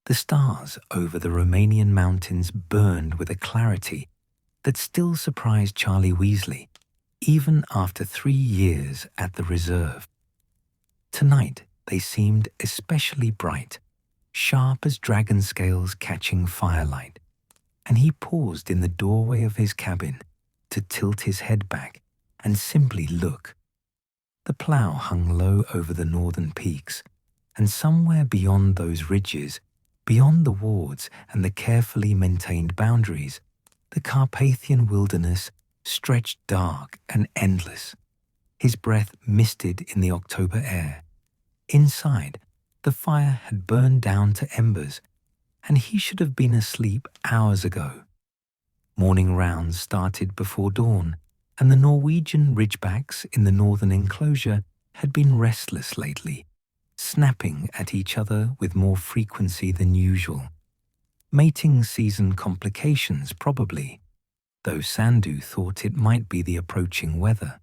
The stars over the Romanian mountains burned with a clarity that still surprised Charlie Weasley, even after 3 years at the reserve. Tonight they seemed especially bright, sharp as dragon scales catching firelight, and he paused in the doorway of his cabin to tilt his head back and simply look. The plough hung low over the northern peaks, and somewhere beyond those ridges, beyond the wards and the carefully maintained boundaries, the Carpathian wilderness stretched dark and endless, his breath misted in the October air. Inside, the fire had burned down to embers, and he should have been asleep hours ago. Morning rounds started before dawn, and the Norwegian ridgebacks in the northern enclosure had been restless lately, snapping at each other with more frequency than usual. Mating season complications probably, though Sandu thought it might be the approaching weather.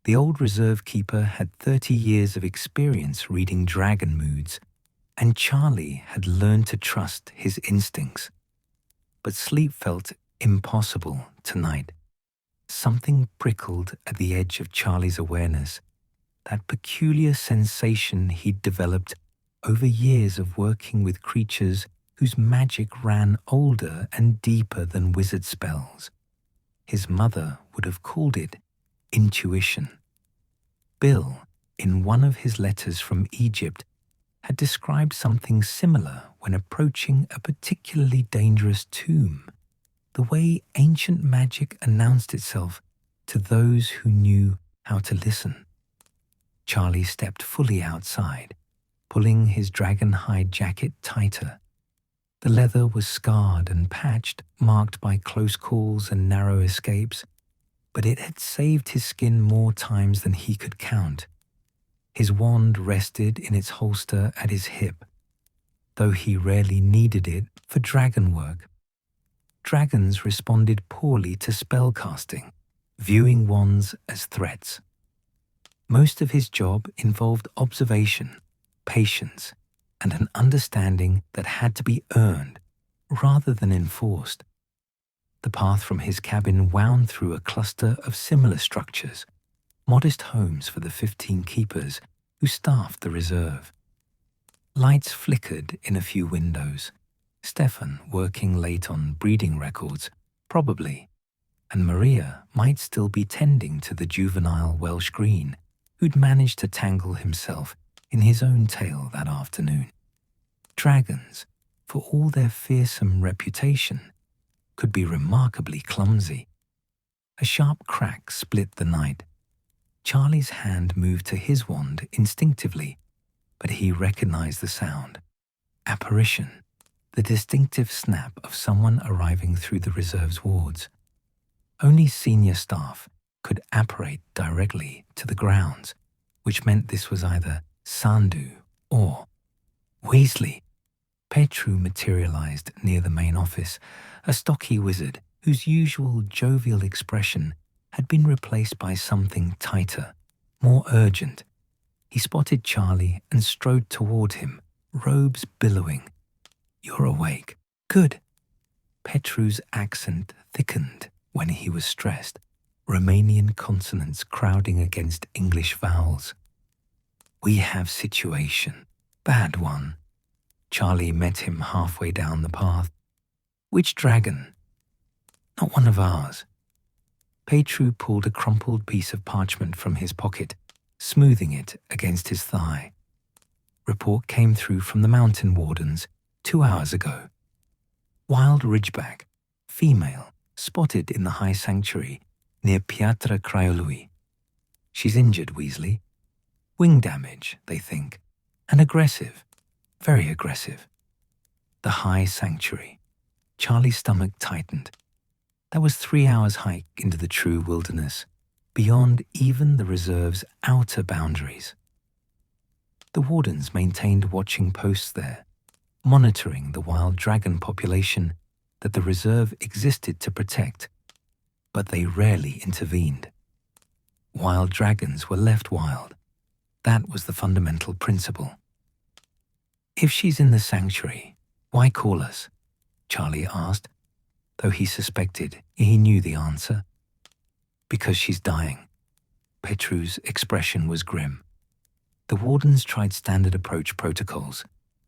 The old reserve keeper had 30 years of experience reading dragon moods, and Charlie had learned to trust his instincts. But sleep felt impossible tonight. Something prickled at the edge of Charlie's awareness, that peculiar sensation he'd developed over years of working with creatures whose magic ran older and deeper than wizard spells. His mother would have called it intuition. Bill, in one of his letters from Egypt, had described something similar when approaching a particularly dangerous tomb, the way ancient magic announced itself to those who knew how to listen. Charlie stepped fully outside, pulling his dragon hide jacket tighter. The leather was scarred and patched, marked by close calls and narrow escapes, but it had saved his skin more times than he could count. His wand rested in its holster at his hip, though he rarely needed it for dragon work. Dragons responded poorly to spellcasting, viewing wands as threats. Most of his job involved observation, patience, and an understanding that had to be earned rather than enforced. The path from his cabin wound through a cluster of similar structures, modest homes for the 15 keepers who staffed the reserve. Lights flickered in a few windows, Stefan working late on breeding records, probably, and Maria might still be tending to the juvenile Welsh green who'd managed to tangle himself in his own tail that afternoon. Dragons, for all their fearsome reputation, could be remarkably clumsy. A sharp crack split the night. Charlie's hand moved to his wand instinctively, but he recognized the sound. Apparition, the distinctive snap of someone arriving through the reserve's wards. Only senior staff could apparate directly to the grounds, which meant this was either Sandu or Weasley. Petru materialized near the main office, a stocky wizard whose usual jovial expression had been replaced by something tighter, more urgent. He spotted Charlie and strode toward him, robes billowing. "You're awake. Good." Petru's accent thickened when he was stressed, Romanian consonants crowding against English vowels. "We have situation. Bad one." Charlie met him halfway down the path. "Which dragon?" "Not one of ours." Petru pulled a crumpled piece of parchment from his pocket, smoothing it against his thigh. Report came through from the mountain wardens 2 hours ago. Wild ridgeback, female, spotted in the high sanctuary near Piatra Craiului. She's injured, Weasley. Wing damage, they think, and aggressive, very aggressive. The high sanctuary. Charlie's stomach tightened. That was 3 hours' hike into the true wilderness, beyond even the reserve's outer boundaries. The wardens maintained watching posts there, monitoring the wild dragon population that the reserve existed to protect, but they rarely intervened. Wild dragons were left wild. That was the fundamental principle. If she's in the sanctuary, "Why call us?" Charlie asked, though he suspected he knew the answer. "Because she's dying." Petru's expression was grim. The wardens tried standard approach protocols.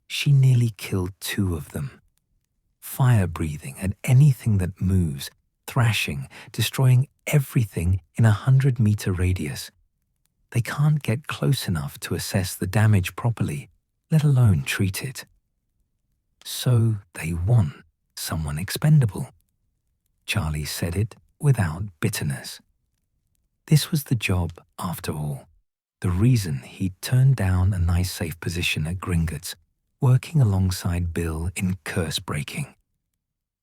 She nearly killed 2 of them. Fire breathing at anything that moves, thrashing, destroying everything in a 100-meter radius. They can't get close enough to assess the damage properly, let alone treat it. So they want someone expendable. Charlie said it without bitterness. This was the job, after all. The reason he'd turned down a nice safe position at Gringotts, working alongside Bill in curse breaking.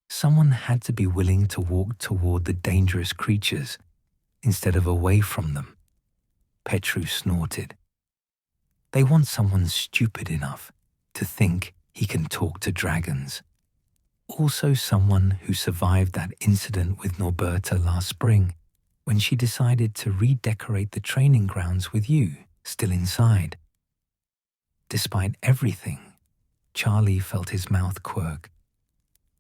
Someone had to be willing to walk toward the dangerous creatures instead of away from them. Petru snorted. They want someone stupid enough to think he can talk to dragons. Also someone who survived that incident with Norberta last spring, when she decided to redecorate the training grounds with you still inside. Despite everything, Charlie felt his mouth quirk.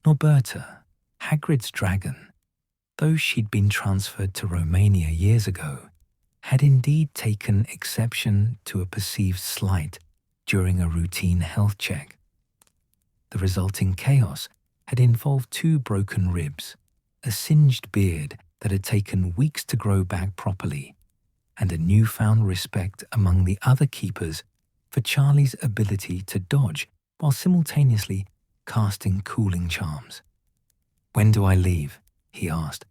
Norberta, Hagrid's dragon, though she'd been transferred to Romania years ago, had indeed taken exception to a perceived slight during a routine health check. The resulting chaos had involved 2 broken ribs, a singed beard that had taken weeks to grow back properly, and a newfound respect among the other keepers for Charlie's ability to dodge while simultaneously casting cooling charms. "When do I leave?" he asked.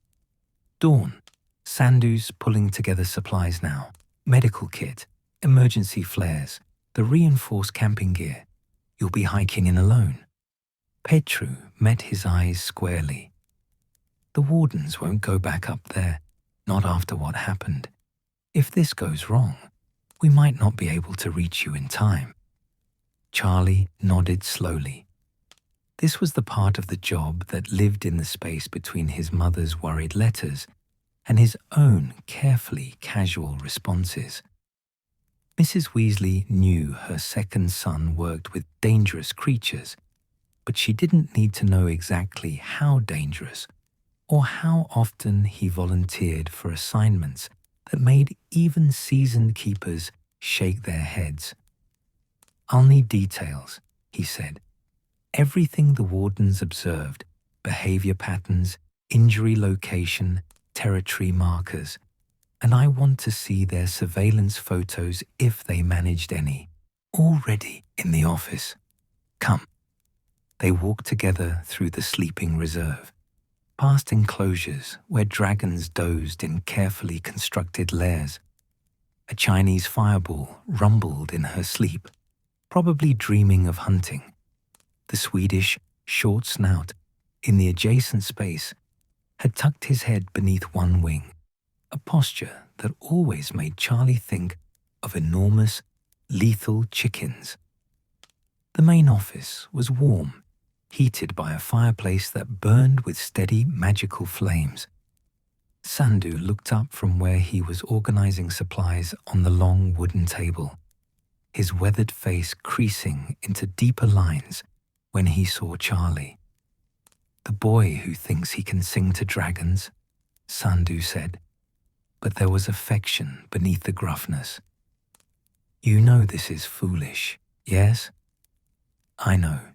"Dawn. Sandu's pulling together supplies now. Medical kit, emergency flares, the reinforced camping gear. You'll be hiking in alone." Petru met his eyes squarely. "The wardens won't go back up there, not after what happened. If this goes wrong, we might not be able to reach you in time." Charlie nodded slowly. This was the part of the job that lived in the space between his mother's worried letters and his own carefully casual responses. Mrs. Weasley knew her second son worked with dangerous creatures, but she didn't need to know exactly how dangerous or how often he volunteered for assignments that made even seasoned keepers shake their heads. "I'll need details," he said. "Everything the wardens observed, behavior patterns, injury location, territory markers, and I want to see their surveillance photos if they managed any, already in the office. Come." They walked together through the sleeping reserve, past enclosures where dragons dozed in carefully constructed lairs. A Chinese fireball rumbled in her sleep, probably dreaming of hunting. The Swedish short snout, in the adjacent space, had tucked his head beneath one wing, a posture that always made Charlie think of enormous, lethal chickens. The main office was warm, heated by a fireplace that burned with steady magical flames. Sandu looked up from where he was organizing supplies on the long wooden table, his weathered face creasing into deeper lines when he saw Charlie. "The boy who thinks he can sing to dragons," Sandu said, but there was affection beneath the gruffness. "You know this is foolish, yes?" "I know."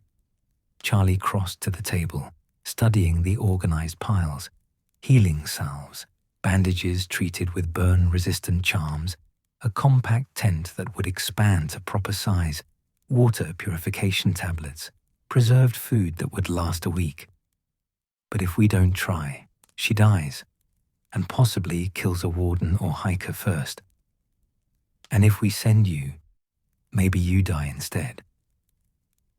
Charlie crossed to the table, studying the organized piles, healing salves, bandages treated with burn-resistant charms, a compact tent that would expand to proper size, water purification tablets, preserved food that would last a week. "But if we don't try, she dies, and possibly kills a warden or hiker first. And if we send you, maybe you die instead."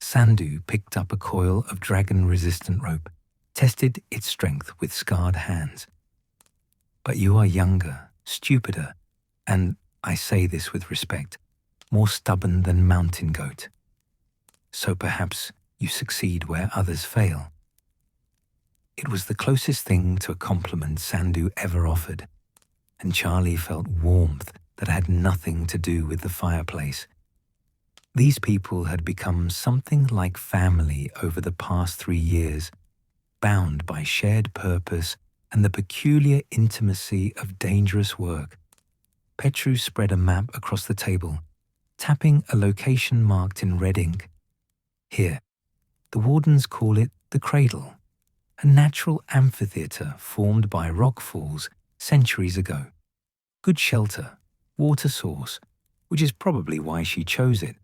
Sandu picked up a coil of dragon-resistant rope, tested its strength with scarred hands. "But you are younger, stupider, and, I say this with respect, more stubborn than mountain goat. So perhaps you succeed where others fail." It was the closest thing to a compliment Sandu ever offered, and Charlie felt warmth that had nothing to do with the fireplace. These people had become something like family over the past 3 years, bound by shared purpose and the peculiar intimacy of dangerous work. Petru spread a map across the table, tapping a location marked in red ink. Here, the wardens call it the Cradle, a natural amphitheatre formed by rock falls centuries ago. Good shelter, water source, which is probably why she chose it.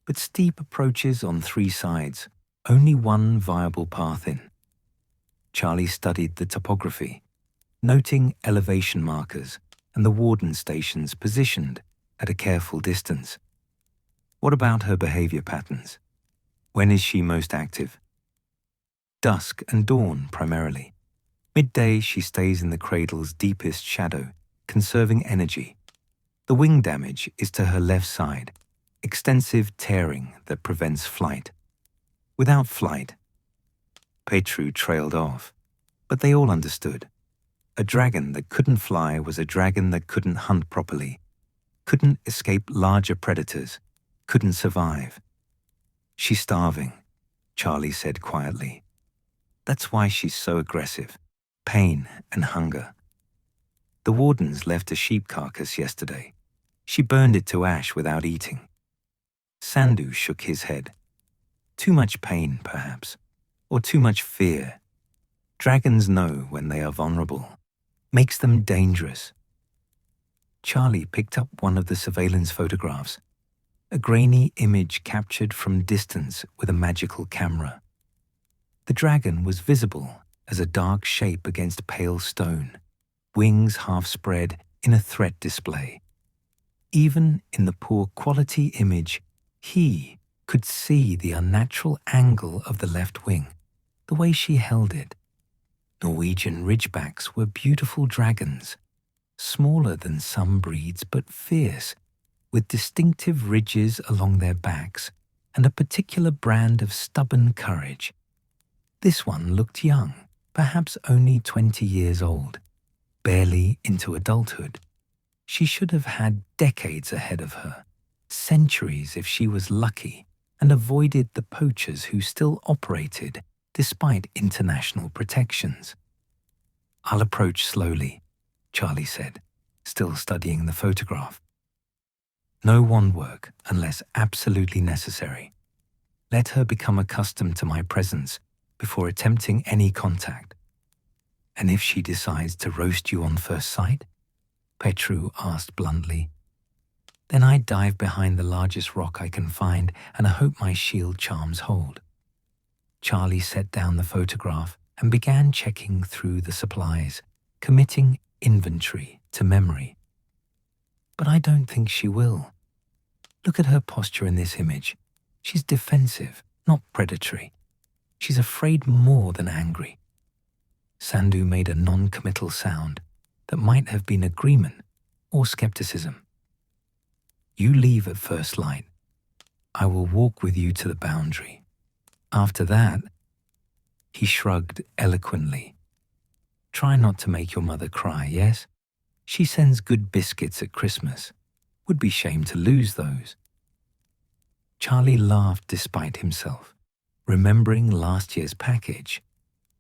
But steep approaches on 3 sides, only one viable path in. Charlie studied the topography, noting elevation markers and the warden stations positioned at a careful distance. What about her behavior patterns? When is she most active? Dusk and dawn primarily. Midday she stays in the cradle's deepest shadow, conserving energy. The wing damage is to her left side, extensive tearing that prevents flight. Without flight, Petru trailed off, but they all understood. A dragon that couldn't fly was a dragon that couldn't hunt properly, couldn't escape larger predators, couldn't survive. She's starving, Charlie said quietly. That's why she's so aggressive. Pain and hunger. The wardens left a sheep carcass yesterday. She burned it to ash without eating. Sandu shook his head. Too much pain, perhaps, or too much fear. Dragons know when they are vulnerable. Makes them dangerous. Charlie picked up one of the surveillance photographs, a grainy image captured from distance with a magical camera. The dragon was visible as a dark shape against pale stone, wings half spread in a threat display. Even in the poor quality image, he could see the unnatural angle of the left wing, the way she held it. Norwegian ridgebacks were beautiful dragons, smaller than some breeds but fierce, with distinctive ridges along their backs and a particular brand of stubborn courage. This one looked young, perhaps only 20 years old, barely into adulthood. She should have had decades ahead of her, centuries if she was lucky, and avoided the poachers who still operated despite international protections. I'll approach slowly, Charlie said, still studying the photograph. No wand work unless absolutely necessary. Let her become accustomed to my presence before attempting any contact. And if she decides to roast you on first sight? Petru asked bluntly. Then I dive behind the largest rock I can find and I hope my shield charms hold. Charlie set down the photograph and began checking through the supplies, committing inventory to memory. But I don't think she will. Look at her posture in this image. She's defensive, not predatory. She's afraid more than angry. Sandu made a non-committal sound that might have been agreement or skepticism. You leave at first light. I will walk with you to the boundary. After that, he shrugged eloquently. Try not to make your mother cry, yes? She sends good biscuits at Christmas. Would be shame to lose those. Charlie laughed despite himself, remembering last year's package,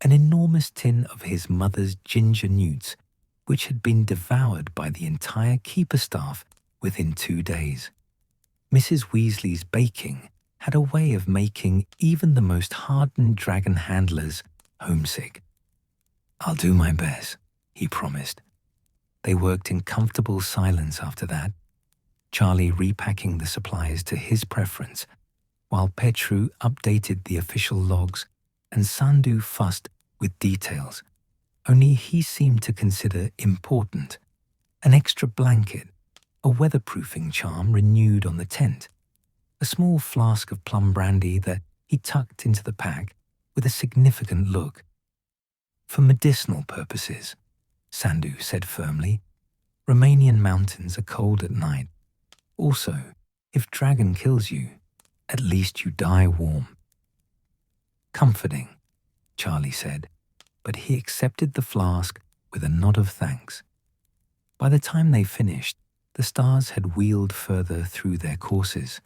an enormous tin of his mother's ginger newts, which had been devoured by the entire keeper staff within 2 days. Mrs. Weasley's baking had a way of making even the most hardened dragon handlers homesick. I'll do my best, he promised. They worked in comfortable silence after that, Charlie repacking the supplies to his preference, while Petru updated the official logs and Sandu fussed with details, only he seemed to consider important. An extra blanket, a weatherproofing charm renewed on the tent, a small flask of plum brandy that he tucked into the pack with a significant look. For medicinal purposes, Sandu said firmly. Romanian mountains are cold at night. Also, if dragon kills you, at least you die warm. Comforting, Charlie said, but he accepted the flask with a nod of thanks. By the time they finished, the stars had wheeled further through their courses,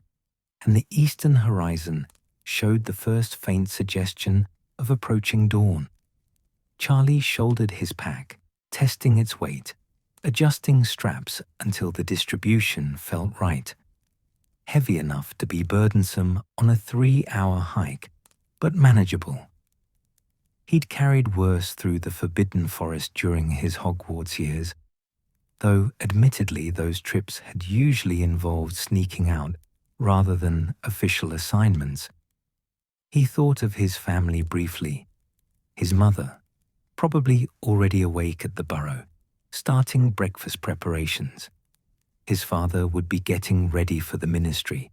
and the eastern horizon showed the first faint suggestion of approaching dawn. Charlie shouldered his pack, testing its weight, adjusting straps until the distribution felt right. Heavy enough to be burdensome on a 3-hour hike, but manageable. He'd carried worse through the Forbidden Forest during his Hogwarts years, though admittedly those trips had usually involved sneaking out rather than official assignments. He thought of his family briefly. His mother, probably already awake at the burrow, starting breakfast preparations. His father would be getting ready for the ministry,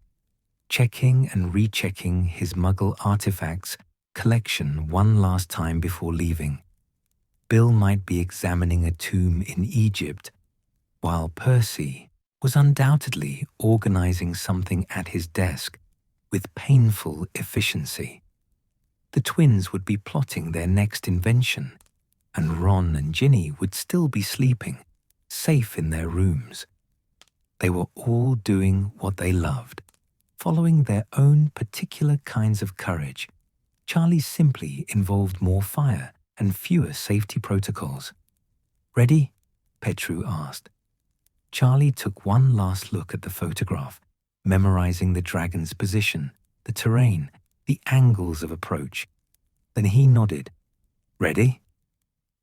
checking and rechecking his Muggle artifacts collection one last time before leaving. Bill might be examining a tomb in Egypt, while Percy was undoubtedly organizing something at his desk with painful efficiency. The twins would be plotting their next invention, and Ron and Ginny would still be sleeping, safe in their rooms. They were all doing what they loved, following their own particular kinds of courage. Charlie simply involved more fire and fewer safety protocols. "Ready?" Petru asked. Charlie took one last look at the photograph, memorizing the dragon's position, the terrain, the angles of approach. Then he nodded. "Ready?"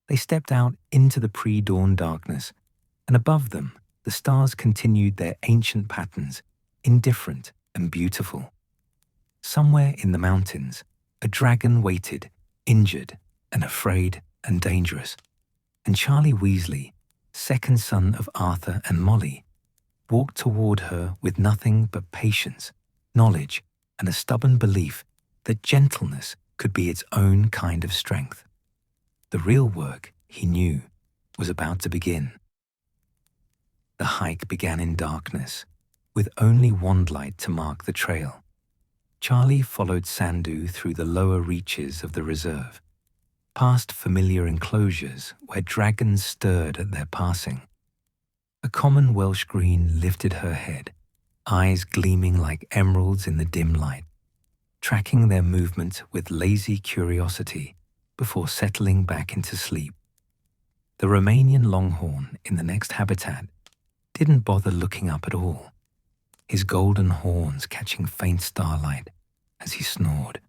They stepped out into the pre-dawn darkness, and above them, the stars continued their ancient patterns, indifferent and beautiful. Somewhere in the mountains, a dragon waited, injured and afraid and dangerous, and Charlie Weasley, second son of Arthur and Molly, walked toward her with nothing but patience, knowledge, and a stubborn belief that gentleness could be its own kind of strength. The real work, he knew, was about to begin. The hike began in darkness, with only wandlight to mark the trail. Charlie followed Sandu through the lower reaches of the reserve, past familiar enclosures where dragons stirred at their passing. A common Welsh green lifted her head, eyes gleaming like emeralds in the dim light, tracking their movement with lazy curiosity before settling back into sleep. The Romanian longhorn in the next habitat didn't bother looking up at all, his golden horns catching faint starlight as he snored,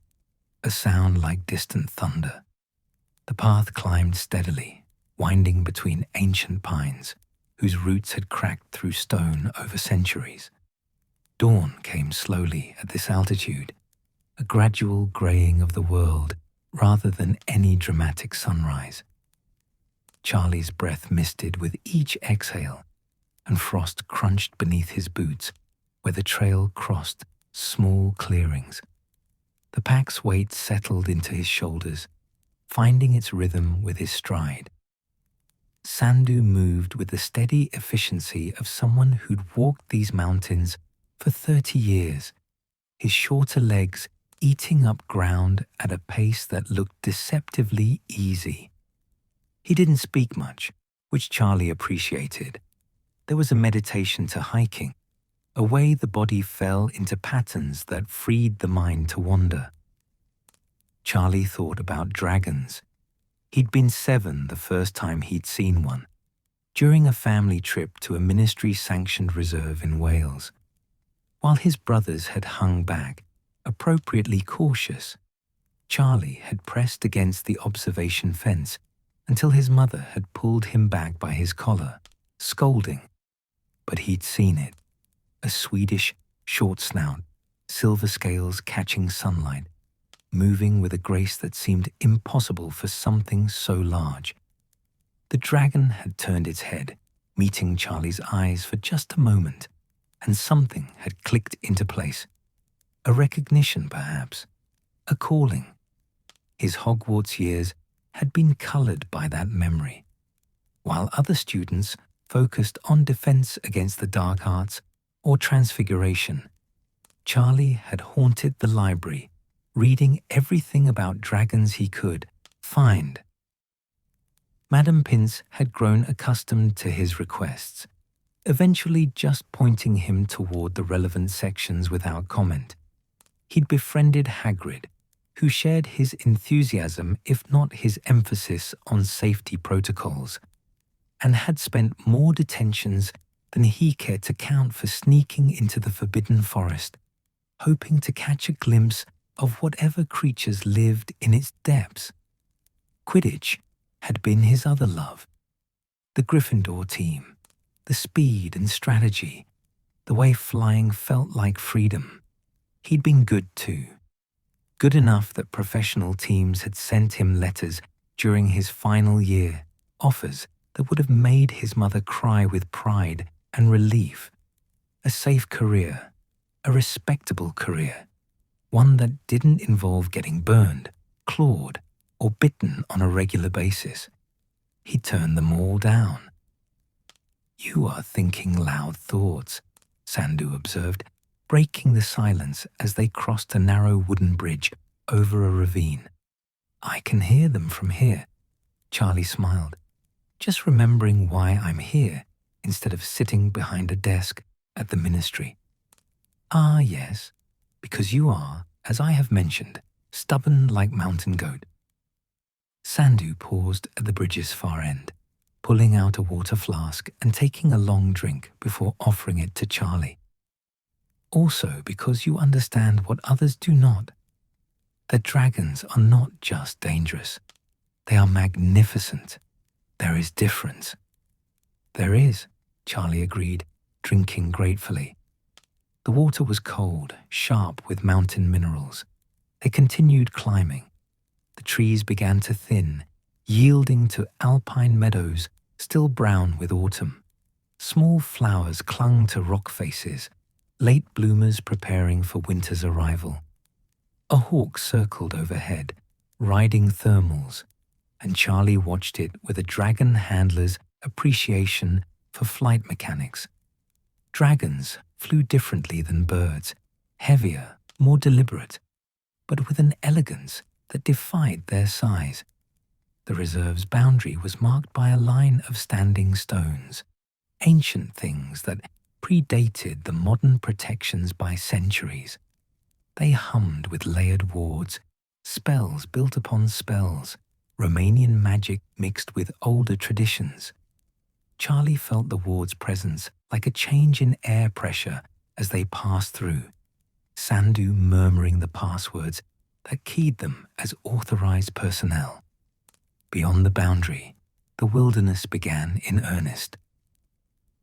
a sound like distant thunder. The path climbed steadily, winding between ancient pines whose roots had cracked through stone over centuries. Dawn came slowly at this altitude, a gradual graying of the world rather than any dramatic sunrise. Charlie's breath misted with each exhale, and frost crunched beneath his boots where the trail crossed small clearings. The pack's weight settled into his shoulders, finding its rhythm with his stride. Sandu moved with the steady efficiency of someone who'd walked these mountains for 30 years, his shorter legs eating up ground at a pace that looked deceptively easy. He didn't speak much, which Charlie appreciated. There was a meditation to hiking, a way the body fell into patterns that freed the mind to wander. Charlie thought about dragons. He'd been 7 the first time he'd seen one, during a family trip to a ministry-sanctioned reserve in Wales. While his brothers had hung back, appropriately cautious, Charlie had pressed against the observation fence until his mother had pulled him back by his collar, scolding. But he'd seen it. A Swedish, short snout, silver scales catching sunlight, moving with a grace that seemed impossible for something so large. The dragon had turned its head, meeting Charlie's eyes for just a moment, and something had clicked into place. A recognition, perhaps. A calling. His Hogwarts years had been colored by that memory. While other students focused on defense against the dark arts or transfiguration, Charlie had haunted the library, reading everything about dragons he could find. Madame Pince had grown accustomed to his requests, eventually just pointing him toward the relevant sections without comment. He'd befriended Hagrid, who shared his enthusiasm if not his emphasis on safety protocols, and had spent more detentions than he cared to count for sneaking into the Forbidden Forest, hoping to catch a glimpse of whatever creatures lived in its depths. Quidditch had been his other love. The Gryffindor team, the speed and strategy, the way flying felt like freedom. He'd been good too. Good enough that professional teams had sent him letters during his final year, offers that would have made his mother cry with pride and relief. A safe career, a respectable career, one that didn't involve getting burned, clawed, or bitten on a regular basis. He turned them all down. "You are thinking loud thoughts," Sandu observed, breaking the silence as they crossed a narrow wooden bridge over a ravine. "I can hear them from here," Charlie smiled, "just remembering why I'm here instead of sitting behind a desk at the ministry." "Ah, yes, because you are, as I have mentioned, stubborn like mountain goat." Sandu paused at the bridge's far end, pulling out a water flask and taking a long drink before offering it to Charlie. "Also because you understand what others do not. That dragons are not just dangerous. They are magnificent. There is difference." "There is," Charlie agreed, drinking gratefully. The water was cold, sharp with mountain minerals. They continued climbing. The trees began to thin, yielding to alpine meadows still brown with autumn. Small flowers clung to rock faces, late bloomers preparing for winter's arrival. A hawk circled overhead, riding thermals, and Charlie watched it with a dragon handler's appreciation for flight mechanics. Dragons flew differently than birds, heavier, more deliberate, but with an elegance that defied their size. The reserve's boundary was marked by a line of standing stones, ancient things that predated the modern protections by centuries. They hummed with layered wards, spells built upon spells, Romanian magic mixed with older traditions. Charlie felt the ward's presence like a change in air pressure as they passed through, Sandu murmuring the passwords that keyed them as authorized personnel. Beyond the boundary, the wilderness began in earnest.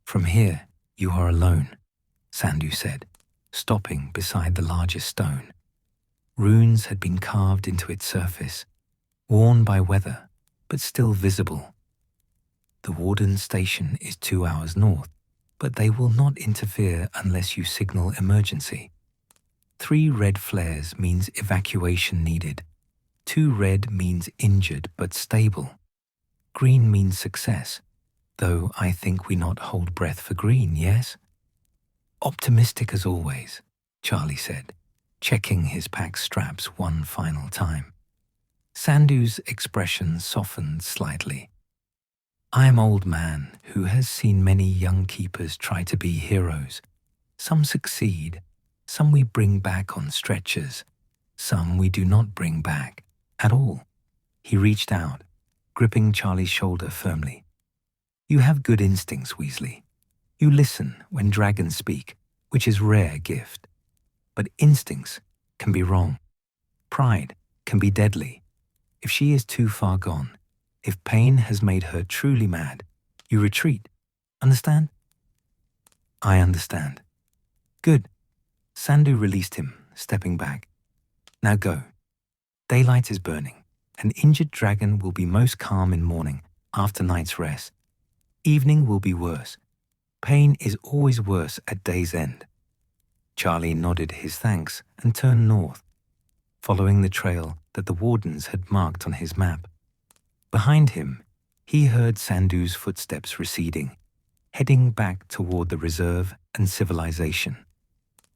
"From here, you are alone," Sandu said, stopping beside the largest stone. Runes had been carved into its surface, worn by weather, but still visible. "The warden's station is 2 hours north, but they will not interfere unless you signal emergency. 3 red flares means evacuation needed. 2 red means injured but stable. Green means success, though I think we not hold breath for green, yes?" "Optimistic as always," Charlie said, checking his pack straps one final time. Sandu's expression softened slightly. "I am old man who has seen many young keepers try to be heroes. Some succeed, some we bring back on stretchers, some we do not bring back at all." He reached out, gripping Charlie's shoulder firmly. "You have good instincts, Weasley. You listen when dragons speak, which is a rare gift. But instincts can be wrong. Pride can be deadly. If she is too far gone, if pain has made her truly mad, you retreat. Understand?" "I understand." "Good." Sandu released him, stepping back. "Now go. Daylight is burning. An injured dragon will be most calm in morning, after night's rest. Evening will be worse. Pain is always worse at day's end." Charlie nodded his thanks and turned north, following the trail that the wardens had marked on his map. Behind him, he heard Sandu's footsteps receding, heading back toward the reserve and civilization.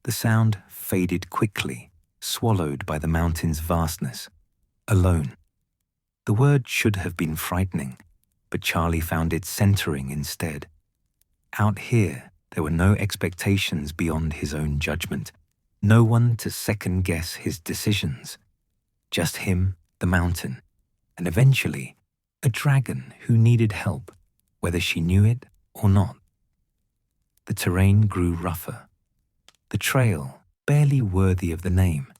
The sound faded quickly, swallowed by the mountain's vastness. Alone. The word should have been frightening, but Charlie found it centering instead. Out here, there were no expectations beyond his own judgment, no one to second-guess his decisions. Just him, the mountain, and eventually, a dragon who needed help, whether she knew it or not. The terrain grew rougher. The trail, barely worthy of the name,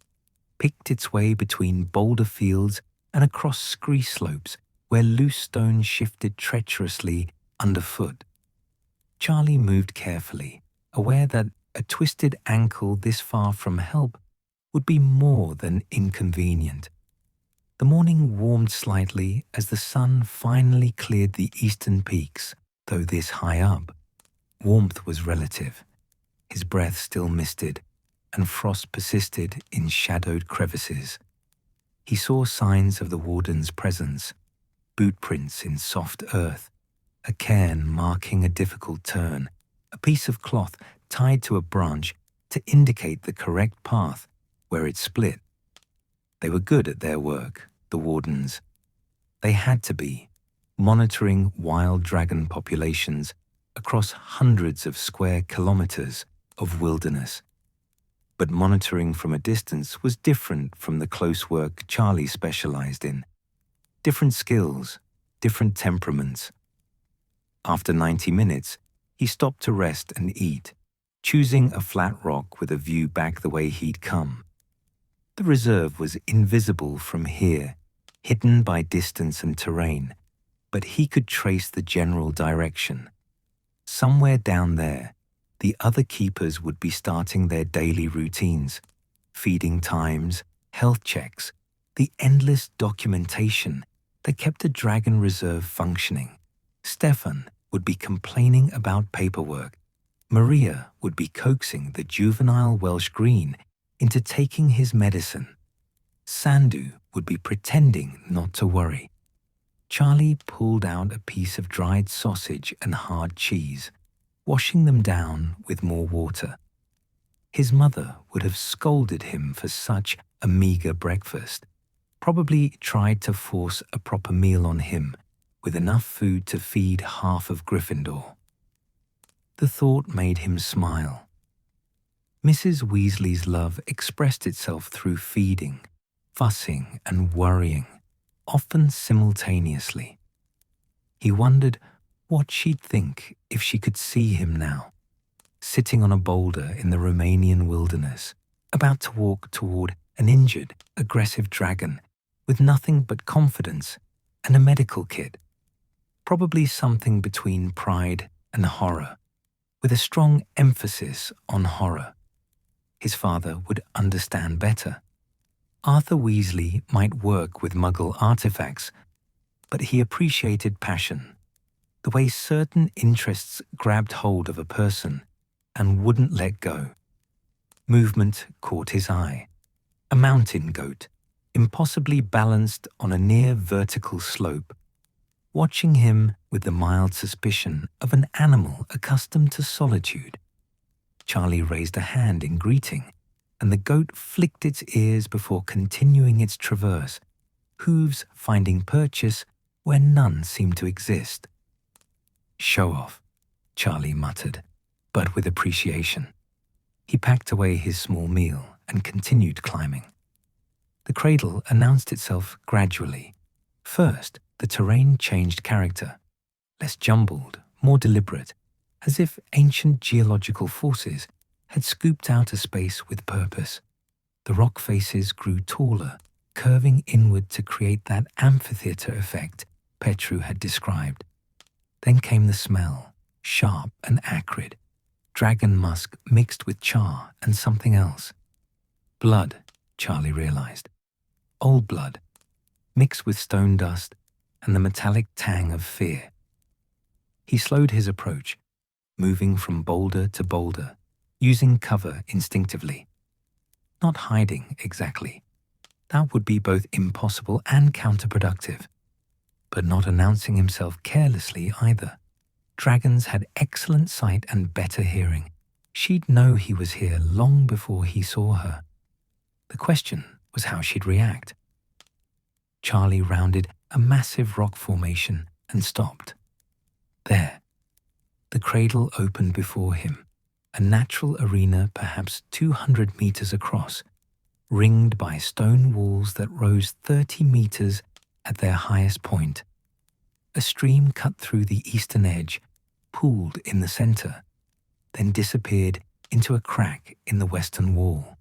picked its way between boulder fields and across scree slopes where loose stones shifted treacherously underfoot. Charlie moved carefully, aware that a twisted ankle this far from help would be more than inconvenient. The morning warmed slightly as the sun finally cleared the eastern peaks, though this high up, warmth was relative. His breath still misted, and frost persisted in shadowed crevices. He saw signs of the warden's presence, boot prints in soft earth, a cairn marking a difficult turn, a piece of cloth tied to a branch to indicate the correct path where it split. They were good at their work, the wardens. They had to be, monitoring wild dragon populations across hundreds of square kilometers of wilderness. But monitoring from a distance was different from the close work Charlie specialized in. Different skills, different temperaments. After 90 minutes, he stopped to rest and eat, choosing a flat rock with a view back the way he'd come. The reserve was invisible from here, hidden by distance and terrain, but he could trace the general direction. Somewhere down there, the other keepers would be starting their daily routines, feeding times, health checks, the endless documentation that kept the Dragon Reserve functioning. Stefan would be complaining about paperwork. Maria would be coaxing the juvenile Welsh Green into taking his medicine. Sandu would be pretending not to worry. Charlie pulled out a piece of dried sausage and hard cheese, washing them down with more water. His mother would have scolded him for such a meager breakfast, probably tried to force a proper meal on him with enough food to feed half of Gryffindor. The thought made him smile. Mrs. Weasley's love expressed itself through feeding, fussing, and worrying, often simultaneously. He wondered what she'd think if she could see him now, sitting on a boulder in the Romanian wilderness, about to walk toward an injured, aggressive dragon with nothing but confidence and a medical kit, probably something between pride and horror, with a strong emphasis on horror. His father would understand better. Arthur Weasley might work with Muggle artifacts, but he appreciated passion, the way certain interests grabbed hold of a person and wouldn't let go. Movement caught his eye. A mountain goat, impossibly balanced on a near vertical slope, watching him with the mild suspicion of an animal accustomed to solitude. Charlie raised a hand in greeting, and the goat flicked its ears before continuing its traverse, hooves finding purchase where none seemed to exist. "Show off," Charlie muttered, but with appreciation. He packed away his small meal and continued climbing. The cradle announced itself gradually. First, the terrain changed character, less jumbled, more deliberate, as if ancient geological forces had scooped out a space with purpose. The rock faces grew taller, curving inward to create that amphitheater effect Petru had described. Then came the smell, sharp and acrid, dragon musk mixed with char and something else. Blood, Charlie realized. Old blood, mixed with stone dust and the metallic tang of fear. He slowed his approach, moving from boulder to boulder, using cover instinctively. Not hiding exactly. That would be both impossible and counterproductive. But not announcing himself carelessly either. Dragons had excellent sight and better hearing. She'd know he was here long before he saw her. The question was how she'd react. Charlie rounded a massive rock formation and stopped. There. The cradle opened before him, a natural arena perhaps 200 meters across, ringed by stone walls that rose 30 meters at their highest point. A stream cut through the eastern edge, pooled in the center, then disappeared into a crack in the western wall.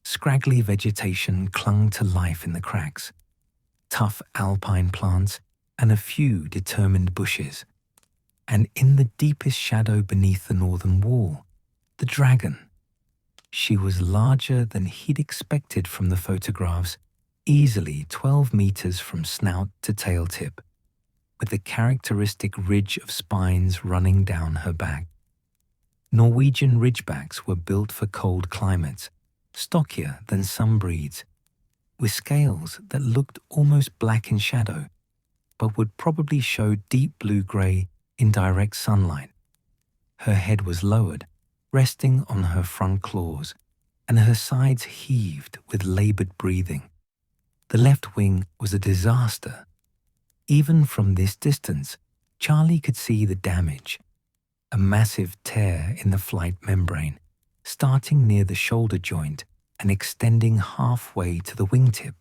Scraggly vegetation clung to life in the cracks, tough alpine plants and a few determined bushes. And in the deepest shadow beneath the northern wall, the dragon. She was larger than he'd expected from the photographs, easily 12 meters from snout to tail tip, with the characteristic ridge of spines running down her back. Norwegian ridgebacks were built for cold climates, stockier than some breeds, with scales that looked almost black in shadow, but would probably show deep blue-gray in direct sunlight. Her head was lowered, resting on her front claws, and her sides heaved with labored breathing. The left wing was a disaster. Even from this distance, Charlie could see the damage. A massive tear in the flight membrane, starting near the shoulder joint and extending halfway to the wingtip.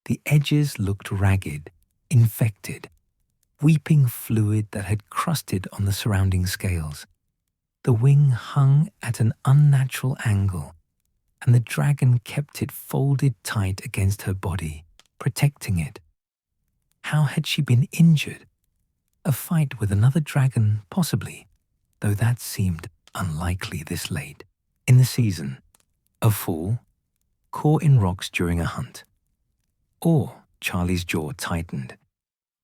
The edges looked ragged, infected, weeping fluid that had crusted on the surrounding scales. The wing hung at an unnatural angle, and the dragon kept it folded tight against her body, protecting it. How had she been injured? A fight with another dragon, possibly, though that seemed unlikely this late in the season. A fall, caught in rocks during a hunt. Or Charlie's jaw tightened.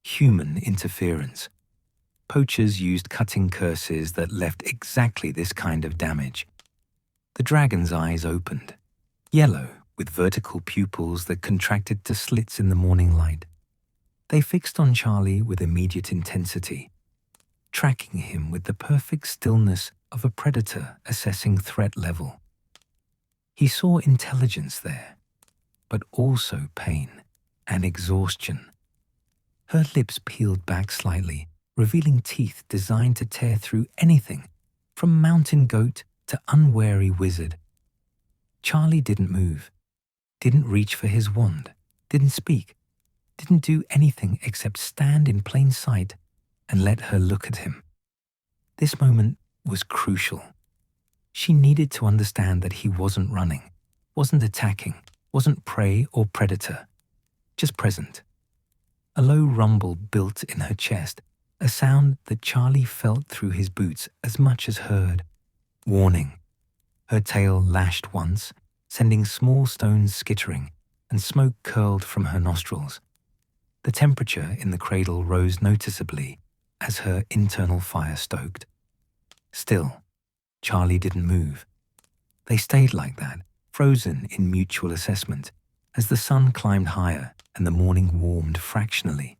Human interference. Poachers used cutting curses that left exactly this kind of damage. The dragon's eyes opened, yellow with vertical pupils that contracted to slits in the morning light. They fixed on Charlie with immediate intensity, tracking him with the perfect stillness of a predator assessing threat level. He saw intelligence there, but also pain and exhaustion. Her lips peeled back slightly, revealing teeth designed to tear through anything, from mountain goat to unwary wizard. Charlie didn't move, didn't reach for his wand, didn't speak, didn't do anything except stand in plain sight and let her look at him. This moment was crucial. She needed to understand that he wasn't running, wasn't attacking, wasn't prey or predator, just present. A low rumble built in her chest, a sound that Charlie felt through his boots as much as heard. Warning. Her tail lashed once, sending small stones skittering, and smoke curled from her nostrils. The temperature in the cradle rose noticeably as her internal fire stoked. Still, Charlie didn't move. They stayed like that, frozen in mutual assessment, as the sun climbed higher and the morning warmed fractionally.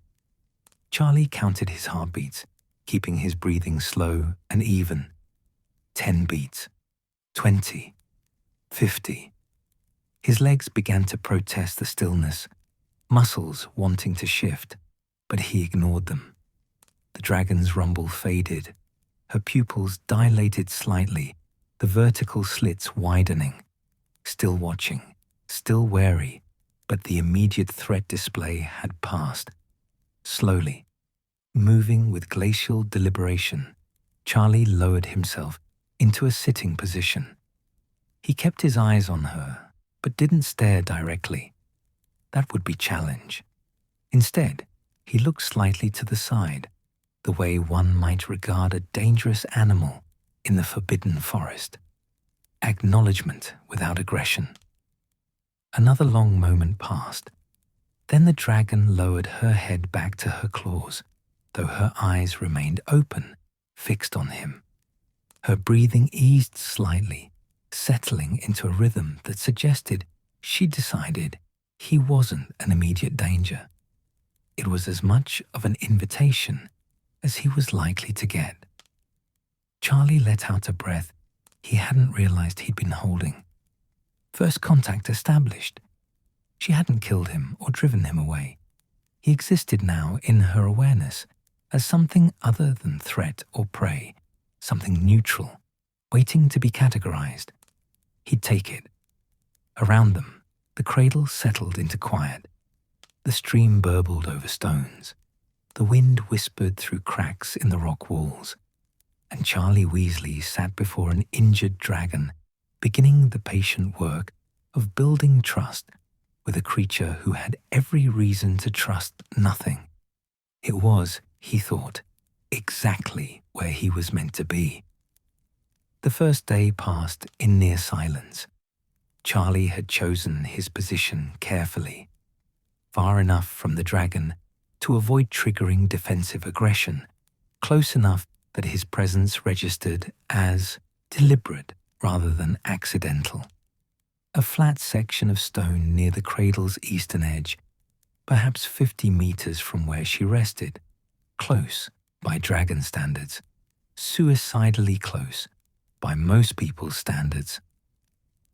Charlie counted his heartbeats, keeping his breathing slow and even. 10 beats, 20, 50. His legs began to protest the stillness, muscles wanting to shift, but he ignored them. The dragon's rumble faded, her pupils dilated slightly, the vertical slits widening. Still watching, still wary, but the immediate threat display had passed. Slowly, moving with glacial deliberation, Charlie lowered himself into a sitting position. He kept his eyes on her, but didn't stare directly. That would be challenge. Instead, he looked slightly to the side, the way one might regard a dangerous animal in the forbidden forest. Acknowledgement without aggression. Another long moment passed. Then the dragon lowered her head back to her claws, though her eyes remained open, fixed on him. Her breathing eased slightly, settling into a rhythm that suggested she decided he wasn't an immediate danger. It was as much of an invitation as he was likely to get. Charlie let out a breath he hadn't realized he'd been holding. First contact established. She hadn't killed him or driven him away. He existed now in her awareness as something other than threat or prey, something neutral, waiting to be categorized. He'd take it. Around them, the cradle settled into quiet. The stream burbled over stones. The wind whispered through cracks in the rock walls. And Charlie Weasley sat before an injured dragon, beginning the patient work of building trust with a creature who had every reason to trust nothing. It was, he thought, exactly where he was meant to be. The first day passed in near silence. Charlie had chosen his position carefully, far enough from the dragon to avoid triggering defensive aggression, close enough that his presence registered as deliberate rather than accidental. A flat section of stone near the cradle's eastern edge, perhaps 50 meters from where she rested, close by dragon standards, suicidally close by most people's standards.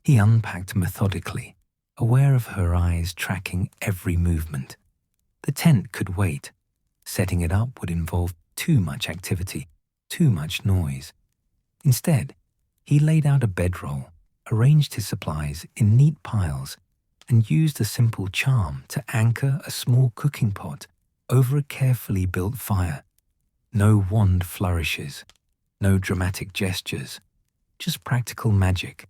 He unpacked methodically, aware of her eyes tracking every movement. The tent could wait. Setting it up would involve too much activity, too much noise. Instead, he laid out a bedroll, arranged his supplies in neat piles, and used a simple charm to anchor a small cooking pot over a carefully built fire. No wand flourishes, no dramatic gestures, just practical magic,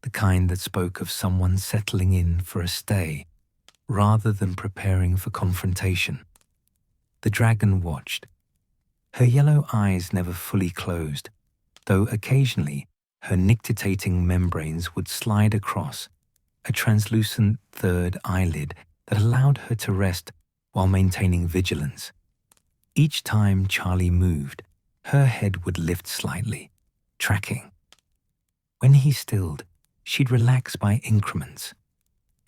the kind that spoke of someone settling in for a stay rather than preparing for confrontation. The dragon watched. Her yellow eyes never fully closed, though occasionally her nictitating membranes would slide across, a translucent third eyelid that allowed her to rest while maintaining vigilance. Each time Charlie moved, her head would lift slightly, tracking. When he stilled, she'd relax by increments.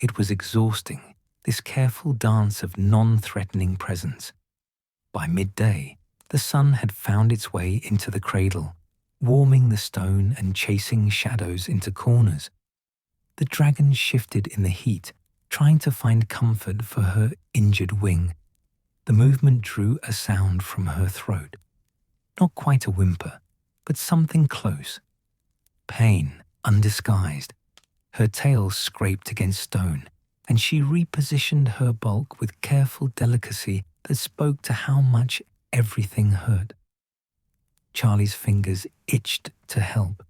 It was exhausting, this careful dance of non-threatening presence. By midday, the sun had found its way into the cradle, warming the stone and chasing shadows into corners. The dragon shifted in the heat, trying to find comfort for her injured wing. The movement drew a sound from her throat. Not quite a whimper, but something close. Pain, undisguised. Her tail scraped against stone, and she repositioned her bulk with careful delicacy that spoke to how much everything hurt. Charlie's fingers itched to help.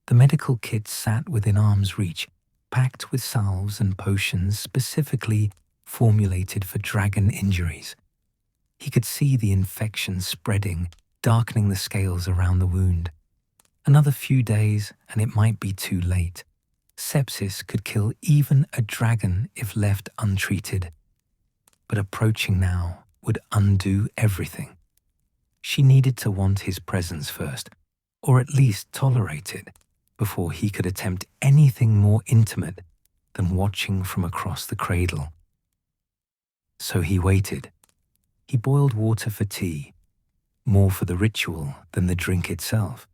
The medical kit sat within arm's reach, packed with salves and potions specifically formulated for dragon injuries. He could see the infection spreading, darkening the scales around the wound. Another few days and it might be too late. Sepsis could kill even a dragon if left untreated. But approaching now would undo everything. She needed to want his presence first, or at least tolerate it, before he could attempt anything more intimate than watching from across the cradle. So he waited. He boiled water for tea, more for the ritual than the drink itself.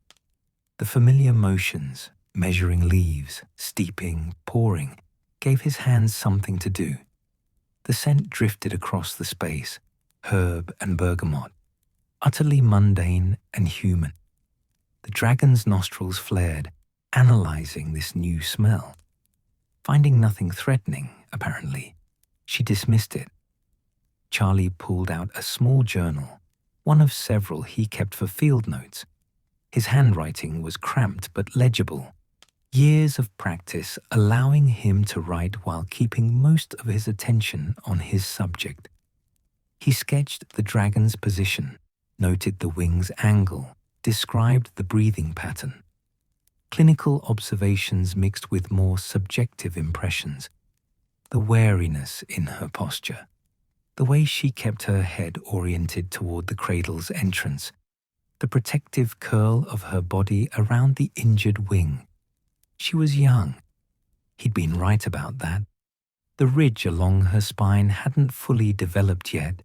The familiar motions, measuring leaves, steeping, pouring, gave his hands something to do. The scent drifted across the space, herb and bergamot, utterly mundane and human. The dragon's nostrils flared, analyzing this new smell. Finding nothing threatening, apparently, she dismissed it. Charlie pulled out a small journal, one of several he kept for field notes. His handwriting was cramped but legible, years of practice allowing him to write while keeping most of his attention on his subject. He sketched the dragon's position, noted the wing's angle, described the breathing pattern. Clinical observations mixed with more subjective impressions. The wariness in her posture, the way she kept her head oriented toward the cradle's entrance, the protective curl of her body around the injured wing. She was young. He'd been right about that. The ridge along her spine hadn't fully developed yet,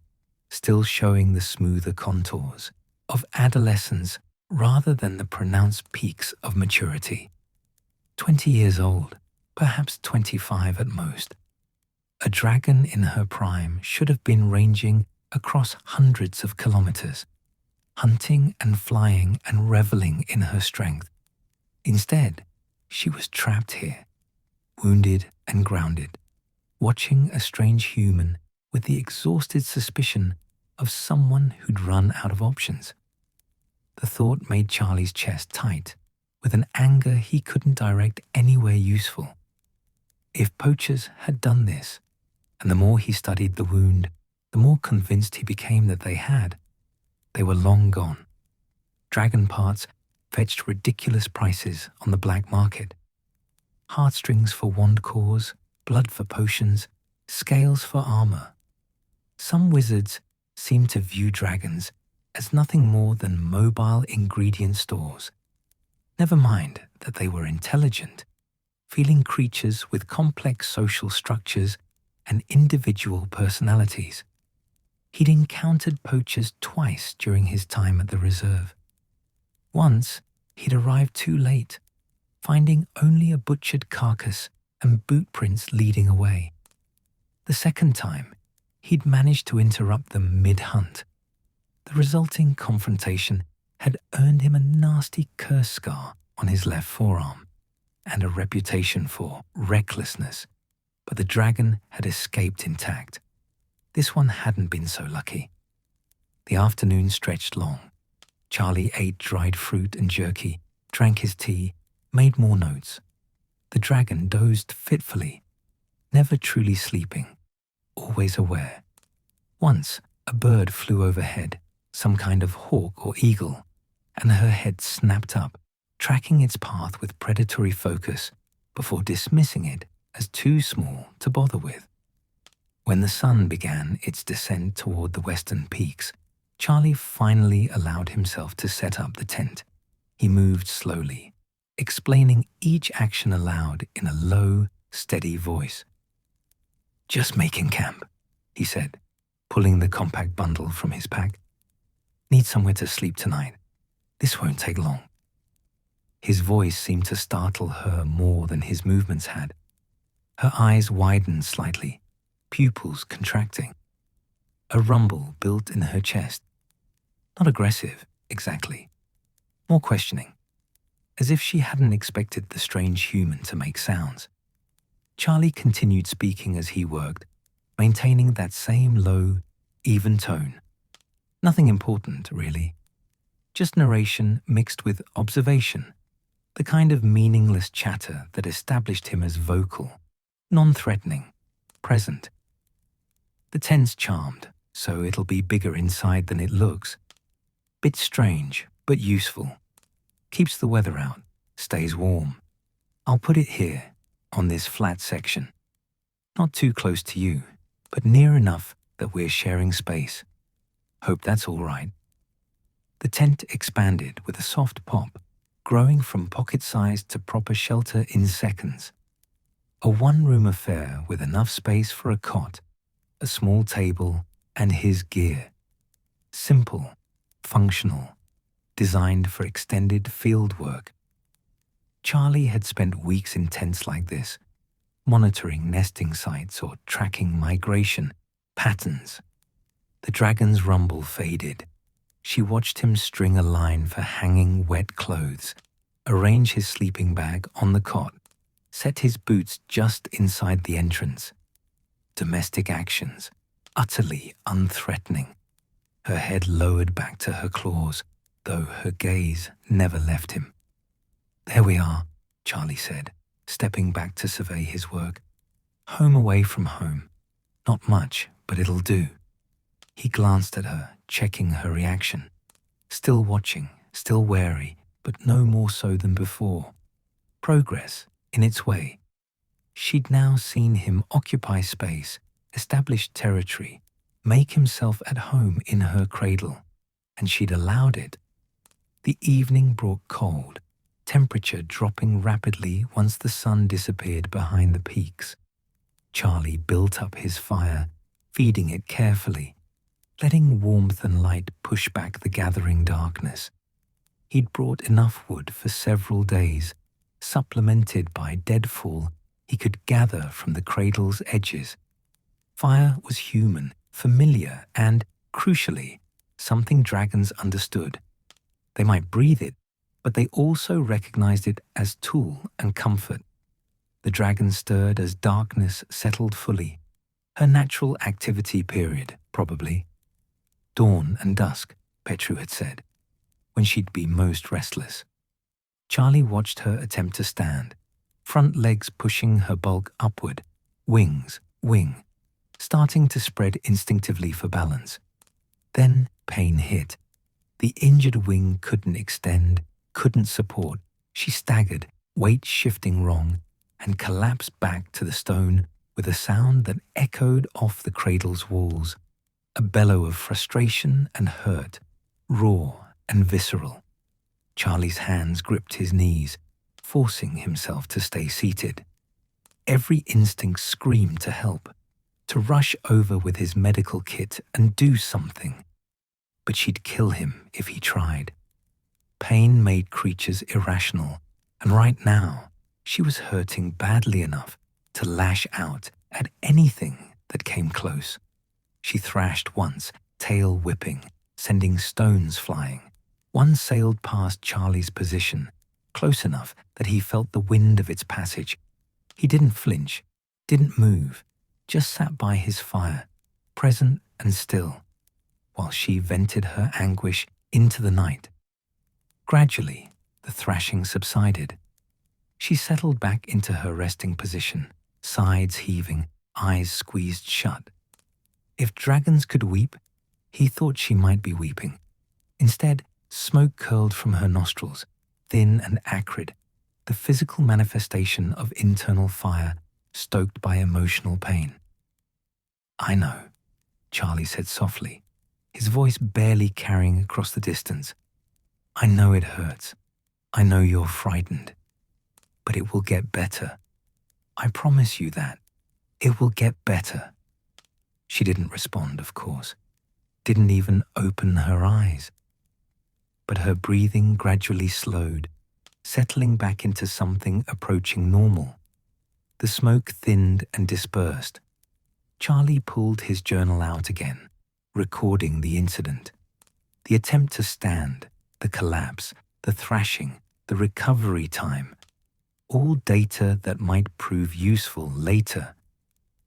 still showing the smoother contours of adolescence rather than the pronounced peaks of maturity. 20 years old, perhaps 25 at most. A dragon in her prime should have been ranging across hundreds of kilometers. hunting and flying and reveling in her strength. Instead, she was trapped here, wounded and grounded, watching a strange human with the exhausted suspicion of someone who'd run out of options. The thought made Charlie's chest tight, with an anger he couldn't direct anywhere useful. If poachers had done this, and the more he studied the wound, the more convinced he became that they had, they were long gone. Dragon parts fetched ridiculous prices on the black market. Heartstrings for wand cores, blood for potions, scales for armor. Some wizards seemed to view dragons as nothing more than mobile ingredient stores. Never mind that they were intelligent, feeling creatures with complex social structures and individual personalities. He'd encountered poachers twice during his time at the reserve. Once, he'd arrived too late, finding only a butchered carcass and boot prints leading away. The second time, he'd managed to interrupt them mid-hunt. The resulting confrontation had earned him a nasty curse scar on his left forearm and a reputation for recklessness, but the dragon had escaped intact. This one hadn't been so lucky. The afternoon stretched long. Charlie ate dried fruit and jerky, drank his tea, made more notes. The dragon dozed fitfully, never truly sleeping, always aware. Once, a bird flew overhead, some kind of hawk or eagle, and her head snapped up, tracking its path with predatory focus before dismissing it as too small to bother with. When the sun began its descent toward the western peaks, Charlie finally allowed himself to set up the tent. He moved slowly, explaining each action aloud in a low, steady voice. "Just making camp," he said, pulling the compact bundle from his pack. "Need somewhere to sleep tonight. This won't take long." His voice seemed to startle her more than his movements had. Her eyes widened slightly, pupils contracting. A rumble built in her chest. Not aggressive, exactly. More questioning, as if she hadn't expected the strange human to make sounds. Charlie continued speaking as he worked, maintaining that same low, even tone. Nothing important, really. Just narration mixed with observation, the kind of meaningless chatter that established him as vocal, non-threatening, present. The tent's charmed, so it'll be bigger inside than it looks. Bit strange, but useful. Keeps the weather out, stays warm. I'll put it here, on this flat section. Not too close to you, but near enough that we're sharing space. Hope that's all right. The tent expanded with a soft pop, growing from pocket-sized to proper shelter in seconds. A one-room affair with enough space for a cot, a small table, and his gear. Simple, functional, designed for extended field work. Charlie had spent weeks in tents like this, monitoring nesting sites or tracking migration patterns. The dragon's rumble faded. She watched him string a line for hanging wet clothes, arrange his sleeping bag on the cot, set his boots just inside the entrance. Domestic actions, utterly unthreatening. Her head lowered back to her claws, though her gaze never left him. "There we are," Charlie said, stepping back to survey his work. "Home away from home. Not much, but it'll do." He glanced at her, checking her reaction. Still watching, still wary, but no more so than before. Progress, in its way. She'd now seen him occupy space, establish territory, make himself at home in her cradle, and she'd allowed it. The evening brought cold, temperature dropping rapidly once the sun disappeared behind the peaks. Charlie built up his fire, feeding it carefully, letting warmth and light push back the gathering darkness. He'd brought enough wood for several days, supplemented by deadfall he could gather from the cradle's edges. Fire was human, familiar, and, crucially, something dragons understood. They might breathe it, but they also recognized it as tool and comfort. The dragon stirred as darkness settled fully. Her natural activity period, probably. Dawn and dusk, Petru had said, when she'd be most restless. Charlie watched her attempt to stand, front legs pushing her bulk upward, wings, wing, starting to spread instinctively for balance. Then pain hit. The injured wing couldn't extend, couldn't support. She staggered, weight shifting wrong, and collapsed back to the stone with a sound that echoed off the cradle's walls, a bellow of frustration and hurt, raw and visceral. Charlie's hands gripped his knees, forcing himself to stay seated. Every instinct screamed to help, to rush over with his medical kit and do something. But she'd kill him if he tried. Pain made creatures irrational, and right now, she was hurting badly enough to lash out at anything that came close. She thrashed once, tail whipping, sending stones flying. One sailed past Charlie's position, close enough that he felt the wind of its passage. He didn't flinch, didn't move, just sat by his fire, present and still, while she vented her anguish into the night. Gradually, the thrashing subsided. She settled back into her resting position, sides heaving, eyes squeezed shut. If dragons could weep, he thought she might be weeping. Instead, smoke curled from her nostrils, thin and acrid, the physical manifestation of internal fire stoked by emotional pain. "I know," Charlie said softly, his voice barely carrying across the distance. "I know it hurts. I know you're frightened. But it will get better. I promise you that. It will get better." She didn't respond, of course, didn't even open her eyes. But her breathing gradually slowed, settling back into something approaching normal. The smoke thinned and dispersed. Charlie pulled his journal out again, recording the incident. The attempt to stand, the collapse, the thrashing, the recovery time, all data that might prove useful later.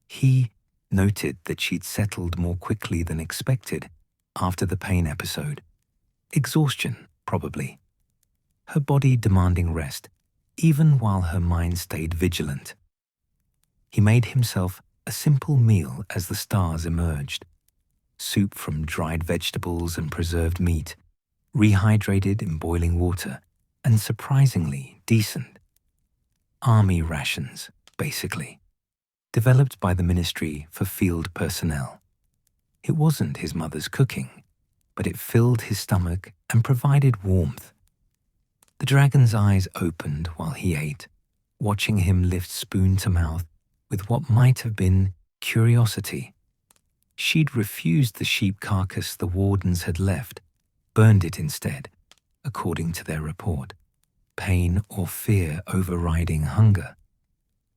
He noted that she'd settled more quickly than expected after the pain episode. Exhaustion, probably. Her body demanding rest, even while her mind stayed vigilant. He made himself a simple meal as the stars emerged. Soup from dried vegetables and preserved meat, rehydrated in boiling water, and surprisingly decent. Army rations, basically, developed by the Ministry for Field Personnel. It wasn't his mother's cooking, but it filled his stomach and provided warmth. The dragon's eyes opened while he ate, watching him lift spoon to mouth with what might have been curiosity. She'd refused the sheep carcass the wardens had left, burned it instead, according to their report, pain or fear overriding hunger.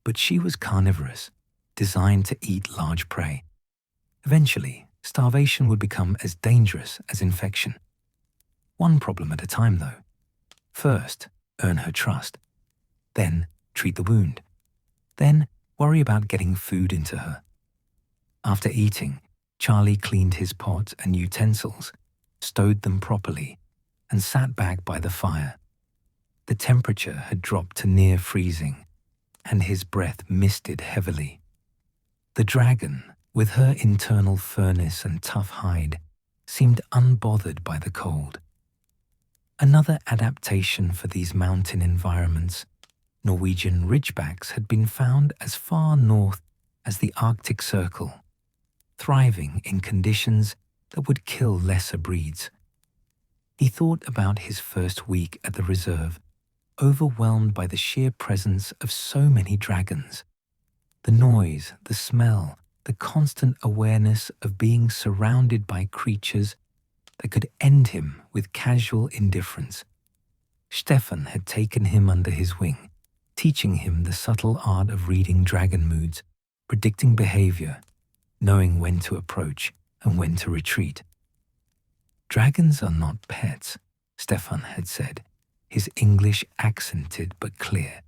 But she was carnivorous, designed to eat large prey. Eventually, starvation would become as dangerous as infection. One problem at a time, though. First, earn her trust. Then, treat the wound. Then, worry about getting food into her. After eating, Charlie cleaned his pot and utensils, stowed them properly, and sat back by the fire. The temperature had dropped to near freezing, and his breath misted heavily. The dragon, with her internal furnace and tough hide, seemed unbothered by the cold. Another adaptation for these mountain environments, Norwegian ridgebacks had been found as far north as the Arctic Circle, thriving in conditions that would kill lesser breeds. He thought about his first week at the reserve, overwhelmed by the sheer presence of so many dragons. The noise, the smell, the constant awareness of being surrounded by creatures that could end him with casual indifference. Stefan had taken him under his wing, teaching him the subtle art of reading dragon moods, predicting behavior, knowing when to approach and when to retreat. Dragons are not pets, Stefan had said, his English accented but clear.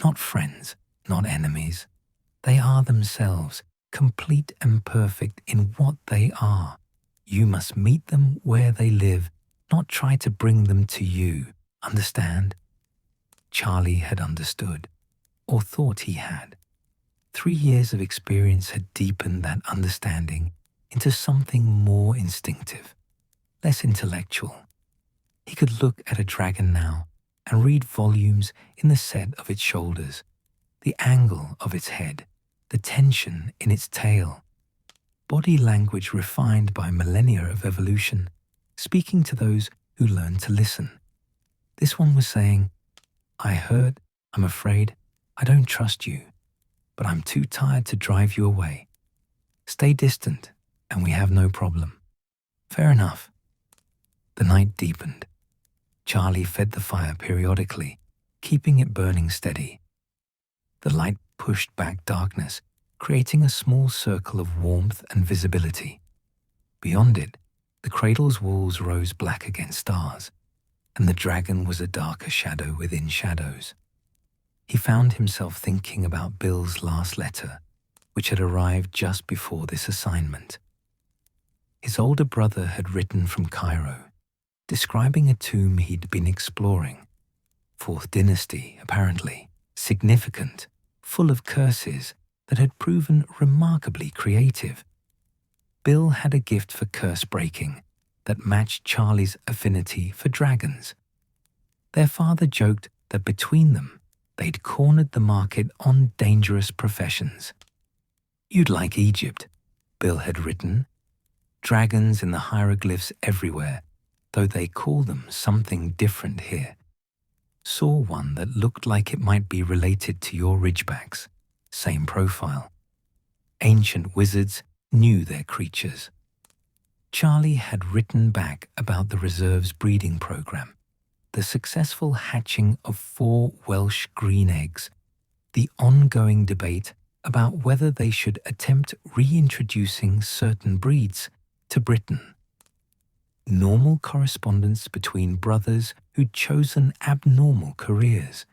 Not friends, not enemies. They are themselves, complete and perfect in what they are. You must meet them where they live, not try to bring them to you. Understand? Charlie had understood, or thought he had. 3 years of experience had deepened that understanding into something more instinctive, less intellectual. He could look at a dragon now and read volumes in the set of its shoulders, the angle of its head, the tension in its tail. Body language refined by millennia of evolution, speaking to those who learned to listen. This one was saying, "I heard, I'm afraid, I don't trust you, but I'm too tired to drive you away. Stay distant, and we have no problem." Fair enough. The night deepened. Charlie fed the fire periodically, keeping it burning steady. The light pushed back darkness, creating a small circle of warmth and visibility. Beyond it, the cradle's walls rose black against stars, and the dragon was a darker shadow within shadows. He found himself thinking about Bill's last letter, which had arrived just before this assignment. His older brother had written from Cairo, describing a tomb he'd been exploring. Fourth dynasty, apparently, significant, full of curses that had proven remarkably creative. Bill had a gift for curse breaking that matched Charlie's affinity for dragons. Their father joked that between them, they'd cornered the market on dangerous professions. "You'd like Egypt," Bill had written. Dragons in the hieroglyphs everywhere, though they call them something different here. Saw one that looked like it might be related to your ridgebacks. Same profile. Ancient wizards knew their creatures. Charlie had written back about the reserve's breeding program, the successful hatching of 4 Welsh green eggs, the ongoing debate about whether they should attempt reintroducing certain breeds to Britain. Normal correspondence between brothers who'd chosen abnormal careers.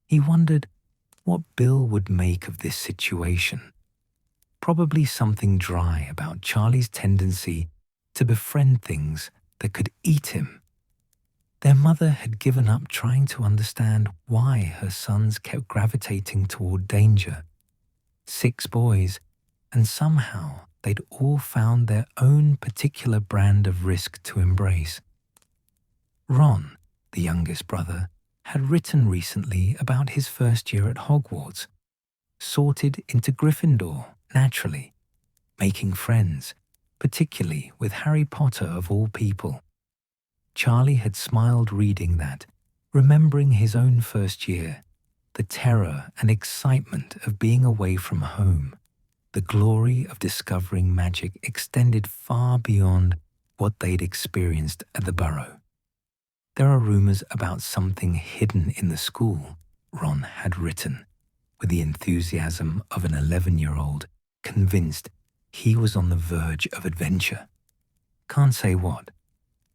He wondered what Bill would make of this situation. Probably something dry about Charlie's tendency to befriend things that could eat him. Their mother had given up trying to understand why her sons kept gravitating toward danger. 6 boys, and somehow they'd all found their own particular brand of risk to embrace. Ron, the youngest brother, had written recently about his first year at Hogwarts, sorted into Gryffindor naturally, making friends, particularly with Harry Potter of all people. Charlie had smiled reading that, remembering his own first year, the terror and excitement of being away from home. The glory of discovering magic extended far beyond what they'd experienced at the Burrow. "There are rumors about something hidden in the school," Ron had written, with the enthusiasm of an 11-year-old, convinced he was on the verge of adventure. "Can't say what,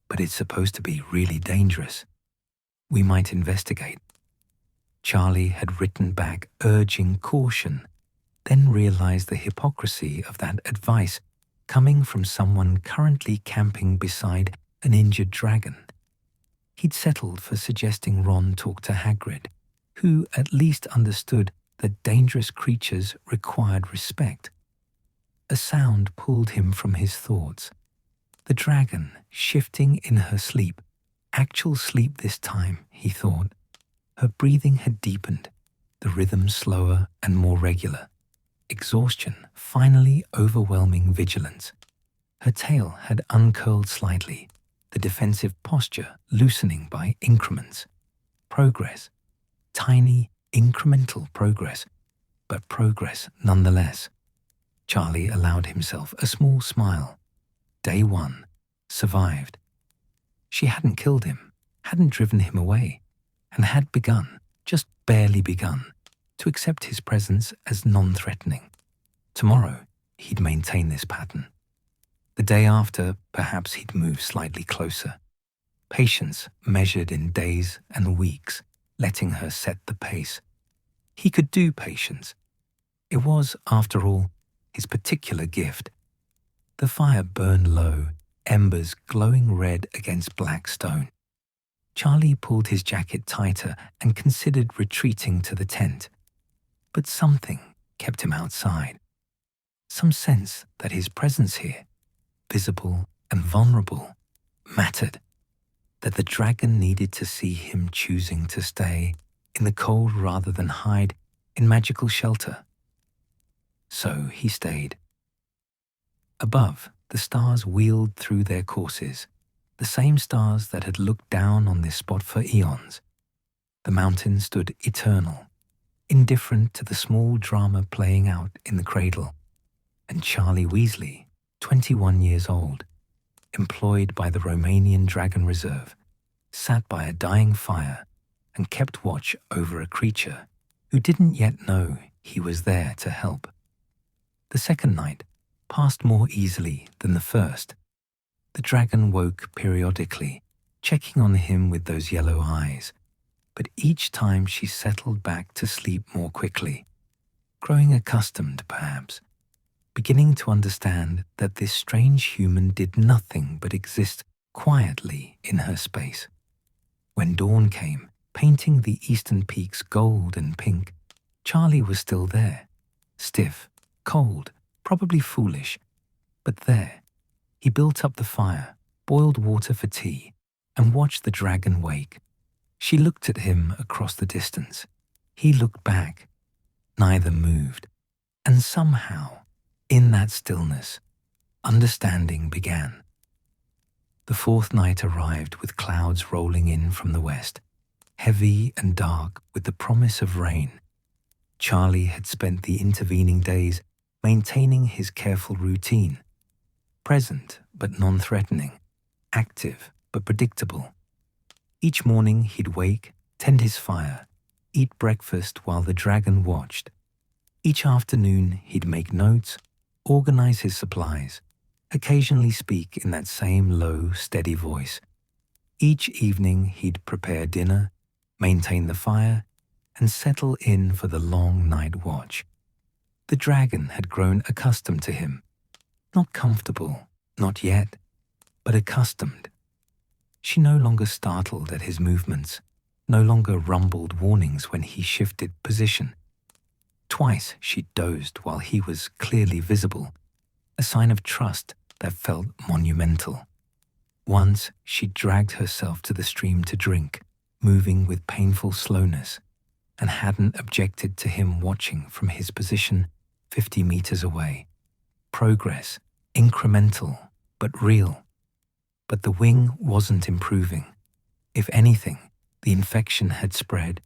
but it's supposed to be really dangerous. We might investigate." Charlie had written back urging caution, then realized the hypocrisy of that advice coming from someone currently camping beside an injured dragon. He'd settled for suggesting Ron talk to Hagrid, who at least understood that dangerous creatures required respect. A sound pulled him from his thoughts. The dragon shifting in her sleep, actual sleep this time, he thought. Her breathing had deepened, the rhythm slower and more regular. Exhaustion finally overwhelming vigilance. Her tail had uncurled slightly, the defensive posture loosening by increments. Progress. Tiny, incremental progress, but progress nonetheless. Charlie allowed himself a small smile. Day 1. Survived. She hadn't killed him, hadn't driven him away, and had begun, just barely begun, to accept his presence as non-threatening. Tomorrow, he'd maintain this pattern. The day after, perhaps he'd move slightly closer. Patience measured in days and weeks, letting her set the pace. He could do patience. It was, after all, his particular gift. The fire burned low, embers glowing red against black stone. Charlie pulled his jacket tighter and considered retreating to the tent. But something kept him outside. Some sense that his presence here, visible and vulnerable, mattered. That the dragon needed to see him choosing to stay in the cold rather than hide in magical shelter. So he stayed. Above, the stars wheeled through their courses, the same stars that had looked down on this spot for eons. The mountain stood eternal, indifferent to the small drama playing out in the cradle. And Charlie Weasley, 21 years old, employed by the Romanian Dragon Reserve, sat by a dying fire and kept watch over a creature who didn't yet know he was there to help. The second night passed more easily than the first. The dragon woke periodically, checking on him with those yellow eyes, but each time she settled back to sleep more quickly, growing accustomed perhaps, beginning to understand that this strange human did nothing but exist quietly in her space. When dawn came, painting the eastern peaks gold and pink, Charlie was still there, stiff, cold, probably foolish, but there. He built up the fire, boiled water for tea, and watched the dragon wake. She looked at him across the distance. He looked back. Neither moved. And somehow, in that stillness, understanding began. The fourth night arrived with clouds rolling in from the west, heavy and dark with the promise of rain. Charlie had spent the intervening days maintaining his careful routine, present but non-threatening, active but predictable. Each morning he'd wake, tend his fire, eat breakfast while the dragon watched. Each afternoon he'd make notes, organize his supplies, occasionally speak in that same low, steady voice. Each evening he'd prepare dinner, maintain the fire, and settle in for the long night watch. The dragon had grown accustomed to him. Not comfortable, not yet, but accustomed. She no longer startled at his movements, no longer rumbled warnings when he shifted position. Twice she dozed while he was clearly visible, a sign of trust that felt monumental. Once she dragged herself to the stream to drink, moving with painful slowness, and hadn't objected to him watching from his position 50 meters away. Progress, incremental, but real. But the wing wasn't improving. If anything, the infection had spread,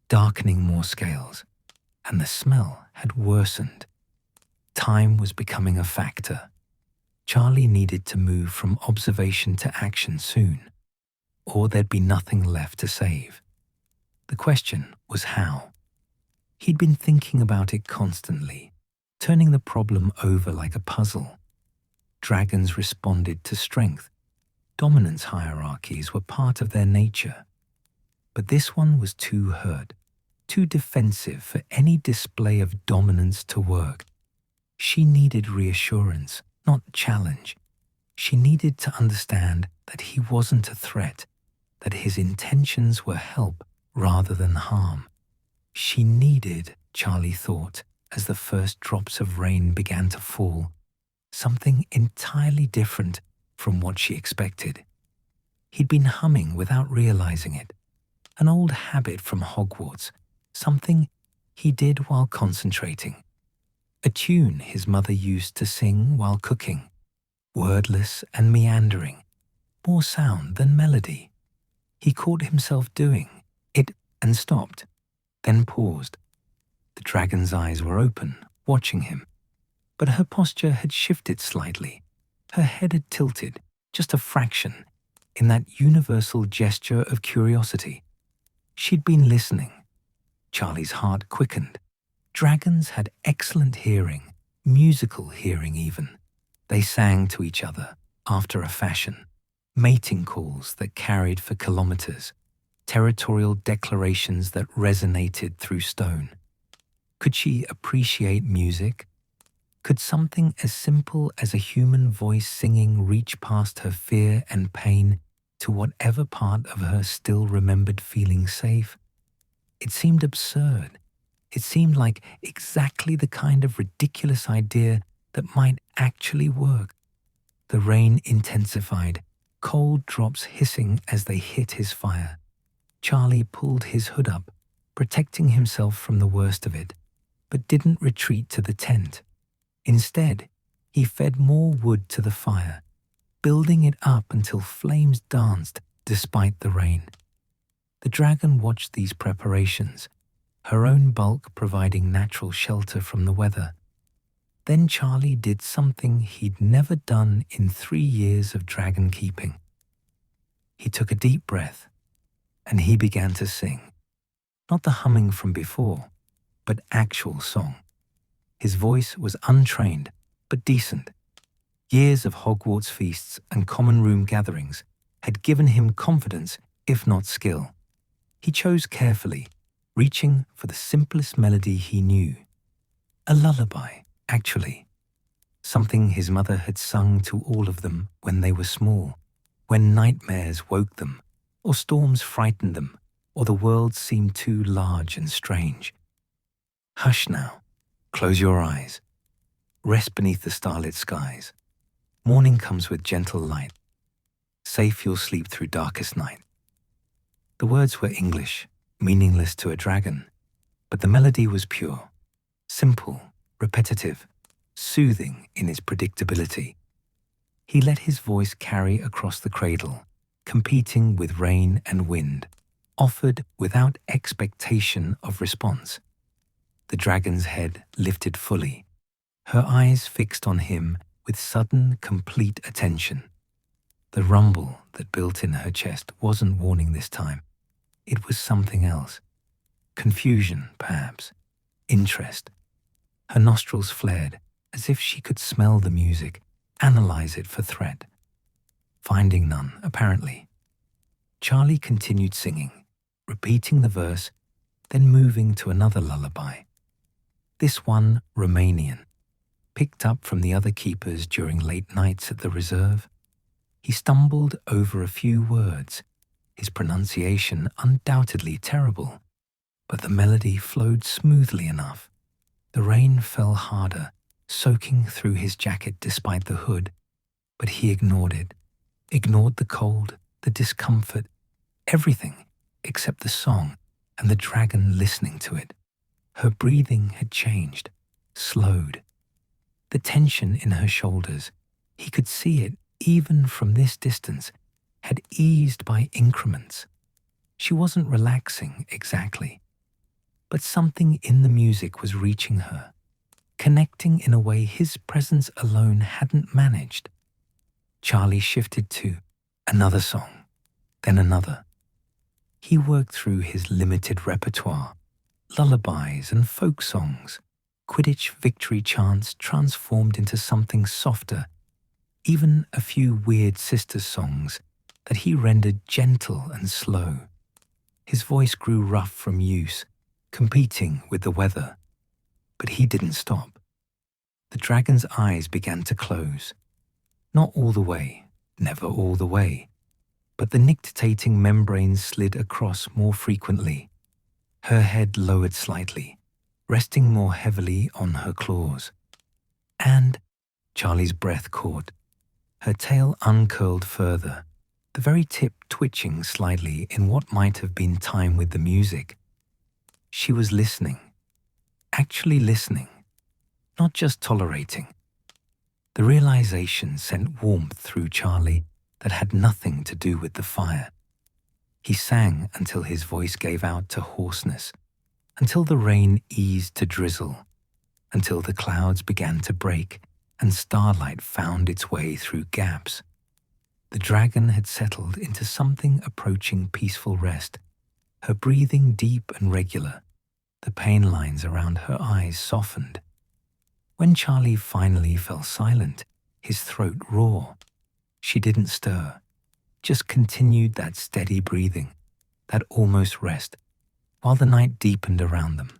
darkening more scales, and the smell had worsened. Time was becoming a factor. Charlie needed to move from observation to action soon, or there'd be nothing left to save. The question was how. He'd been thinking about it constantly, turning the problem over like a puzzle. Dragons responded to strength. Dominance hierarchies were part of their nature. But this one was too hurt, too defensive for any display of dominance to work. She needed reassurance, not challenge. She needed to understand that he wasn't a threat, that his intentions were help rather than harm. She needed, Charlie thought, as the first drops of rain began to fall, something entirely different from what she expected. He'd been humming without realizing it, an old habit from Hogwarts, something he did while concentrating. A tune his mother used to sing while cooking, wordless and meandering, more sound than melody. He caught himself doing it and stopped, then paused. The dragon's eyes were open, watching him, but her posture had shifted slightly. Her head had tilted, just a fraction, in that universal gesture of curiosity. She'd been listening. Charlie's heart quickened. Dragons had excellent hearing, musical hearing even. They sang to each other after a fashion, mating calls that carried for kilometers, territorial declarations that resonated through stone. Could she appreciate music? Could something as simple as a human voice singing reach past her fear and pain to whatever part of her still remembered feeling safe? It seemed absurd. It seemed like exactly the kind of ridiculous idea that might actually work. The rain intensified, cold drops hissing as they hit his fire. Charlie pulled his hood up, protecting himself from the worst of it, but didn't retreat to the tent. Instead, he fed more wood to the fire, building it up until flames danced despite the rain. The dragon watched these preparations, her own bulk providing natural shelter from the weather. Then Charlie did something he'd never done in 3 years of dragon keeping. He took a deep breath, and he began to sing. Not the humming from before, but actual song. His voice was untrained, but decent. Years of Hogwarts feasts and common room gatherings had given him confidence, if not skill. He chose carefully, reaching for the simplest melody he knew. A lullaby, actually. Something his mother had sung to all of them when they were small, when nightmares woke them, or storms frightened them, or the world seemed too large and strange. Hush now. Close your eyes. Rest beneath the starlit skies. Morning comes with gentle light. Safe you'll sleep through darkest night. The words were English, meaningless to a dragon, but the melody was pure, simple, repetitive, soothing in its predictability. He let his voice carry across the cradle, competing with rain and wind, offered without expectation of response. The dragon's head lifted fully, her eyes fixed on him with sudden, complete attention. The rumble that built in her chest wasn't warning this time. It was something else. Confusion, perhaps. Interest. Her nostrils flared, as if she could smell the music, analyze it for threat. Finding none, apparently. Charlie continued singing, repeating the verse, then moving to another lullaby. This one Romanian, picked up from the other keepers during late nights at the reserve. He stumbled over a few words, his pronunciation undoubtedly terrible, but the melody flowed smoothly enough. The rain fell harder, soaking through his jacket despite the hood, but he ignored it, ignored the cold, the discomfort, everything except the song and the dragon listening to it. Her breathing had changed, slowed. The tension in her shoulders, he could see it even from this distance, had eased by increments. She wasn't relaxing exactly, but something in the music was reaching her, connecting in a way his presence alone hadn't managed. Charlie shifted to another song, then another. He worked through his limited repertoire, lullabies and folk songs, Quidditch victory chants transformed into something softer, even a few weird sisters' songs that he rendered gentle and slow. His voice grew rough from use, competing with the weather, but he didn't stop. The dragon's eyes began to close. Not all the way, never all the way, but the nictitating membranes slid across more frequently. Her head lowered slightly, resting more heavily on her claws. And Charlie's breath caught. Her tail uncurled further, the very tip twitching slightly in what might have been time with the music. She was listening, actually listening, not just tolerating. The realization sent warmth through Charlie that had nothing to do with the fire. He sang until his voice gave out to hoarseness, until the rain eased to drizzle, until the clouds began to break and starlight found its way through gaps. The dragon had settled into something approaching peaceful rest, her breathing deep and regular, the pain lines around her eyes softened. When Charlie finally fell silent, his throat raw. She didn't stir, just continued that steady breathing, that almost rest, while the night deepened around them.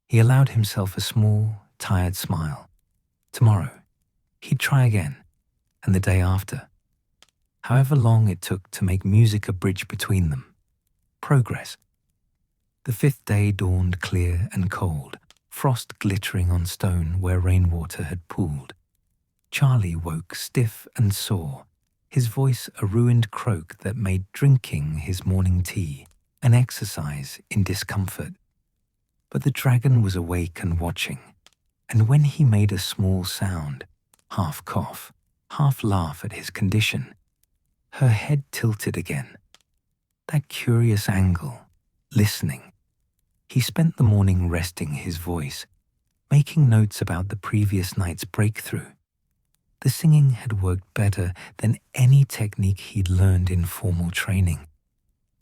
He allowed himself a small, tired smile. Tomorrow, he'd try again, and the day after. However long it took to make music a bridge between them. Progress. The 5th day dawned clear and cold, frost glittering on stone where rainwater had pooled. Charlie woke stiff and sore, his voice a ruined croak that made drinking his morning tea an exercise in discomfort. But the dragon was awake and watching, and when he made a small sound, half cough, half laugh at his condition, her head tilted again. That curious angle, listening. He spent the morning resting his voice, making notes about the previous night's breakthrough. The singing had worked better than any technique he'd learned in formal training.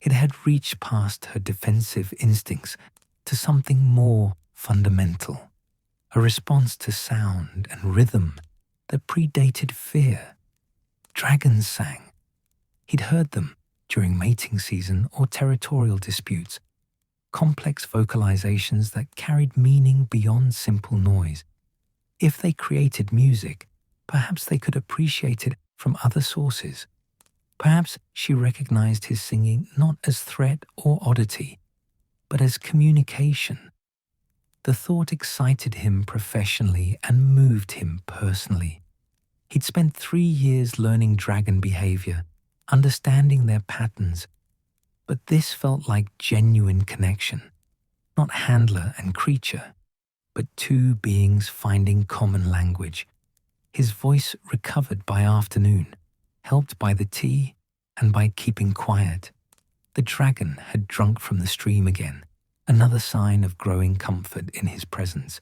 It had reached past her defensive instincts to something more fundamental, a response to sound and rhythm that predated fear. Dragons sang. He'd heard them during mating season or territorial disputes, complex vocalizations that carried meaning beyond simple noise. If they created music, perhaps they could appreciate it from other sources. Perhaps she recognized his singing not as threat or oddity, but as communication. The thought excited him professionally and moved him personally. He'd spent 3 years learning dragon behavior, understanding their patterns, but this felt like genuine connection, not handler and creature, but two beings finding common language. His voice recovered by afternoon, helped by the tea and by keeping quiet. The dragon had drunk from the stream again, another sign of growing comfort in his presence.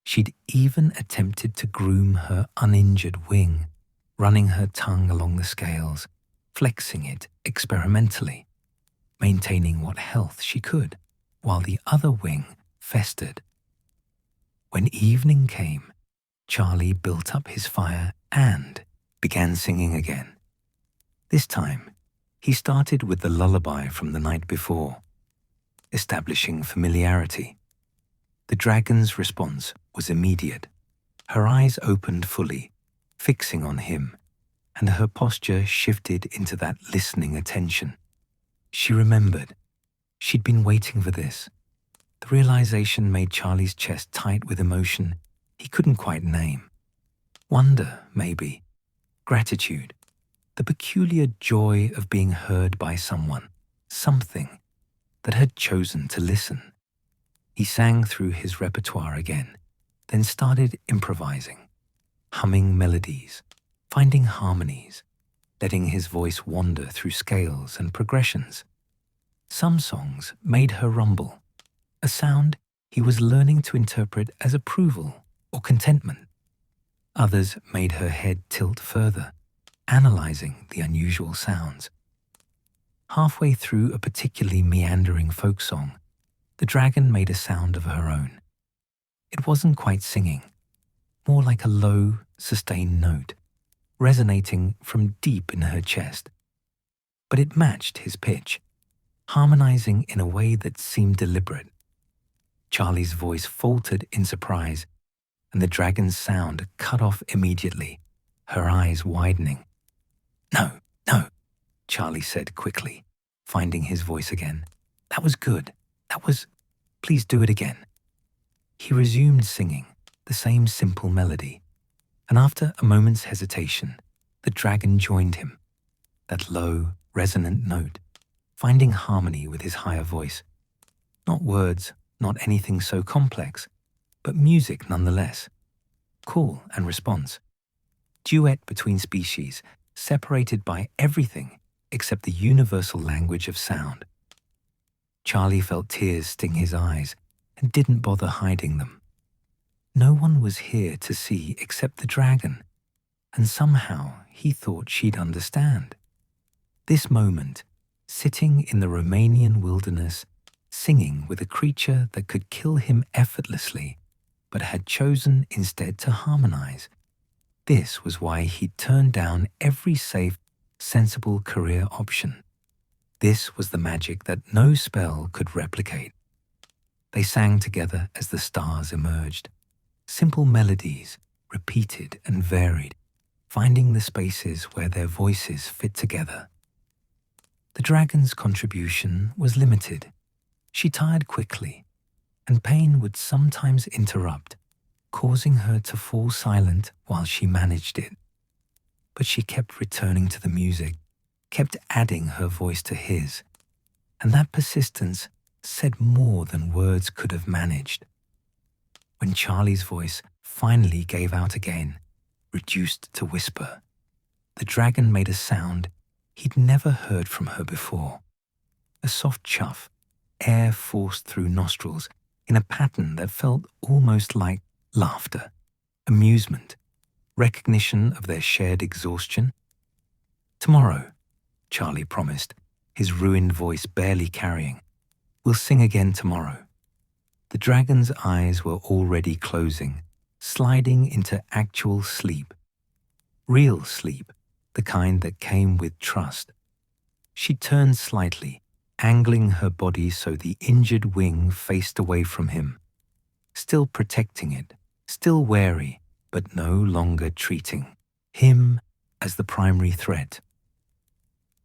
She'd even attempted to groom her uninjured wing, running her tongue along the scales, flexing it experimentally, maintaining what health she could, while the other wing festered. When evening came, Charlie built up his fire and began singing again. This time, he started with the lullaby from the night before, establishing familiarity. The dragon's response was immediate. Her eyes opened fully, fixing on him, and her posture shifted into that listening attention. She remembered. She'd been waiting for this. The realization made Charlie's chest tight with emotion he couldn't quite name. Wonder, maybe. Gratitude. The peculiar joy of being heard by someone, something that had chosen to listen. He sang through his repertoire again, then started improvising, humming melodies, finding harmonies, letting his voice wander through scales and progressions. Some songs made her rumble, a sound he was learning to interpret as approval or contentment. Others made her head tilt further, analyzing the unusual sounds. Halfway through a particularly meandering folk song, the dragon made a sound of her own. It wasn't quite singing, more like a low, sustained note, resonating from deep in her chest. But it matched his pitch, harmonizing in a way that seemed deliberate. Charlie's voice faltered in surprise, and the dragon's sound cut off immediately, her eyes widening. No, no, Charlie said quickly, finding his voice again. That was good. Please do it again. He resumed singing, the same simple melody, and after a moment's hesitation, the dragon joined him, that low, resonant note, finding harmony with his higher voice. Not words, not anything so complex, but music nonetheless. Call and response. Duet between species, separated by everything except the universal language of sound. Charlie felt tears sting his eyes and didn't bother hiding them. No one was here to see except the dragon, and somehow he thought she'd understand. This moment, sitting in the Romanian wilderness, singing with a creature that could kill him effortlessly, but had chosen instead to harmonize. This was why he'd turned down every safe, sensible career option. This was the magic that no spell could replicate. They sang together as the stars emerged. Simple melodies, repeated and varied, finding the spaces where their voices fit together. The dragon's contribution was limited. She tired quickly, and pain would sometimes interrupt, causing her to fall silent while she managed it. But she kept returning to the music, kept adding her voice to his, and that persistence said more than words could have managed. When Charlie's voice finally gave out again, reduced to whisper, the dragon made a sound he'd never heard from her before. A soft chuff, air forced through nostrils in a pattern that felt almost like laughter, amusement, recognition of their shared exhaustion. "Tomorrow," Charlie promised, his ruined voice barely carrying. "We'll sing again tomorrow." The dragon's eyes were already closing, sliding into actual sleep. Real sleep, the kind that came with trust. She turned slightly, angling her body so the injured wing faced away from him, still protecting it, still wary, but no longer treating him as the primary threat.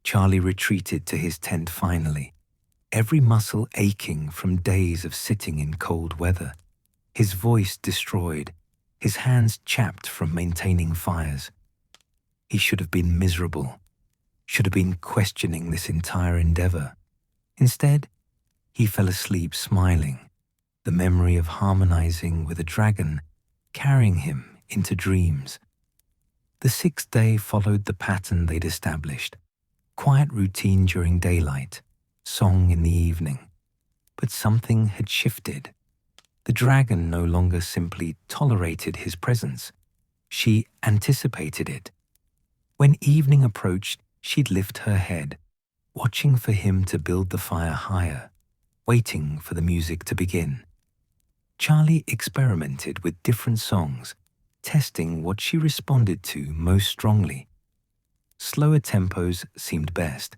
Charlie retreated to his tent finally, every muscle aching from days of sitting in cold weather, his voice destroyed, his hands chapped from maintaining fires. He should have been miserable, should have been questioning this entire endeavor. Instead, he fell asleep smiling, the memory of harmonizing with a dragon carrying him into dreams. The 6th day followed the pattern they'd established. Quiet routine during daylight, song in the evening. But something had shifted. The dragon no longer simply tolerated his presence. She anticipated it. When evening approached, she'd lift her head, watching for him to build the fire higher, waiting for the music to begin. Charlie experimented with different songs, testing what she responded to most strongly. Slower tempos seemed best.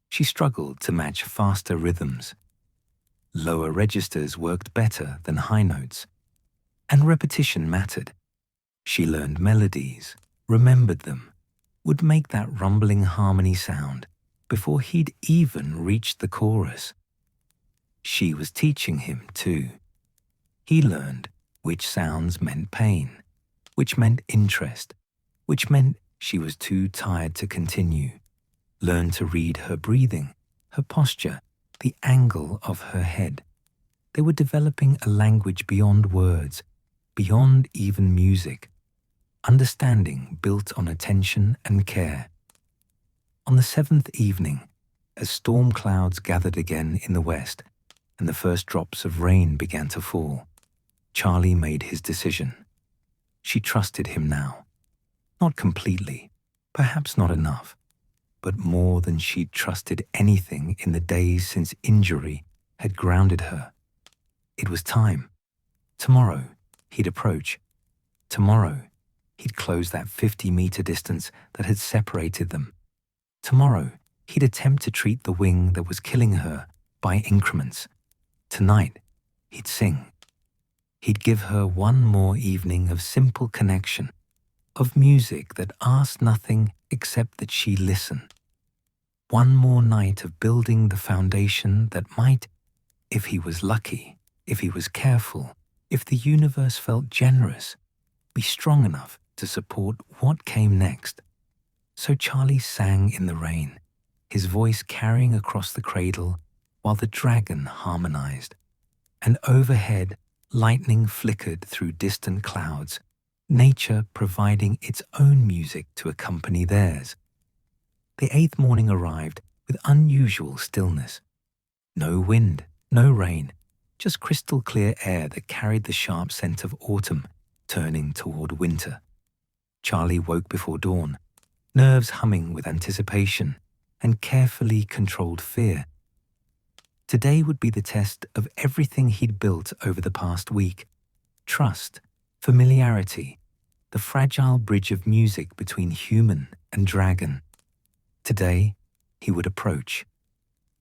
She struggled to match faster rhythms. Lower registers worked better than high notes. And repetition mattered. She learned melodies, remembered them, would make that rumbling harmony sound before he'd even reached the chorus. She was teaching him, too. He learned which sounds meant pain, which meant interest, which meant she was too tired to continue. Learned to read her breathing, her posture, the angle of her head. They were developing a language beyond words, beyond even music. Understanding built on attention and care. On the 7th evening, as storm clouds gathered again in the west and the first drops of rain began to fall, Charlie made his decision. She trusted him now. Not completely, perhaps not enough, but more than she'd trusted anything in the days since injury had grounded her. It was time. Tomorrow, he'd approach. Tomorrow, he'd close that 50-meter distance that had separated them. Tomorrow, he'd attempt to treat the wing that was killing her by increments. Tonight, he'd sing. He'd give her one more evening of simple connection, of music that asked nothing except that she listen. One more night of building the foundation that might, if he was lucky, if he was careful, if the universe felt generous, be strong enough to support what came next. So Charlie sang in the rain, his voice carrying across the cradle while the dragon harmonized. And overhead, lightning flickered through distant clouds, nature providing its own music to accompany theirs. The 8th morning arrived with unusual stillness. No wind, no rain, just crystal clear air that carried the sharp scent of autumn turning toward winter. Charlie woke before dawn, nerves humming with anticipation and carefully controlled fear. Today would be the test of everything he'd built over the past week. Trust, familiarity, the fragile bridge of music between human and dragon. Today, he would approach.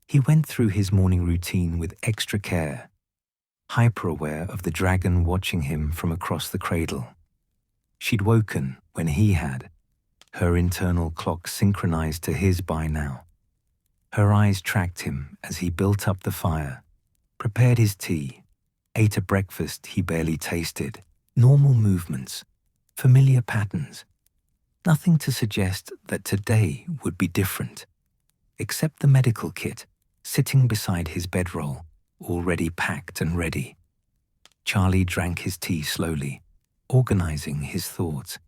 He went through his morning routine with extra care, hyper-aware of the dragon watching him from across the cradle. She'd woken when he had, her internal clock synchronized to his by now. Her eyes tracked him as he built up the fire, prepared his tea, ate a breakfast he barely tasted, normal movements, familiar patterns. Nothing to suggest that today would be different, except the medical kit sitting beside his bedroll, already packed and ready. Charlie drank his tea slowly, organizing his thoughts.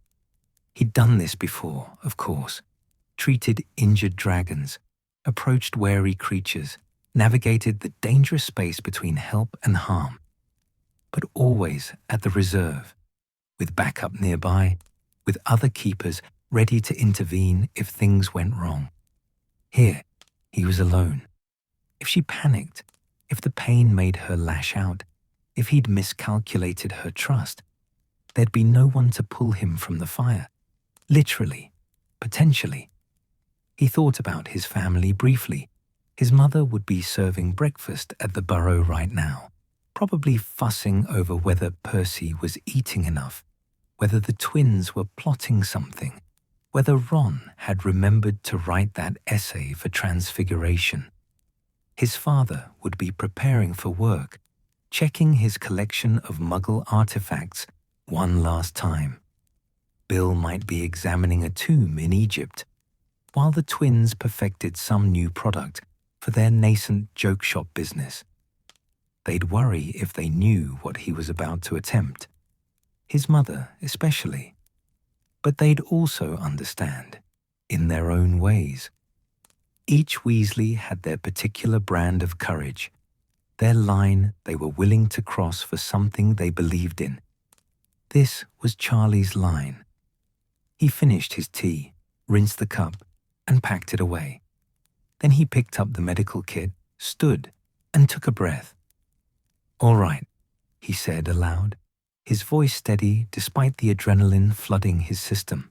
He'd done this before, of course, treated injured dragons, approached wary creatures, navigated the dangerous space between help and harm, but always at the reserve, with backup nearby, with other keepers ready to intervene if things went wrong. Here, he was alone. If she panicked, if the pain made her lash out, if he'd miscalculated her trust, there'd be no one to pull him from the fire. Literally, potentially. He thought about his family briefly. His mother would be serving breakfast at the burrow right now, probably fussing over whether Percy was eating enough, whether the twins were plotting something, whether Ron had remembered to write that essay for Transfiguration. His father would be preparing for work, checking his collection of Muggle artifacts one last time. Bill might be examining a tomb in Egypt, while the twins perfected some new product for their nascent joke shop business. They'd worry if they knew what he was about to attempt, his mother especially. But they'd also understand, in their own ways. Each Weasley had their particular brand of courage, their line they were willing to cross for something they believed in. This was Charlie's line. He finished his tea, rinsed the cup, and packed it away. Then he picked up the medical kit, stood, and took a breath. "All right," he said aloud, his voice steady despite the adrenaline flooding his system.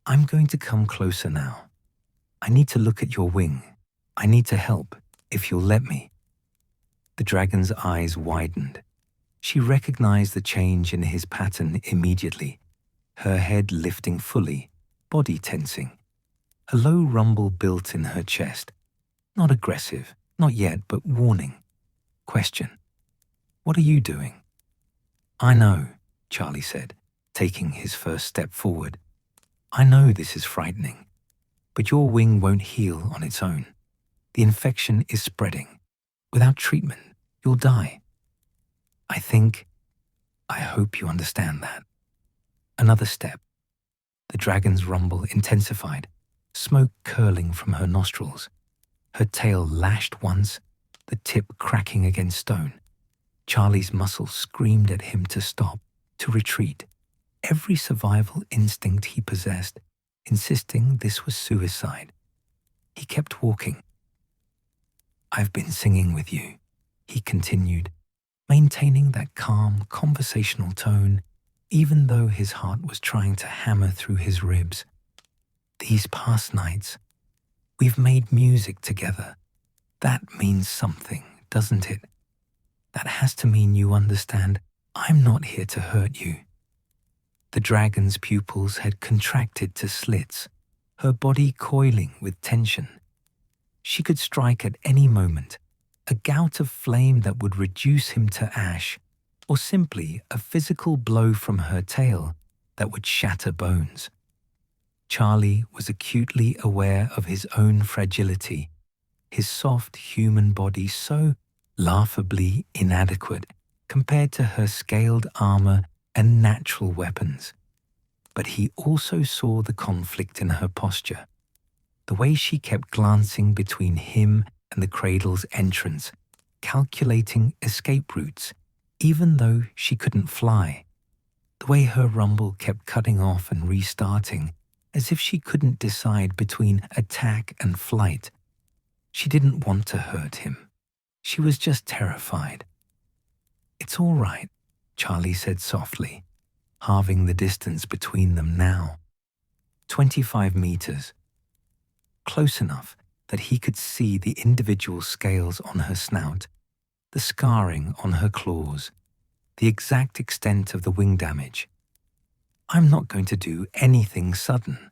"I'm going to come closer now. I need to look at your wing. I need to help, if you'll let me." The dragon's eyes widened. She recognized the change in his pattern immediately, her head lifting fully, body tensing. A low rumble built in her chest. Not aggressive, not yet, but warning. Question. "What are you doing?" "I know," Charlie said, taking his first step forward. "I know this is frightening, but your wing won't heal on its own. The infection is spreading. Without treatment, you'll die. I hope you understand that." Another step. The dragon's rumble intensified, smoke curling from her nostrils. Her tail lashed once, the tip cracking against stone. Charlie's muscles screamed at him to stop, to retreat. Every survival instinct he possessed, insisting this was suicide. He kept walking. "I've been singing with you," he continued, maintaining that calm, conversational tone, even though his heart was trying to hammer through his ribs. "These past nights, we've made music together. That means something, doesn't it? That has to mean you understand I'm not here to hurt you." The dragon's pupils had contracted to slits, her body coiling with tension. She could strike at any moment, a gout of flame that would reduce him to ash, or simply a physical blow from her tail that would shatter bones. Charlie was acutely aware of his own fragility, his soft human body so laughably inadequate compared to her scaled armor and natural weapons. But he also saw the conflict in her posture, the way she kept glancing between him and the cradle's entrance, calculating escape routes, even though she couldn't fly, the way her rumble kept cutting off and restarting, as if she couldn't decide between attack and flight. She didn't want to hurt him. She was just terrified. "It's all right," Charlie said softly. halving the distance between them now. 25 meters. Close enough that he could see the individual scales on her snout, the scarring on her claws, the exact extent of the wing damage. I'm not going to do anything sudden.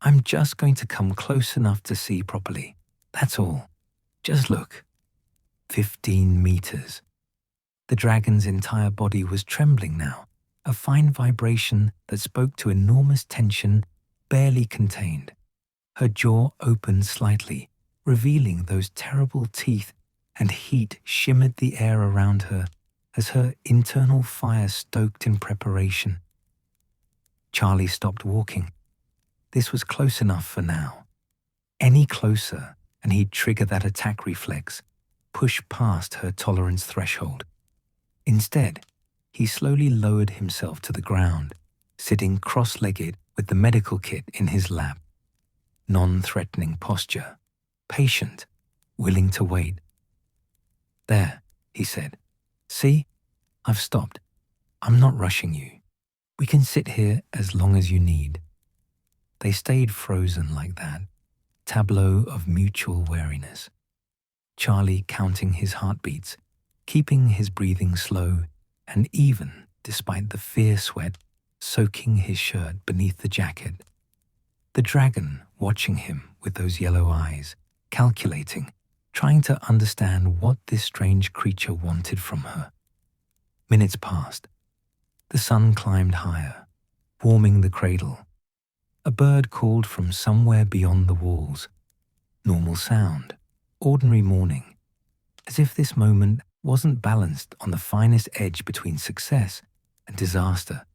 I'm just going to come close enough to see properly. That's all. Just look. 15 meters. The dragon's entire body was trembling now, a fine vibration that spoke to enormous tension barely contained. Her jaw opened slightly, revealing those terrible teeth, and heat shimmered the air around her as her internal fire stoked in preparation. Charlie stopped walking. This was close enough for now. Any closer, and he'd trigger that attack reflex, push past her tolerance threshold. Instead, he slowly lowered himself to the ground, sitting cross-legged with the medical kit in his lap. Non-threatening posture, patient, willing to wait. There, he said. See? I've stopped. I'm not rushing you. We can sit here as long as you need. They stayed frozen like that, tableau of mutual wariness. Charlie counting his heartbeats, keeping his breathing slow and even despite the fierce sweat soaking his shirt beneath the jacket. The dragon watching him with those yellow eyes, calculating, trying to understand what this strange creature wanted from her. Minutes passed. The sun climbed higher, warming the cradle. A bird called from somewhere beyond the walls. Normal sound, ordinary morning, as if this moment wasn't balanced on the finest edge between success and disaster.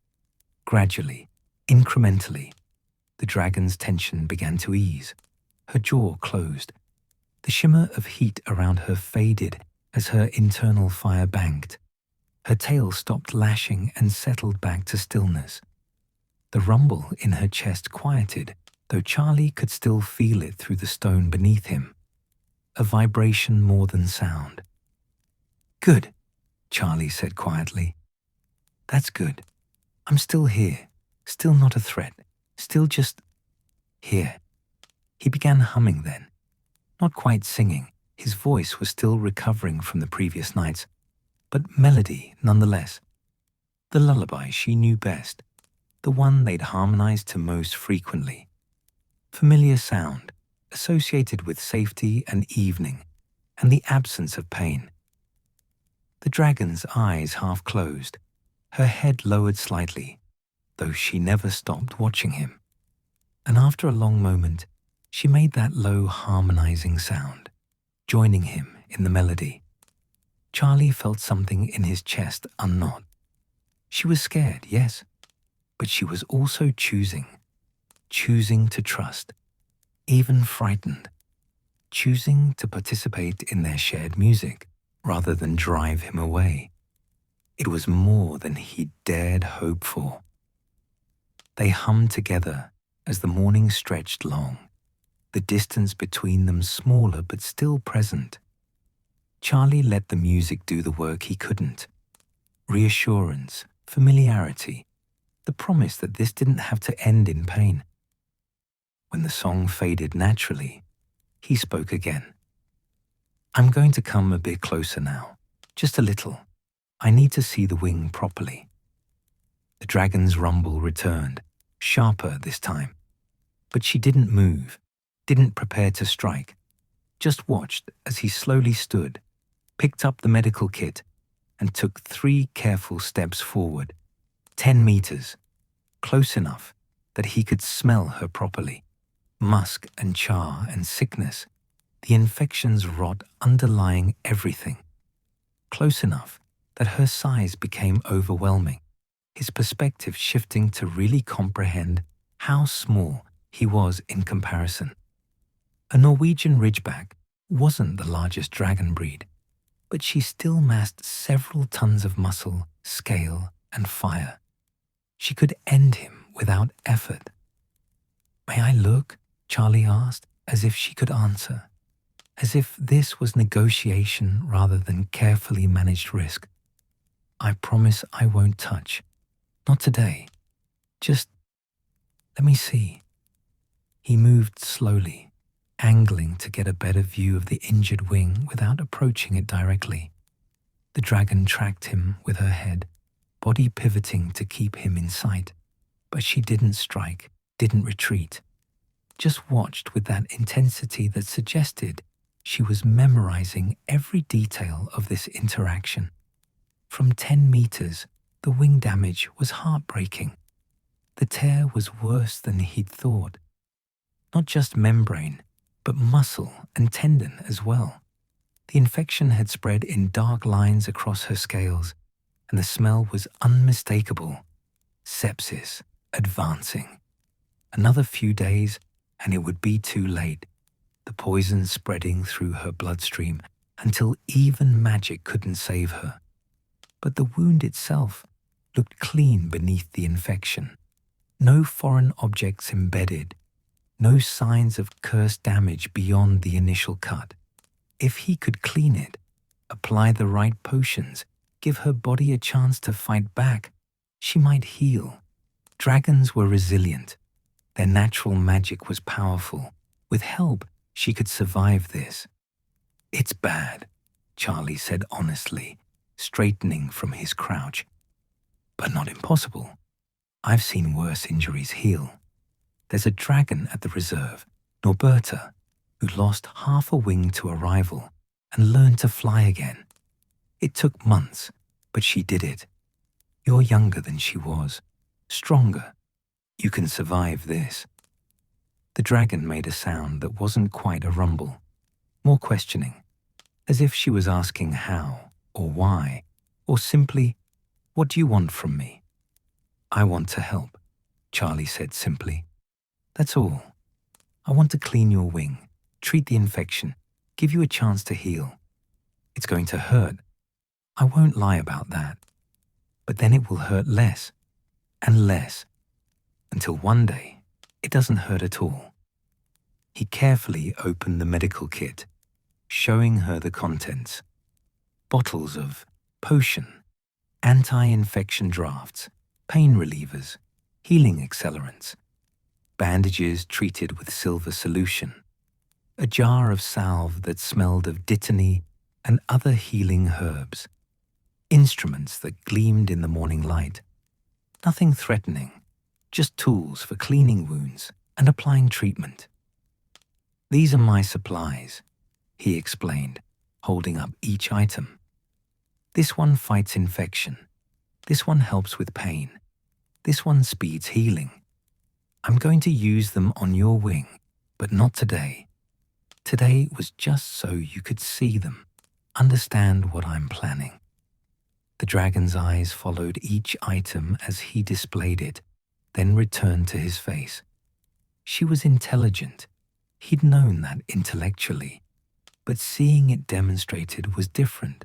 Gradually, incrementally, the dragon's tension began to ease. Her jaw closed. The shimmer of heat around her faded as her internal fire banked. Her tail stopped lashing and settled back to stillness. The rumble in her chest quieted, though Charlie could still feel it through the stone beneath him. A vibration more than sound. Good, Charlie said quietly. That's good. I'm still here, still not a threat, still just here. He began humming then, not quite singing. His voice was still recovering from the previous nights, but melody nonetheless. The lullaby she knew best, the one they'd harmonized to most frequently. Familiar sound, associated with safety and evening, and the absence of pain. The dragon's eyes half closed, her head lowered slightly, though she never stopped watching him. And after a long moment, she made that low harmonizing sound, joining him in the melody. Charlie felt something in his chest unknot. She was scared, yes, but she was also choosing to trust, even frightened, choosing to participate in their shared music rather than drive him away. It was more than he dared hope for. They hummed together as the morning stretched long, the distance between them smaller but still present. Charlie let the music do the work he couldn't. Reassurance, familiarity, the promise that this didn't have to end in pain. When the song faded naturally, he spoke again. I'm going to come a bit closer now, just a little. I need to see the wing properly. The dragon's rumble returned, sharper this time. But she didn't move, didn't prepare to strike, just watched as he slowly stood, picked up the medical kit, and took 3 careful steps forward, 10 meters, close enough that he could smell her properly. Musk and char and sickness, the infection's rot underlying everything. Close enough that her size became overwhelming, his perspective shifting to really comprehend how small he was in comparison. A Norwegian ridgeback wasn't the largest dragon breed, but she still massed several tons of muscle, scale, and fire. She could end him without effort. May I look? Charlie asked, as if she could answer, as if this was negotiation rather than carefully managed risk. I promise I won't touch. Not today. Just let me see. He moved slowly, angling to get a better view of the injured wing without approaching it directly. The dragon tracked him with her head, body pivoting to keep him in sight. But she didn't strike, didn't retreat. Just watched with that intensity that suggested she was memorizing every detail of this interaction. From 10 meters, the wing damage was heartbreaking. The tear was worse than he'd thought. Not just membrane, but muscle and tendon as well. The infection had spread in dark lines across her scales, and the smell was unmistakable. Sepsis advancing. Another few days, and it would be too late, the poison spreading through her bloodstream until even magic couldn't save her. But the wound itself looked clean beneath the infection. No foreign objects embedded, no signs of cursed damage beyond the initial cut. If he could clean it, apply the right potions, give her body a chance to fight back, she might heal. Dragons were resilient. Their natural magic was powerful. With help, she could survive this. "It's bad," Charlie said honestly, straightening from his crouch. "But not impossible. I've seen worse injuries heal. There's a dragon at the reserve, Norberta, who lost half a wing to a rival and learned to fly again. It took months, but she did it. You're younger than she was, stronger. You can survive this." The dragon made a sound that wasn't quite a rumble, more questioning, as if she was asking how or why, or simply, "What do you want from me?" "I want to help," Charlie said simply. "That's all. I want to clean your wing, treat the infection, give you a chance to heal. It's going to hurt. I won't lie about that. But then it will hurt less and less, until one day it doesn't hurt at all." He carefully opened the medical kit, showing her the contents. Bottles of potion, anti-infection drafts, pain relievers, healing accelerants, bandages treated with silver solution, a jar of salve that smelled of dittany and other healing herbs, instruments that gleamed in the morning light. Nothing threatening, just tools for cleaning wounds and applying treatment. "These are my supplies," he explained, holding up each item. "This one fights infection. This one helps with pain. This one speeds healing. I'm going to use them on your wing, but not today. Today was just so you could see them, understand what I'm planning." The dragon's eyes followed each item as he displayed it, then returned to his face. She was intelligent. He'd known that intellectually, but seeing it demonstrated was different.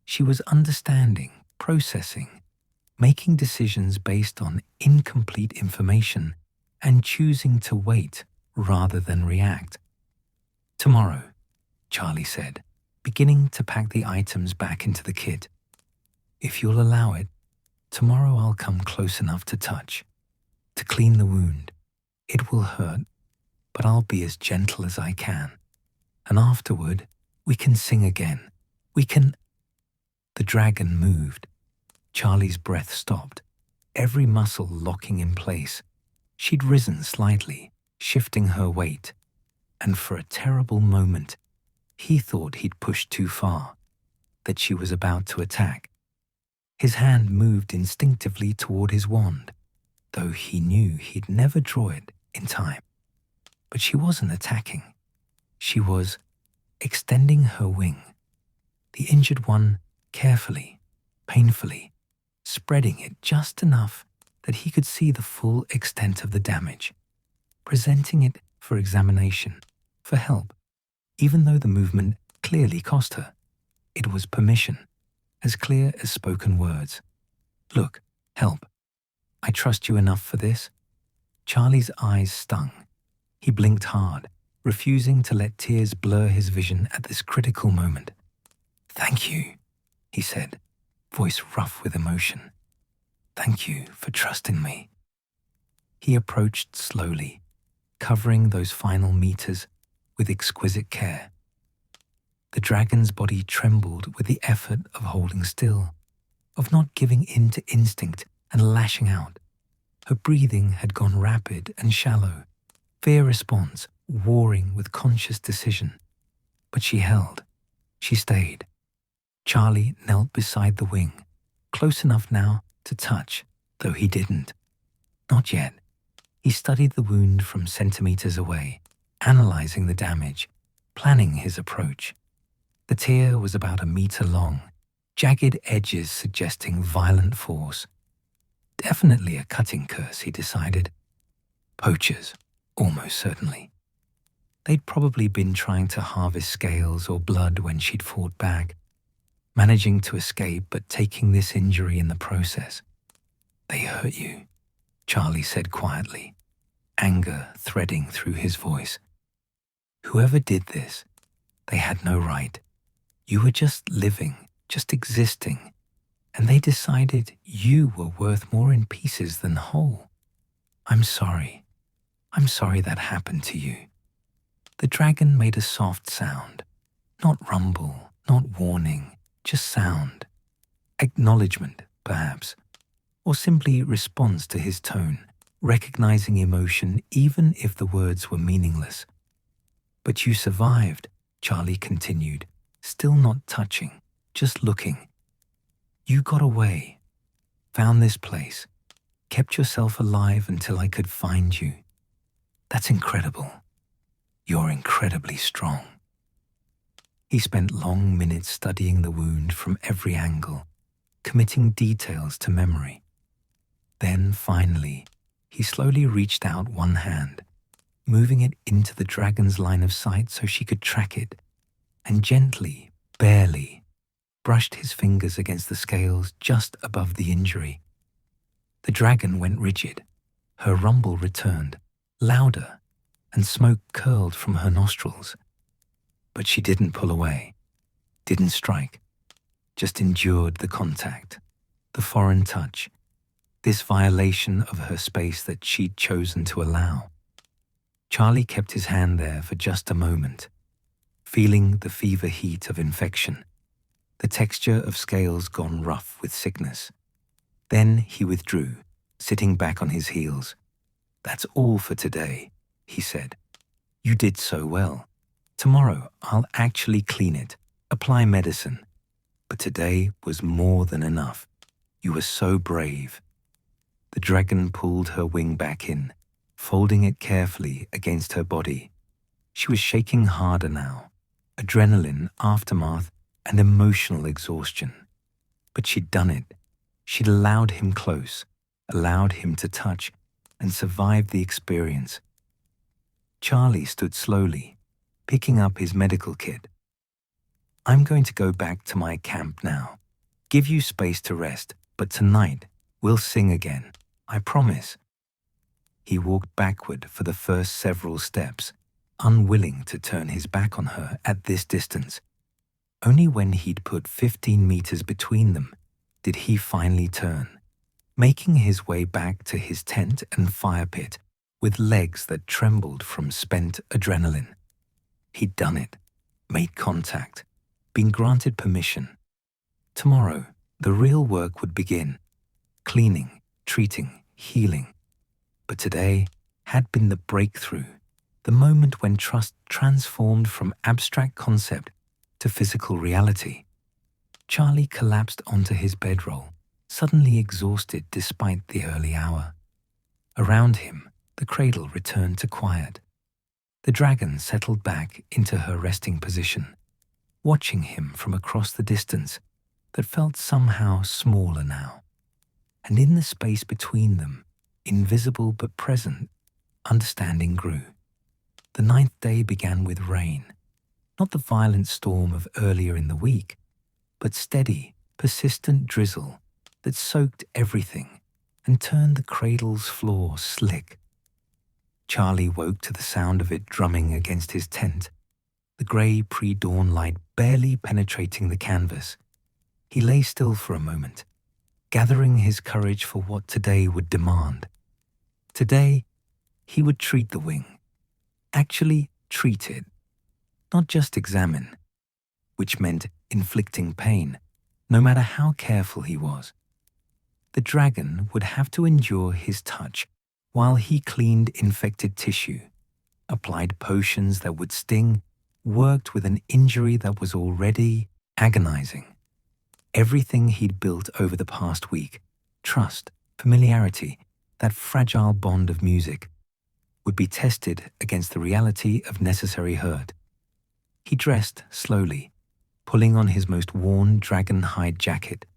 She was understanding, processing, making decisions based on incomplete information and choosing to wait rather than react. "Tomorrow," Charlie said, beginning to pack the items back into the kit. "If you'll allow it, tomorrow I'll come close enough to touch, to clean the wound. It will hurt, but I'll be as gentle as I can. And afterward, we can sing again. We can—" The dragon moved. Charlie's breath stopped, every muscle locking in place. She'd risen slightly, shifting her weight, and for a terrible moment, he thought he'd pushed too far, that she was about to attack. His hand moved instinctively toward his wand, though he knew he'd never draw it in time. But she wasn't attacking. She was extending her wing, the injured one carefully, painfully, spreading it just enough that he could see the full extent of the damage, presenting it for examination, for help. Even though the movement clearly cost her, it was permission, as clear as spoken words. "Look, help. I trust you enough for this?" Charlie's eyes stung. He blinked hard, refusing to let tears blur his vision at this critical moment. "Thank you," he said, voice rough with emotion. Thank you for trusting me. He approached slowly, covering those final meters with exquisite care. The dragon's body trembled with the effort of holding still, of not giving in to instinct and lashing out. Her breathing had gone rapid and shallow, fear response warring with conscious decision. But she held. She stayed. Charlie knelt beside the wing, close enough now to touch, though he didn't. Not yet. He studied the wound from centimeters away, analyzing the damage, planning his approach. The tear was about 1 meter long, jagged edges suggesting violent force. Definitely a cutting curse, he decided. Poachers, almost certainly. They'd probably been trying to harvest scales or blood when she'd fought back, managing to escape but taking this injury in the process. They hurt you, Charlie said quietly, anger threading through his voice. Whoever did this, they had no right. You were just living, just existing, and they decided you were worth more in pieces than whole. I'm sorry. I'm sorry that happened to you. The dragon made a soft sound, not rumble, not warning, just sound. Acknowledgement, perhaps, or simply response to his tone, recognizing emotion even if the words were meaningless. But you survived, Charlie continued, still not touching, just looking. You got away, found this place, kept yourself alive until I could find you. That's incredible. You're incredibly strong. He spent long minutes studying the wound from every angle, committing details to memory. Then, finally, he slowly reached out one hand, moving it into the dragon's line of sight so she could track it, and gently, barely, brushed his fingers against the scales just above the injury. The dragon went rigid. Her rumble returned, louder, and smoke curled from her nostrils. But she didn't pull away, didn't strike, just endured the contact, the foreign touch, this violation of her space that she'd chosen to allow. Charlie kept his hand there for just a moment, feeling the fever heat of infection, the texture of scales gone rough with sickness. Then he withdrew, sitting back on his heels. That's all for today, he said. You did so well. Tomorrow I'll actually clean it, apply medicine. But today was more than enough. You were so brave. The dragon pulled her wing back in, folding it carefully against her body. She was shaking harder now, adrenaline, aftermath, and emotional exhaustion. But she'd done it. She'd allowed him close, allowed him to touch, and survived the experience. Charlie stood slowly, picking up his medical kit. I'm going to go back to my camp now. Give you space to rest, but tonight we'll sing again. I promise. He walked backward for the first several steps, unwilling to turn his back on her at this distance. Only when he'd put 15 meters between them did he finally turn, making his way back to his tent and fire pit with legs that trembled from spent adrenaline. He'd done it, made contact, been granted permission. Tomorrow, the real work would begin. Cleaning, treating, healing. But today had been the breakthrough, the moment when trust transformed from abstract concept to physical reality. Charlie collapsed onto his bedroll, suddenly exhausted despite the early hour. Around him, the cradle returned to quiet. The dragon settled back into her resting position, watching him from across the distance that felt somehow smaller now. And in the space between them, invisible but present, understanding grew. The 9th day began with rain, not the violent storm of earlier in the week, but steady, persistent drizzle that soaked everything and turned the cradle's floor slick. Charlie woke to the sound of it drumming against his tent, the grey pre-dawn light barely penetrating the canvas. He lay still for a moment, gathering his courage for what today would demand. Today, he would treat the wing. Actually treat it, not just examine, which meant inflicting pain, no matter how careful he was. The dragon would have to endure his touch while he cleaned infected tissue, applied potions that would sting, worked with an injury that was already agonizing. Everything he'd built over the past week, trust, familiarity, that fragile bond of music, would be tested against the reality of necessary hurt. He dressed slowly, pulling on his most worn dragon hide jacket.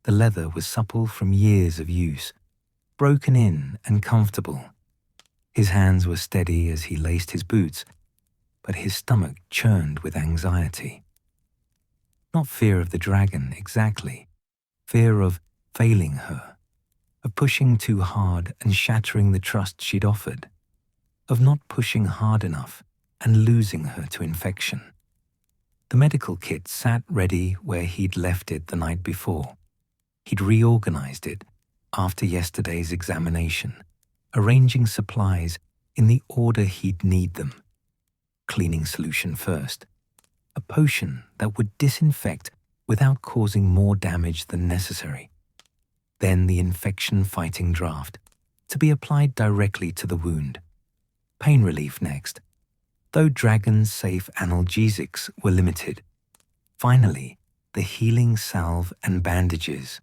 The leather was supple from years of use, broken in and comfortable. His hands were steady as he laced his boots, but his stomach churned with anxiety. Not fear of the dragon exactly, fear of failing her, of pushing too hard and shattering the trust she'd offered, of not pushing hard enough and losing her to infection. The medical kit sat ready where he'd left it the night before. He'd reorganized it after yesterday's examination, arranging supplies in the order he'd need them. Cleaning solution first, a potion that would disinfect without causing more damage than necessary. Then the infection-fighting draft, to be applied directly to the wound. Pain relief next, though dragon's safe analgesics were limited. Finally, the healing salve and bandages,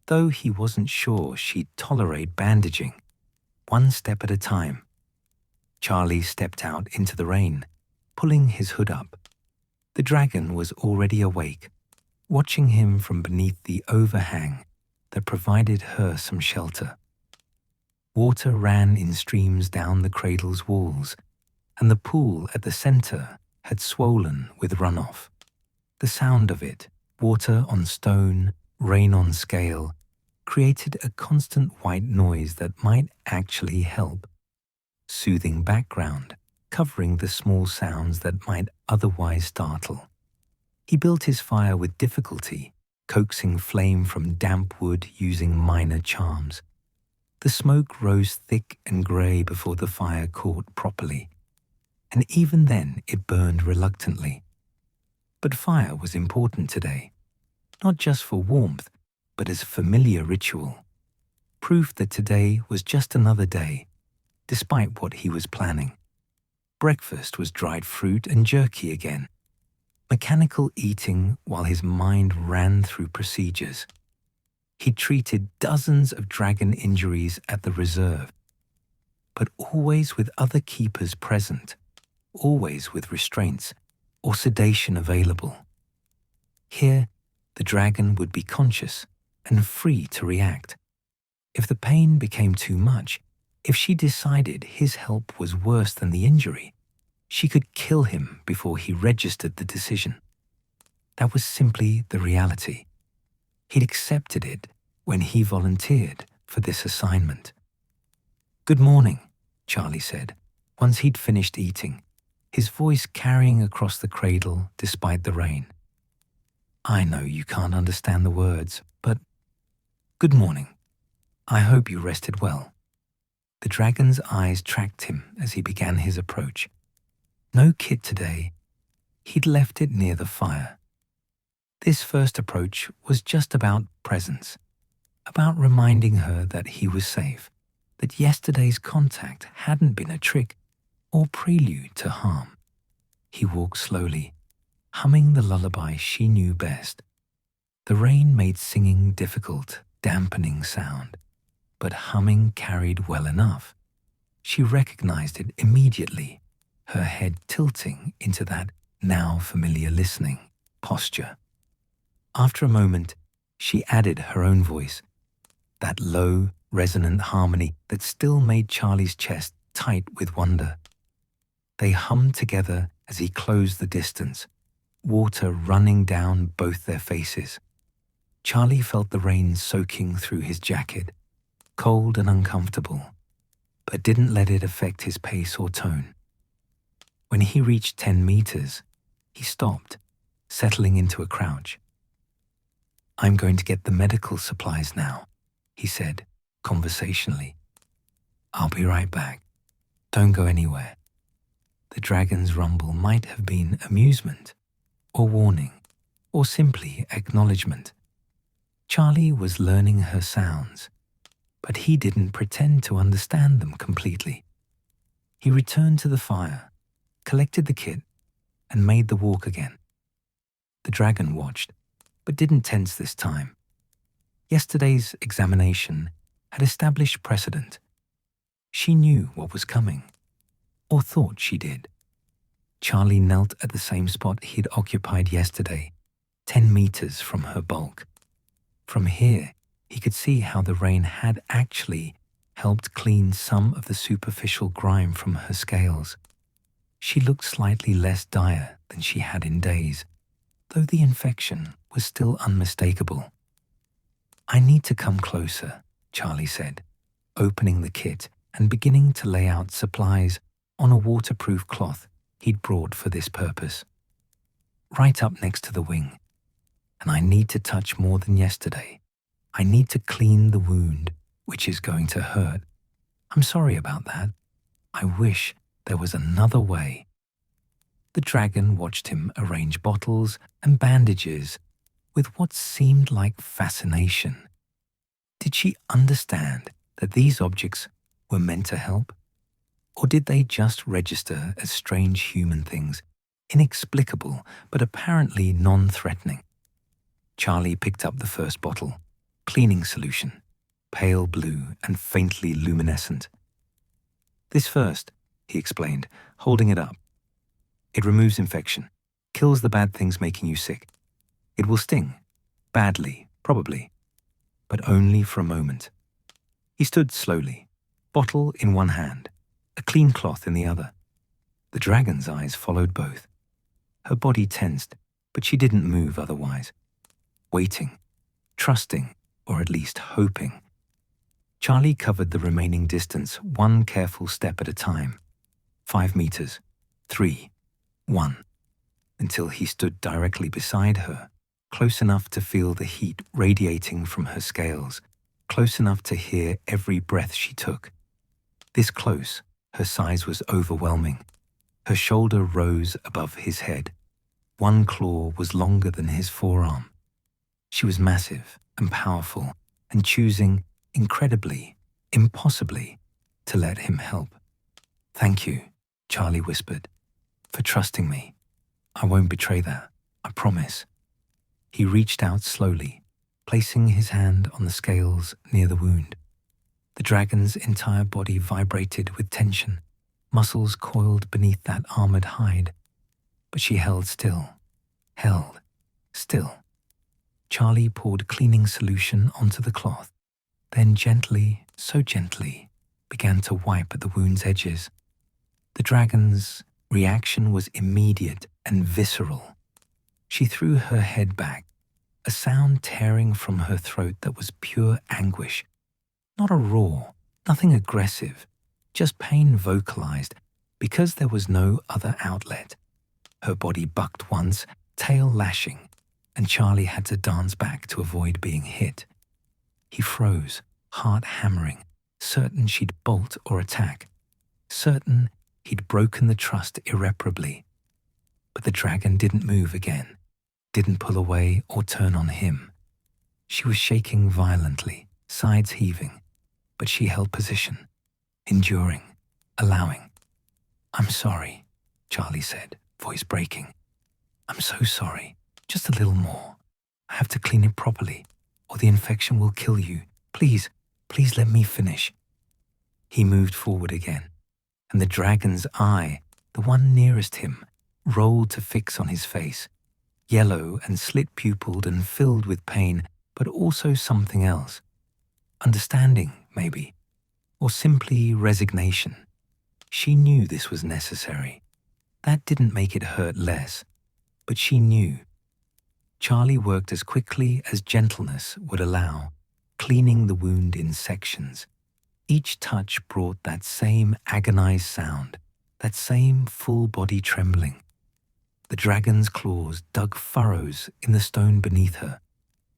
though he wasn't sure she'd tolerate bandaging, one step at a time. Charlie stepped out into the rain, pulling his hood up. The dragon was already awake, watching him from beneath the overhang that provided her some shelter. Water ran in streams down the cradle's walls, and the pool at the center had swollen with runoff. The sound of it, water on stone, rain on scale, created a constant white noise that might actually help. Soothing background, covering the small sounds that might otherwise startle. He built his fire with difficulty, coaxing flame from damp wood using minor charms. The smoke rose thick and grey before the fire caught properly, and even then it burned reluctantly. But fire was important today, not just for warmth, but as a familiar ritual. Proof that today was just another day, despite what he was planning. Breakfast was dried fruit and jerky again. Mechanical eating while his mind ran through procedures. He treated dozens of dragon injuries at the reserve, but always with other keepers present, always with restraints or sedation available. Here, the dragon would be conscious and free to react. If the pain became too much, if she decided his help was worse than the injury, she could kill him before he registered the decision. That was simply the reality. He'd accepted it when he volunteered for this assignment. "Good morning," Charlie said, once he'd finished eating, his voice carrying across the cradle despite the rain. "I know you can't understand the words, but good morning. I hope you rested well." The dragon's eyes tracked him as he began his approach. No kit today. He'd left it near the fire. This first approach was just about presence, about reminding her that he was safe, that yesterday's contact hadn't been a trick or prelude to harm. He walked slowly, humming the lullaby she knew best. The rain made singing difficult, dampening sound, but humming carried well enough. She recognized it immediately, her head tilting into that now familiar listening posture. After a moment, she added her own voice, that low, resonant harmony that still made Charlie's chest tight with wonder. They hummed together as he closed the distance, water running down both their faces. Charlie felt the rain soaking through his jacket, cold and uncomfortable, but didn't let it affect his pace or tone. When he reached 10 meters, he stopped, settling into a crouch. "I'm going to get the medical supplies now," he said conversationally. "I'll be right back. Don't go anywhere." The dragon's rumble might have been amusement, or warning, or simply acknowledgement. Charlie was learning her sounds, but he didn't pretend to understand them completely. He returned to the fire, collected the kit, and made the walk again. The dragon watched, but didn't tense this time. Yesterday's examination had established precedent. She knew what was coming, or thought she did. Charlie knelt at the same spot he'd occupied yesterday, 10 meters from her bulk. From here, he could see how the rain had actually helped clean some of the superficial grime from her scales. She looked slightly less dire than she had in days, though the infection was still unmistakable. "I need to come closer," Charlie said, opening the kit and beginning to lay out supplies on a waterproof cloth he'd brought for this purpose. "Right up next to the wing. And I need to touch more than yesterday. I need to clean the wound, which is going to hurt. I'm sorry about that. I wish there was another way." The dragon watched him arrange bottles and bandages with what seemed like fascination. Did she understand that these objects were meant to help? Or did they just register as strange human things, inexplicable but apparently non-threatening? Charlie picked up the first bottle, cleaning solution, pale blue and faintly luminescent. "This first," he explained, holding it up. "It removes infection, kills the bad things making you sick. It will sting, badly, probably, but only for a moment." He stood slowly, bottle in one hand, a clean cloth in the other. The dragon's eyes followed both. Her body tensed, but she didn't move otherwise. Waiting, trusting, or at least hoping. Charlie covered the remaining distance one careful step at a time. 5 meters, 3, 1, until he stood directly beside her, close enough to feel the heat radiating from her scales, close enough to hear every breath she took. This close, her size was overwhelming. Her shoulder rose above his head. One claw was longer than his forearm. She was massive and powerful, and choosing, incredibly, impossibly, to let him help. "Thank you," Charlie whispered, "for trusting me. I won't betray that, I promise." He reached out slowly, placing his hand on the scales near the wound. The dragon's entire body vibrated with tension, muscles coiled beneath that armored hide. But she held still. Charlie poured cleaning solution onto the cloth, then gently, so gently, began to wipe at the wound's edges. The dragon's reaction was immediate and visceral. She threw her head back, a sound tearing from her throat that was pure anguish. Not a roar, nothing aggressive, just pain vocalized because there was no other outlet. Her body bucked once, tail lashing, and Charlie had to dance back to avoid being hit. He froze, heart hammering, certain she'd bolt or attack, certain he'd broken the trust irreparably. But the dragon didn't move again, didn't pull away or turn on him. She was shaking violently, sides heaving, but she held position, enduring, allowing. "I'm sorry," Charlie said, voice breaking. "I'm so sorry. Just a little more. I have to clean it properly, or the infection will kill you. Please let me finish." He moved forward again, and the dragon's eye, the one nearest him, rolled to fix on his face, yellow and slit-pupilled and filled with pain, but also something else. Understanding, maybe, or simply resignation. She knew this was necessary. That didn't make it hurt less, but she knew. Charlie worked as quickly as gentleness would allow, cleaning the wound in sections. Each touch brought that same agonized sound, that same full-body trembling. The dragon's claws dug furrows in the stone beneath her,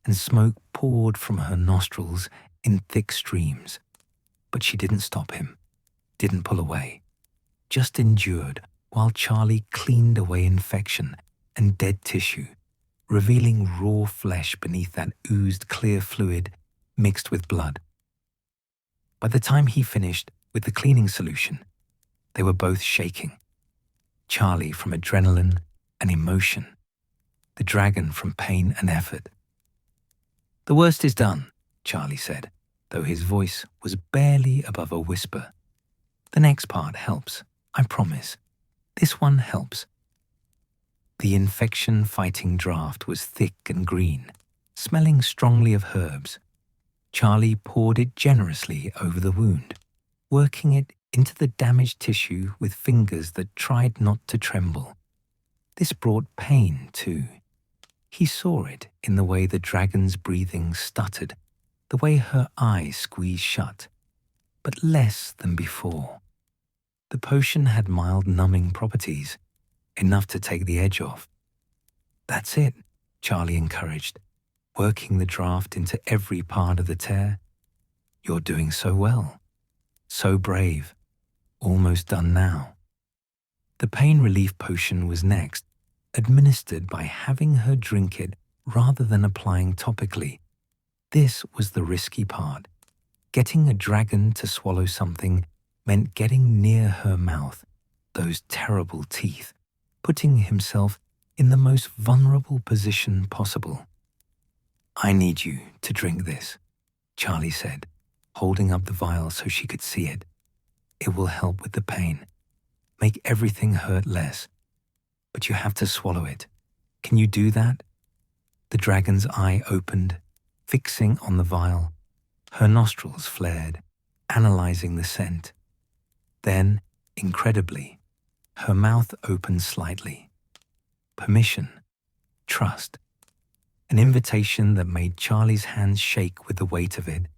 and smoke poured from her nostrils in thick streams. But she didn't stop him, didn't pull away, just endured while Charlie cleaned away infection and dead tissue, revealing raw flesh beneath that oozed clear fluid mixed with blood. By the time he finished with the cleaning solution, they were both shaking. Charlie from adrenaline and emotion, the dragon from pain and effort. "The worst is done," Charlie said, though his voice was barely above a whisper. "The next part helps, I promise. This one helps." The infection-fighting draught was thick and green, smelling strongly of herbs. Charlie poured it generously over the wound, working it into the damaged tissue with fingers that tried not to tremble. This brought pain, too. He saw it in the way the dragon's breathing stuttered, the way her eyes squeezed shut, but less than before. The potion had mild numbing properties, enough to take the edge off. "That's it," Charlie encouraged, working the draft into every part of the tear. "You're doing so well, so brave, almost done now." The pain relief potion was next, administered by having her drink it rather than applying topically. This was the risky part. Getting a dragon to swallow something meant getting near her mouth, those terrible teeth, putting himself in the most vulnerable position possible. "I need you to drink this," Charlie said, holding up the vial so she could see it. "It will help with the pain, make everything hurt less. But you have to swallow it. Can you do that?" The dragon's eye opened, fixing on the vial. Her nostrils flared, analyzing the scent. Then, incredibly, her mouth opened slightly. Permission, trust, an invitation that made Charlie's hands shake with the weight of it.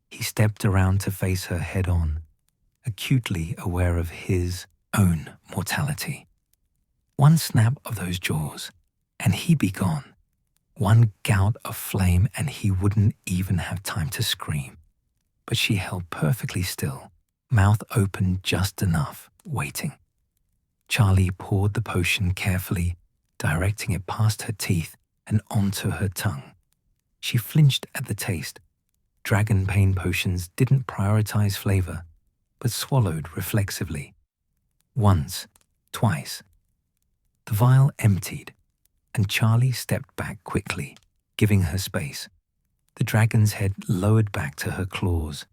He stepped around to face her head-on, acutely aware of his own mortality. One snap of those jaws, and he'd be gone. One gout of flame, and he wouldn't even have time to scream. But she held perfectly still, mouth open just enough, waiting. Charlie poured the potion carefully, directing it past her teeth and onto her tongue. She flinched at the taste. Dragon pain potions didn't prioritize flavor, but swallowed reflexively. Once, twice. The vial emptied, and Charlie stepped back quickly, giving her space. The dragon's head lowered back to her claws.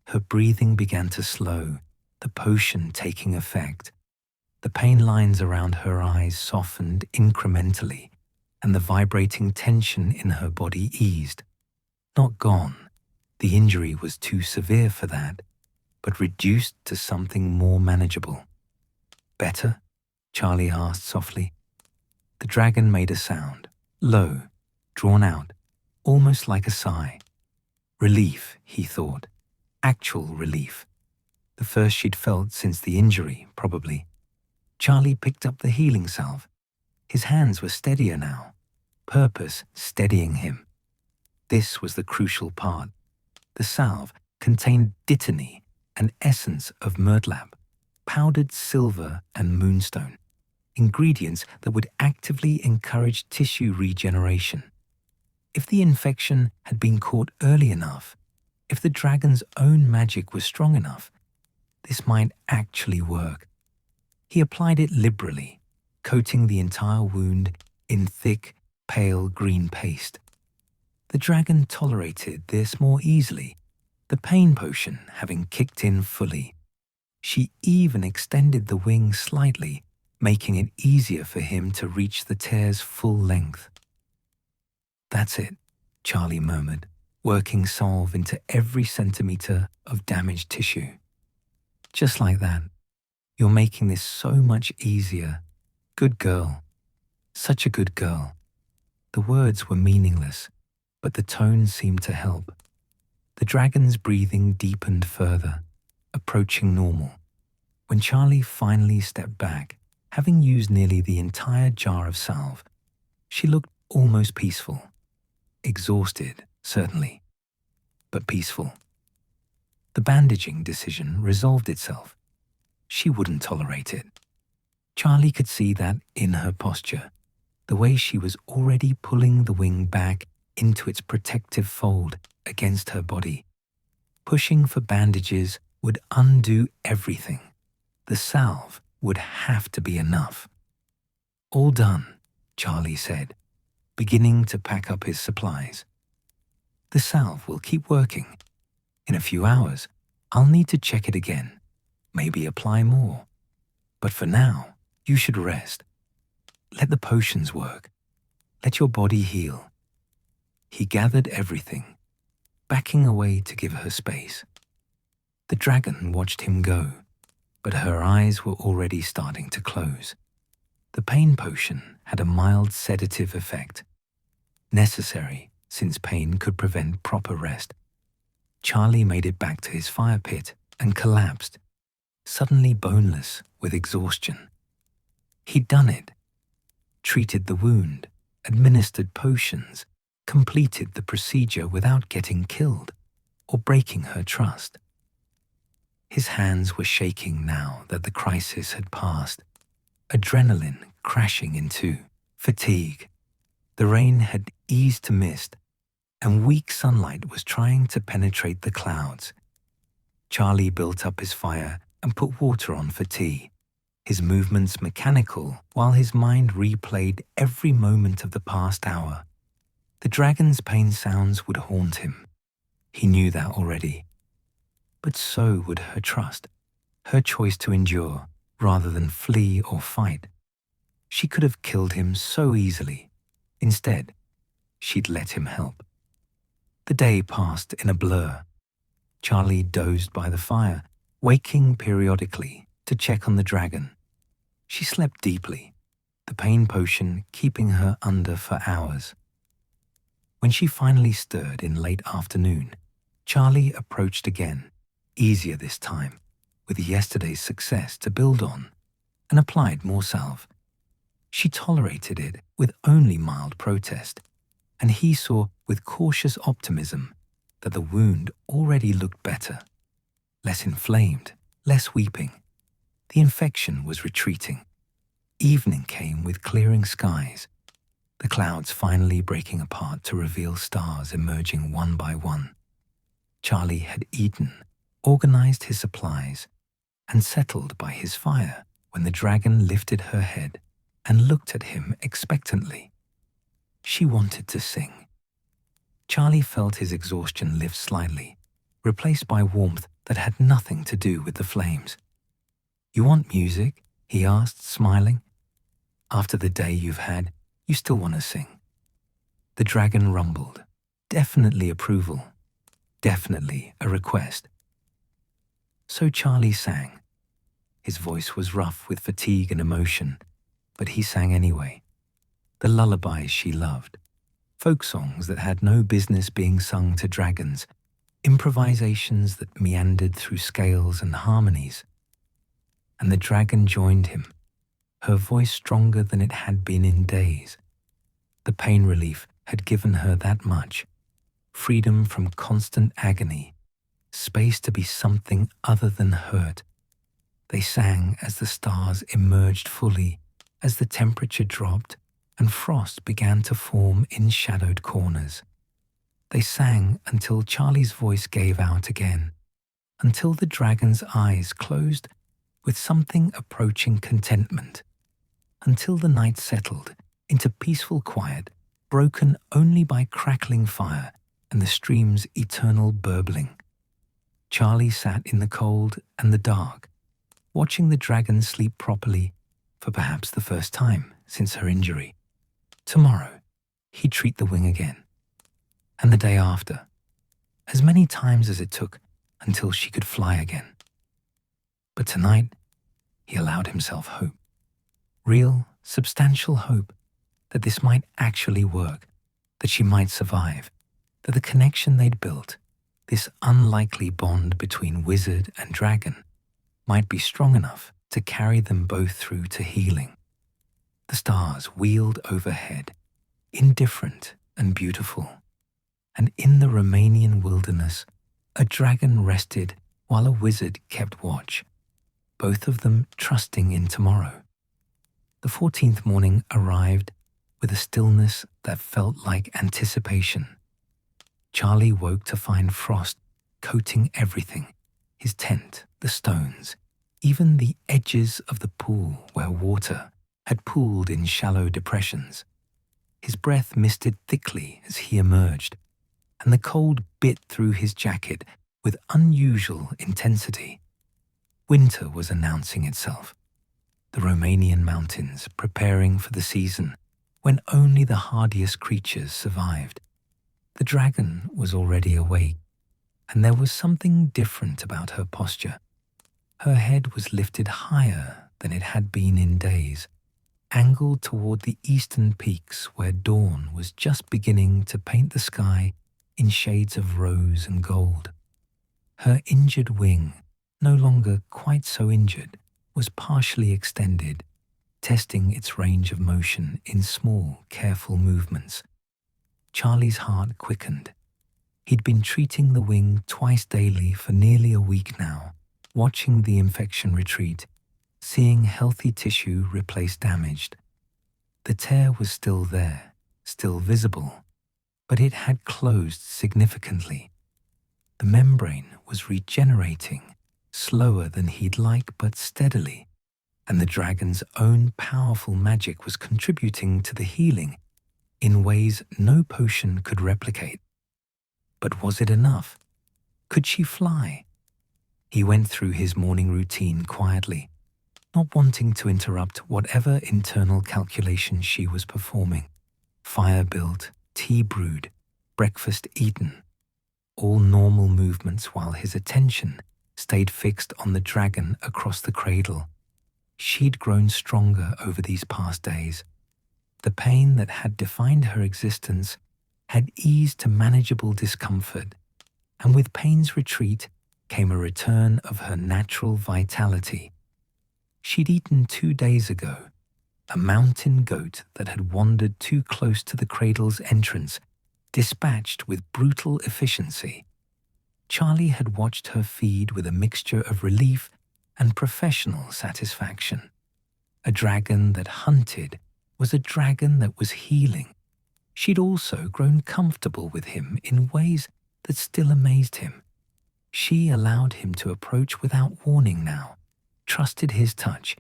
Her breathing began to slow, the potion taking effect. The pain lines around her eyes softened incrementally, and the vibrating tension in her body eased. Not gone. The injury was too severe for that, but reduced to something more manageable. "Better?" Charlie asked softly. The dragon made a sound, low, drawn out, almost like a sigh. Relief, he thought. Actual relief. The first she'd felt since the injury, probably. Charlie picked up the healing salve. His hands were steadier now, purpose steadying him. This was the crucial part. The salve contained dittany, an essence of myrtlap, powdered silver and moonstone, ingredients that would actively encourage tissue regeneration. If the infection had been caught early enough, if the dragon's own magic was strong enough, this might actually work. He applied it liberally, coating the entire wound in thick, pale green paste. The dragon tolerated this more easily, the pain potion having kicked in fully. She even extended the wing slightly, making it easier for him to reach the tear's full length. "That's it," Charlie murmured, working salve into every centimeter of damaged tissue. "Just like that. You're making this so much easier. Good girl. Such a good girl." The words were meaningless, but the tone seemed to help. The dragon's breathing deepened further, approaching normal. When Charlie finally stepped back, having used nearly the entire jar of salve, she looked almost peaceful. exhausted, certainly, but peaceful. The bandaging decision resolved itself. She wouldn't tolerate it. Charlie could see that in her posture, the way she was already pulling the wing back into its protective fold against her body. Pushing for bandages would undo everything. The salve would have to be enough. "All done," Charlie said, beginning to pack up his supplies. "The salve will keep working. In a few hours, I'll need to check it again, maybe apply more. But for now, you should rest. Let the potions work. Let your body heal." He gathered everything, backing away to give her space. The dragon watched him go, but her eyes were already starting to close. The pain potion had a mild sedative effect, necessary since pain could prevent proper rest. Charlie made it back to his fire pit and collapsed, suddenly boneless with exhaustion. He'd done it. Treated the wound, administered potions, completed the procedure without getting killed or breaking her trust. His hands were shaking now that the crisis had passed, adrenaline crashing into fatigue. The rain had eased to mist, and weak sunlight was trying to penetrate the clouds. Charlie built up his fire and put water on for tea, his movements mechanical while his mind replayed every moment of the past hour. The dragon's pain sounds would haunt him. He knew that already. But so would her trust, her choice to endure rather than flee or fight. She could have killed him so easily. Instead, she'd let him help. The day passed in a blur. Charlie dozed by the fire, waking periodically to check on the dragon. She slept deeply, the pain potion keeping her under for hours. When she finally stirred in late afternoon, Charlie approached again, easier this time, with yesterday's success to build on, and applied more salve. She tolerated it with only mild protest, and he saw with cautious optimism that the wound already looked better, less inflamed, less weeping. The infection was retreating. Evening came with clearing skies, the clouds finally breaking apart to reveal stars emerging one by one. Charlie had eaten, organized his supplies, and settled by his fire when the dragon lifted her head and looked at him expectantly. She wanted to sing. Charlie felt his exhaustion lift slightly, replaced by warmth that had nothing to do with the flames. "You want music?" he asked, smiling. "After the day you've had, you still want to sing." The dragon rumbled. Definitely approval. Definitely a request. So Charlie sang. His voice was rough with fatigue and emotion, but he sang anyway. The lullabies she loved, folk songs that had no business being sung to dragons, improvisations that meandered through scales and harmonies. And the dragon joined him, her voice stronger than it had been in days. The pain relief had given her that much, freedom from constant agony, space to be something other than hurt. They sang as the stars emerged fully, as the temperature dropped and frost began to form in shadowed corners. They sang until Charlie's voice gave out again, until the dragon's eyes closed with something approaching contentment, until the night settled into peaceful quiet, broken only by crackling fire and the stream's eternal burbling. Charlie sat in the cold and the dark, watching the dragon sleep properly for perhaps the first time since her injury. Tomorrow, he'd treat the wing again. And the day after, as many times as it took until she could fly again. But tonight, he allowed himself hope. Real, substantial hope that this might actually work, that she might survive, that the connection they'd built, this unlikely bond between wizard and dragon, might be strong enough to carry them both through to healing. The stars wheeled overhead, indifferent and beautiful, and in the Romanian wilderness, a dragon rested while a wizard kept watch, both of them trusting in tomorrow. The 14th morning arrived with a stillness that felt like anticipation. Charlie woke to find frost coating everything, his tent, the stones, even the edges of the pool where water had pooled in shallow depressions. His breath misted thickly as he emerged, and the cold bit through his jacket with unusual intensity. Winter was announcing itself, the Romanian mountains preparing for the season when only the hardiest creatures survived. The dragon was already awake, and there was something different about her posture. Her head was lifted higher than it had been in days, angled toward the eastern peaks where dawn was just beginning to paint the sky in shades of rose and gold. Her injured wing, no longer quite so injured, was partially extended, testing its range of motion in small, careful movements. Charlie's heart quickened. He'd been treating the wing twice daily for nearly a week now, watching the infection retreat, seeing healthy tissue replace damaged. The tear was still there, still visible, but it had closed significantly. The membrane was regenerating, slower than he'd like but steadily, and the dragon's own powerful magic was contributing to the healing in ways no potion could replicate. But was it enough? Could she fly? He went through his morning routine quietly, not wanting to interrupt whatever internal calculation she was performing. Fire built, tea brewed, breakfast eaten, all normal movements while his attention stayed fixed on the dragon across the cradle. She'd grown stronger over these past days. The pain that had defined her existence had eased to manageable discomfort, and with pain's retreat came a return of her natural vitality. She'd eaten 2 days ago, a mountain goat that had wandered too close to the cradle's entrance, dispatched with brutal efficiency. Charlie had watched her feed with a mixture of relief and professional satisfaction. A dragon that hunted was a dragon that was healing. She'd also grown comfortable with him in ways that still amazed him. She allowed him to approach without warning now, trusted his touch,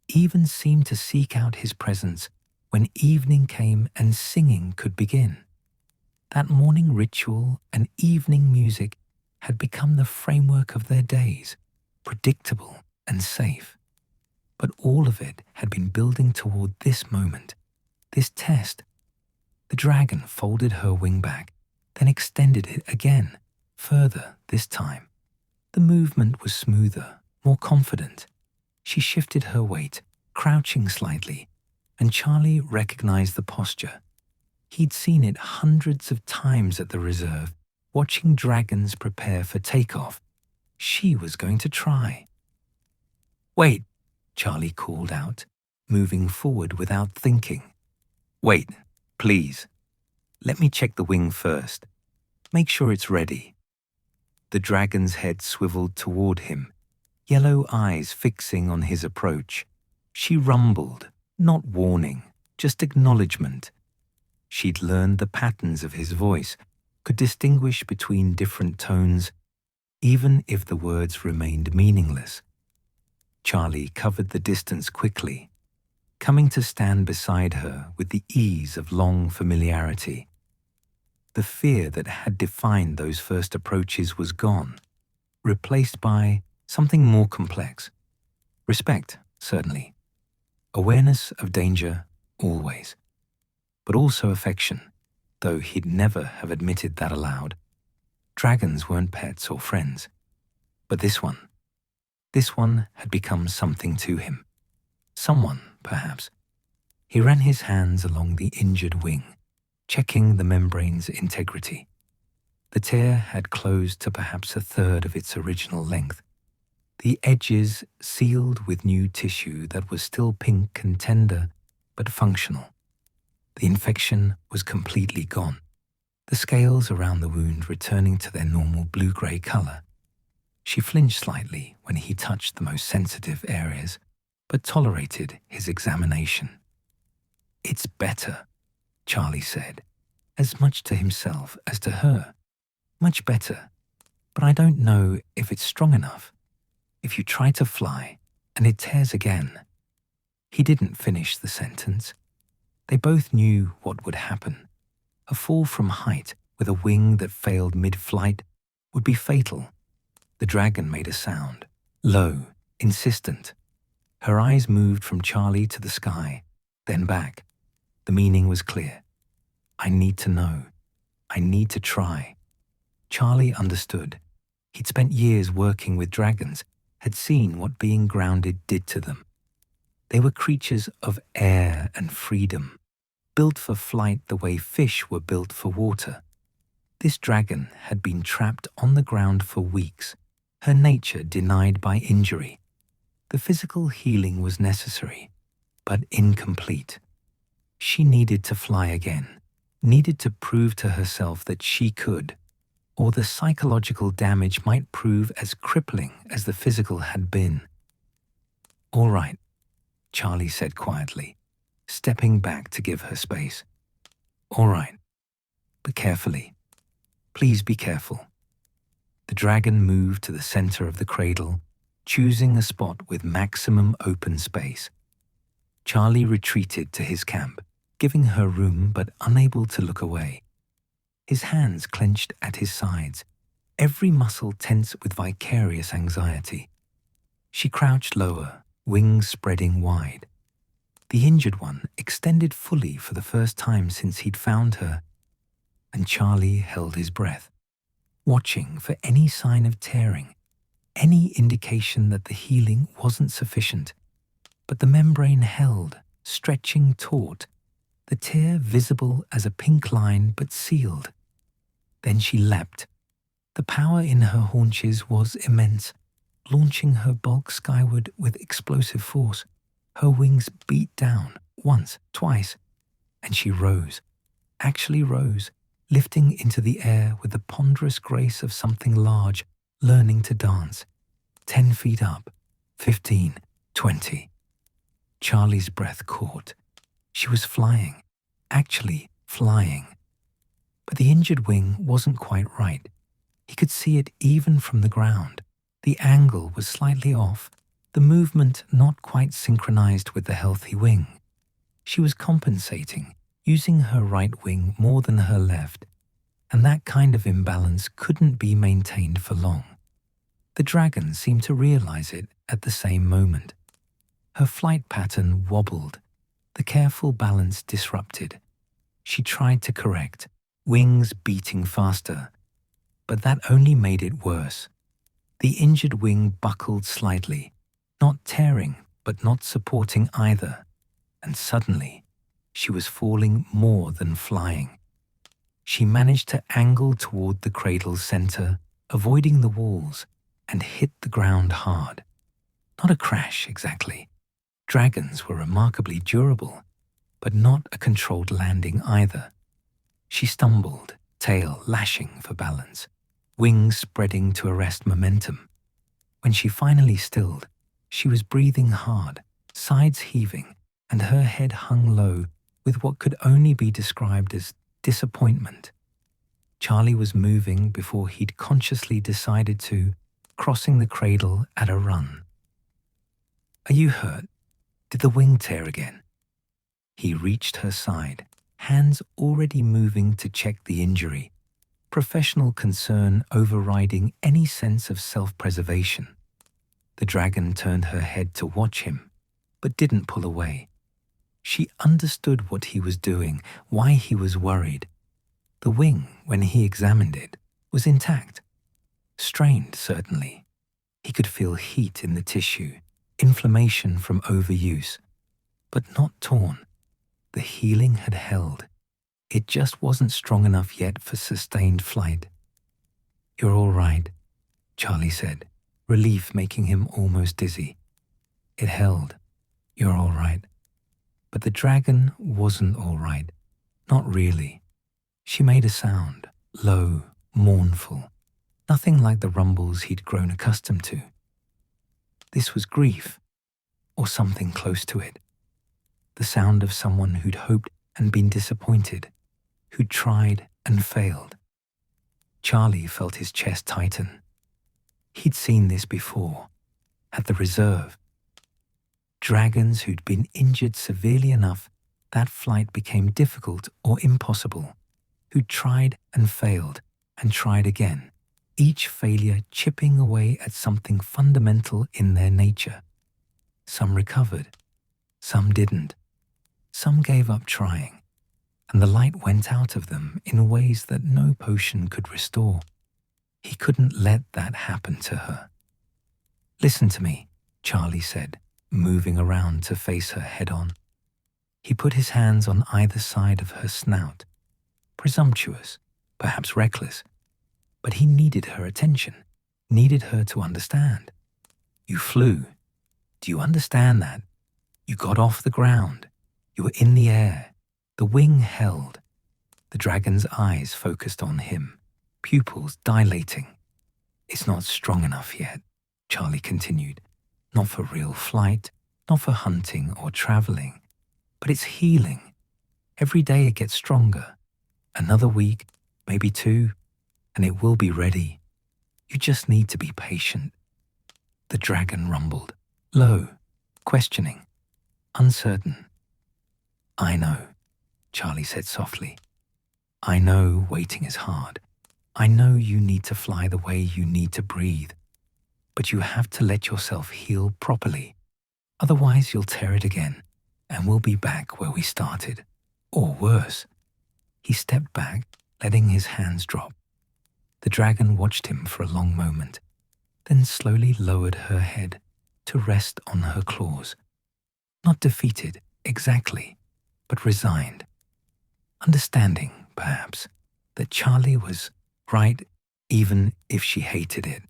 even seemed to seek out his presence when evening came and singing could begin. That morning ritual and evening music had become the framework of their days, predictable and safe. But all of it had been building toward this moment, this test. The dragon folded her wing back, then extended it again, further this time. The movement was smoother, more confident. She shifted her weight, crouching slightly, and Charlie recognized the posture. He'd seen it hundreds of times at the reserve, watching dragons prepare for takeoff. She was going to try. "Wait," Charlie called out, moving forward without thinking. "Wait, please. Let me check the wing first. Make sure it's ready." The dragon's head swiveled toward him, yellow eyes fixing on his approach. She rumbled, not warning, just acknowledgement. She'd learned the patterns of his voice, could distinguish between different tones, even if the words remained meaningless. Charlie covered the distance quickly, coming to stand beside her with the ease of long familiarity. The fear that had defined those first approaches was gone, replaced by something more complex. Respect, certainly. Awareness of danger, always. But also affection, though he'd never have admitted that aloud. Dragons weren't pets or friends. But this one had become something to him. Someone, perhaps. He ran his hands along the injured wing, checking the membrane's integrity. The tear had closed to perhaps a third of its original length, the edges sealed with new tissue that was still pink and tender, but functional. The infection was completely gone. the scales around the wound returning to their normal blue-grey color. She flinched slightly when he touched the most sensitive areas, but tolerated his examination. "It's better," Charlie said, as much to himself as to her. "Much better, but I don't know if it's strong enough. If you try to fly and it tears again." He didn't finish the sentence. They both knew what would happen. A fall from height with a wing that failed mid-flight would be fatal. The dragon made a sound, low, insistent. Her eyes moved from Charlie to the sky, then back. The meaning was clear. "I need to know. I need to try." Charlie understood. He'd spent years working with dragons, had seen what being grounded did to them. They were creatures of air and freedom, built for flight the way fish were built for water. This dragon had been trapped on the ground for weeks, her nature denied by injury. The physical healing was necessary, but incomplete. She needed to fly again, needed to prove to herself that she could, or the psychological damage might prove as crippling as the physical had been. "All right," Charlie said quietly, stepping back to give her space. "All right, but carefully. Please be careful." The dragon moved to the center of the cradle, choosing a spot with maximum open space. Charlie retreated to his camp, giving her room but unable to look away. His hands clenched at his sides, every muscle tense with vicarious anxiety. She crouched lower, wings spreading wide. The injured one extended fully for the first time since he'd found her, and Charlie held his breath, watching for any sign of tearing, any indication that the healing wasn't sufficient. But the membrane held, stretching taut, the tear visible as a pink line but sealed. Then she leapt. The power in her haunches was immense, launching her bulk skyward with explosive force. Her wings beat down, once, twice, and she rose, actually rose, lifting into the air with the ponderous grace of something large, learning to dance. 10 feet up, 15, 20. Charlie's breath caught. She was flying, actually flying. But the injured wing wasn't quite right. He could see it even from the ground. The angle was slightly off, the movement not quite synchronized with the healthy wing. She was compensating, using her right wing more than her left, and that kind of imbalance couldn't be maintained for long. The dragon seemed to realize it at the same moment. Her flight pattern wobbled, the careful balance disrupted. She tried to correct, wings beating faster, but that only made it worse. The injured wing buckled slightly, not tearing but not supporting either, and suddenly she was falling more than flying. She managed to angle toward the cradle's center, avoiding the walls, and hit the ground hard. Not a crash exactly. Dragons were remarkably durable, but not a controlled landing either. She stumbled, tail lashing for balance, wings spreading to arrest momentum. When she finally stilled, she was breathing hard, sides heaving, and her head hung low with what could only be described as disappointment. Charlie was moving before he'd consciously decided to, crossing the cradle at a run. "Are you hurt? Did the wing tear again?" He reached her side, hands already moving to check the injury, professional concern overriding any sense of self-preservation. The dragon turned her head to watch him, but didn't pull away. She understood what he was doing, why he was worried. The wing, when he examined it, was intact. Strained, certainly. He could feel heat in the tissue, inflammation from overuse, but not torn. The healing had held. It just wasn't strong enough yet for sustained flight. "You're all right," Charlie said, relief making him almost dizzy. It held. "You're all right." But the dragon wasn't all right. Not really. She made a sound, low, mournful, nothing like the rumbles he'd grown accustomed to. This was grief, or something close to it. The sound of someone who'd hoped and been disappointed, who'd tried and failed. Charlie felt his chest tighten. He'd seen this before, at the reserve. Dragons who'd been injured severely enough that flight became difficult or impossible, who'd tried and failed and tried again, each failure chipping away at something fundamental in their nature. Some recovered, some didn't. Some gave up trying, and the light went out of them in ways that no potion could restore. He couldn't let that happen to her. "Listen to me," Charlie said, moving around to face her head-on. He put his hands on either side of her snout, presumptuous, perhaps reckless, but he needed her attention, needed her to understand. "You flew. Do you understand that? You got off the ground. You were in the air. The wing held." The dragon's eyes focused on him, pupils dilating. "It's not strong enough yet," Charlie continued. "Not for real flight, not for hunting or traveling. But it's healing. Every day it gets stronger. Another week, maybe 2, and it will be ready. You just need to be patient." The dragon rumbled, low, questioning, uncertain. "I know," Charlie said softly. "I know waiting is hard. I know you need to fly the way you need to breathe. But you have to let yourself heal properly. Otherwise you'll tear it again, and we'll be back where we started. Or worse." He stepped back, letting his hands drop. The dragon watched him for a long moment, then slowly lowered her head to rest on her claws. Not defeated, exactly, but resigned. Understanding, perhaps, that Charlie was right even if she hated it.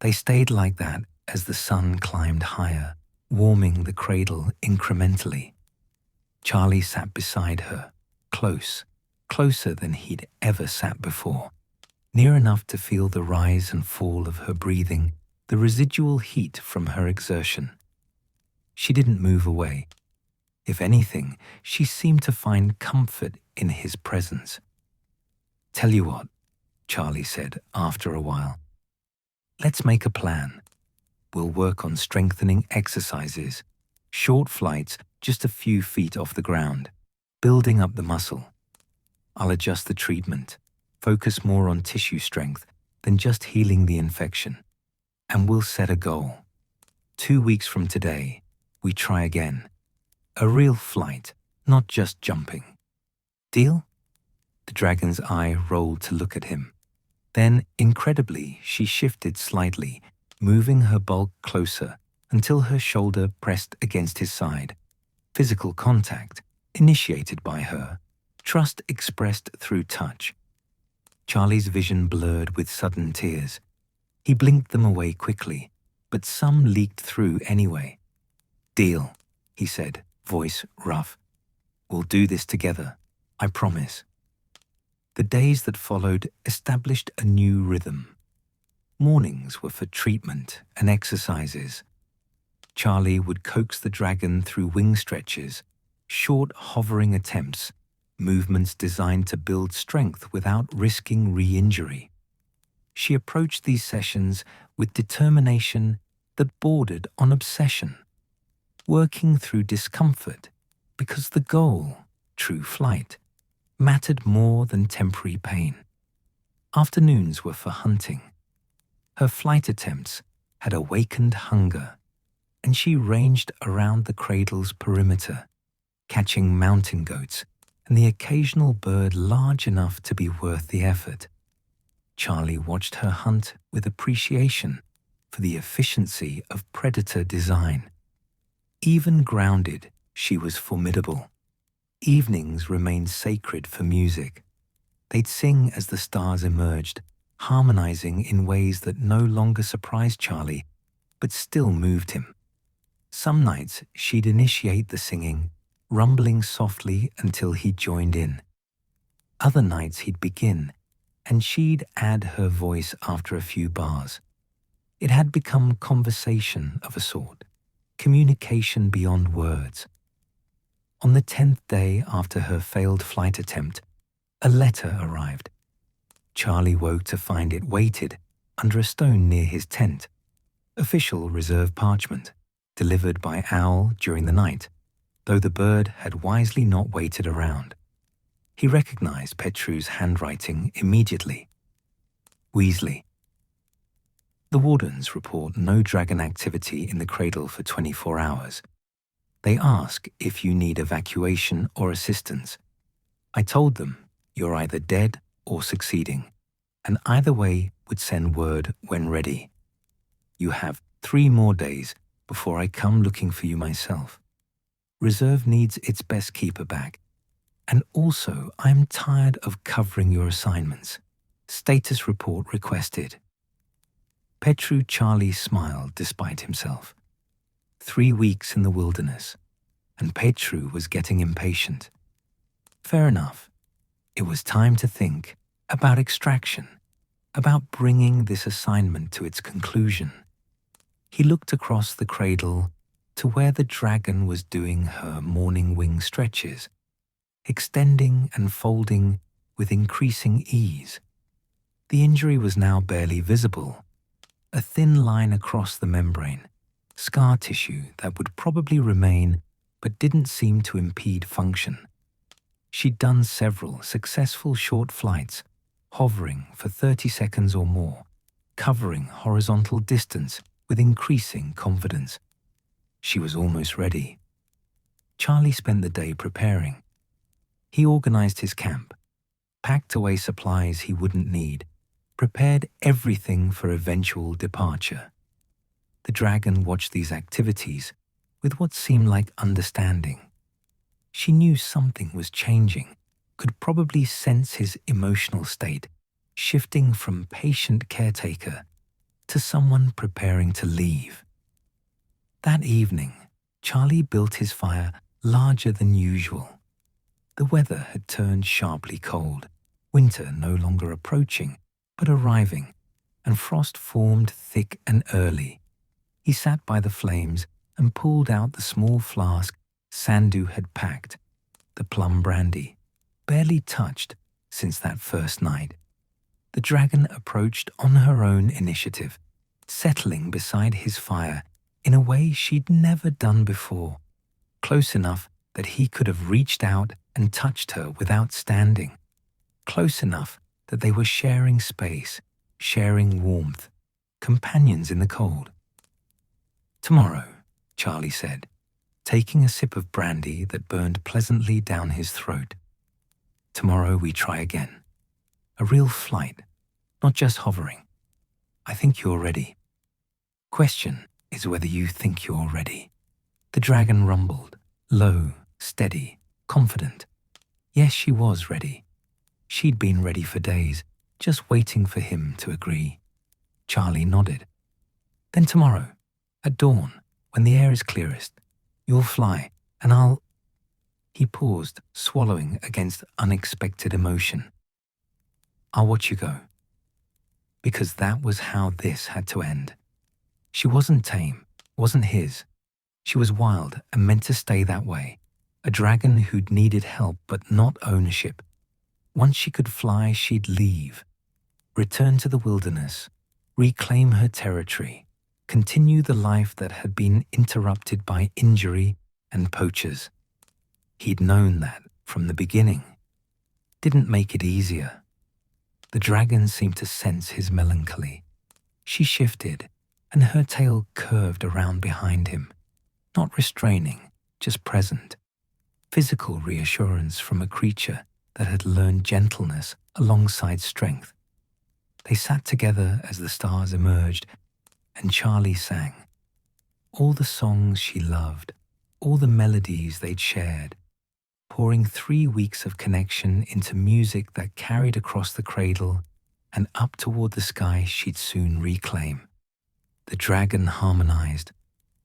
They stayed like that as the sun climbed higher, warming the cradle incrementally. Charlie sat beside her, close, closer than he'd ever sat before, near enough to feel the rise and fall of her breathing, the residual heat from her exertion. She didn't move away. If anything, she seemed to find comfort in his presence. "Tell you what," Charlie said after a while. "Let's make a plan. We'll work on strengthening exercises, short flights just a few feet off the ground, building up the muscle. I'll adjust the treatment, focus more on tissue strength than just healing the infection, and we'll set a goal. 2 weeks from today, we try again. A real flight, not just jumping. Deal?" The dragon's eye rolled to look at him. Then, incredibly, she shifted slightly, moving her bulk closer until her shoulder pressed against his side. Physical contact, initiated by her, trust expressed through touch. Charlie's vision blurred with sudden tears. He blinked them away quickly, but some leaked through anyway. "Deal," he said, voice rough. "We'll do this together, I promise." The days that followed established a new rhythm. Mornings were for treatment and exercises. Charlie would coax the dragon through wing stretches, short hovering attempts, movements designed to build strength without risking re-injury. She approached these sessions with determination that bordered on obsession, working through discomfort because the goal, true flight, mattered more than temporary pain. Afternoons were for hunting. Her flight attempts had awakened hunger, and she ranged around the cradle's perimeter, catching mountain goats and the occasional bird large enough to be worth the effort. Charlie watched her hunt with appreciation for the efficiency of predator design. Even grounded, she was formidable. Evenings remained sacred for music. They'd sing as the stars emerged, harmonizing in ways that no longer surprised Charlie, but still moved him. Some nights she'd initiate the singing, rumbling softly until he joined in. Other nights he'd begin, and she'd add her voice after a few bars. It had become conversation of a sort, communication beyond words. On the 10th day after her failed flight attempt, a letter arrived. Charlie woke to find it weighted under a stone near his tent. Official reserve parchment, delivered by owl during the night, though the bird had wisely not waited around. He recognized Petru's handwriting immediately. Weasley. The wardens report no dragon activity in the cradle for 24 hours. They ask if you need evacuation or assistance. I told them you're either dead or succeeding, and either way would send word when ready. You have 3 more days before I come looking for you myself. Reserve needs its best keeper back. And also, I'm tired of covering your assignments. Status report requested. Petru Charlie smiled despite himself. 3 weeks in the wilderness, and Petru was getting impatient. Fair enough. It was time to think about extraction, about bringing this assignment to its conclusion. He looked across the cradle to where the dragon was doing her morning wing stretches, extending and folding with increasing ease. The injury was now barely visible, a thin line across the membrane, scar tissue that would probably remain but didn't seem to impede function. She'd done several successful short flights, hovering for 30 seconds or more, covering horizontal distance with increasing confidence. She was almost ready. Charlie spent the day preparing. He organized his camp, packed away supplies he wouldn't need, prepared everything for eventual departure. The dragon watched these activities with what seemed like understanding. She knew something was changing, could probably sense his emotional state, shifting from patient caretaker to someone preparing to leave. That evening, Charlie built his fire larger than usual. The weather had turned sharply cold, winter no longer approaching, but arriving, and frost formed thick and early. He sat by the flames and pulled out the small flask Sandu had packed, the plum brandy, barely touched since that first night. The dragon approached on her own initiative, settling beside his fire in a way she'd never done before, close enough that he could have reached out and touched her without standing, close enough that they were sharing space, sharing warmth, companions in the cold. "Tomorrow," Charlie said, taking a sip of brandy that burned pleasantly down his throat. "Tomorrow we try again. A real flight, not just hovering. I think you're ready. Question is whether you think you're ready." The dragon rumbled, low, steady, confident. Yes, she was ready. She'd been ready for days, just waiting for him to agree. Charlie nodded. "Then tomorrow, at dawn, when the air is clearest, you'll fly, and I'll—" He paused, swallowing against unexpected emotion. "I'll watch you go." Because that was how this had to end. She wasn't tame, wasn't his. She was wild and meant to stay that way. A dragon who'd needed help but not ownership. Once she could fly, she'd leave, return to the wilderness, reclaim her territory, continue the life that had been interrupted by injury and poachers. He'd known that from the beginning. Didn't make it easier. The dragon seemed to sense his melancholy. She shifted, and her tail curved around behind him, not restraining, just present. Physical reassurance from a creature that had learned gentleness alongside strength. They sat together as the stars emerged, and Charlie sang. All the songs she loved, all the melodies they'd shared, pouring 3 weeks of connection into music that carried across the cradle and up toward the sky she'd soon reclaim. The dragon harmonized,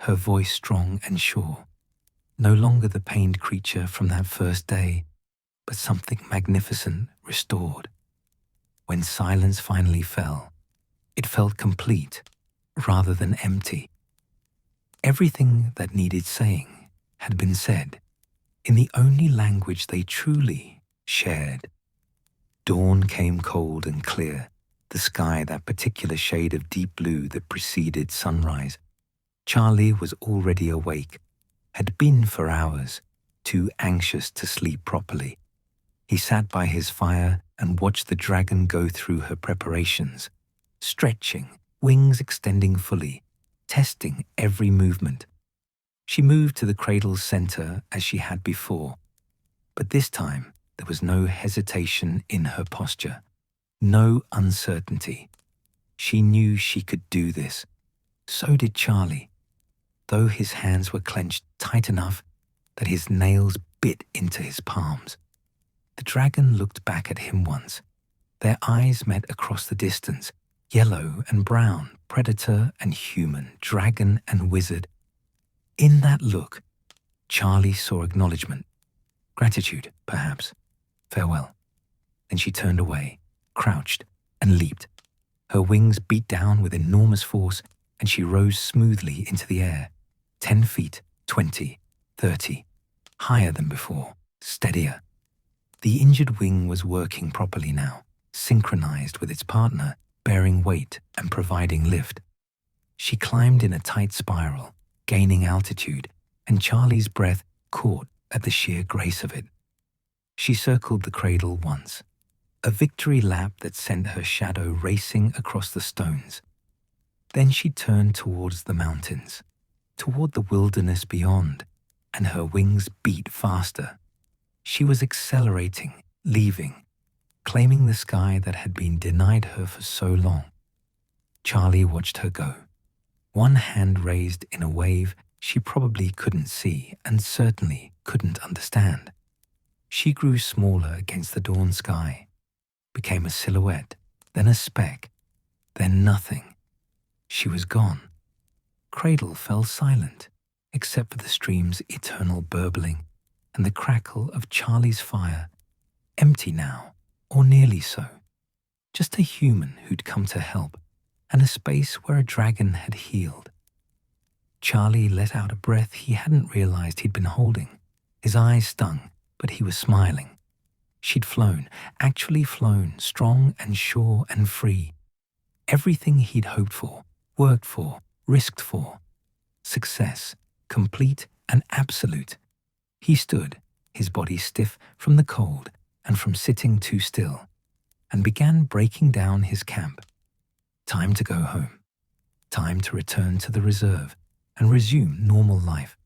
her voice strong and sure, no longer the pained creature from that first day, but something magnificent restored. When silence finally fell, it felt complete rather than empty. Everything that needed saying had been said in the only language they truly shared. Dawn came cold and clear, the sky that particular shade of deep blue that preceded sunrise. Charlie was already awake, had been for hours, too anxious to sleep properly. He sat by his fire and watched the dragon go through her preparations, stretching, wings extending fully, testing every movement. She moved to the cradle's center as she had before, but this time there was no hesitation in her posture, no uncertainty. She knew she could do this. So did Charlie, though his hands were clenched tight enough that his nails bit into his palms. The dragon looked back at him once. Their eyes met across the distance, yellow and brown, predator and human, dragon and wizard. In that look, Charlie saw acknowledgement, gratitude, perhaps, farewell. Then she turned away, crouched, and leaped. Her wings beat down with enormous force, and she rose smoothly into the air, 10 feet, 20, 30, higher than before, steadier. The injured wing was working properly now, synchronized with its partner, bearing weight and providing lift. She climbed in a tight spiral, gaining altitude, and Charlie's breath caught at the sheer grace of it. She circled the cradle once, a victory lap that sent her shadow racing across the stones. Then she turned towards the mountains, toward the wilderness beyond, and her wings beat faster. She was accelerating, leaving, claiming the sky that had been denied her for so long. Charlie watched her go, one hand raised in a wave she probably couldn't see and certainly couldn't understand. She grew smaller against the dawn sky, became a silhouette, then a speck, then nothing. She was gone. Cradle fell silent, except for the stream's eternal burbling and the crackle of Charlie's fire, empty now, or nearly so. Just a human who'd come to help, and a space where a dragon had healed. Charlie let out a breath he hadn't realized he'd been holding. His eyes stung, but he was smiling. She'd flown, actually flown, strong and sure and free. Everything he'd hoped for, worked for, risked for. Success, complete and absolute. He stood, his body stiff from the cold and from sitting too still, and began breaking down his camp. Time to go home. Time to return to the reserve and resume normal life.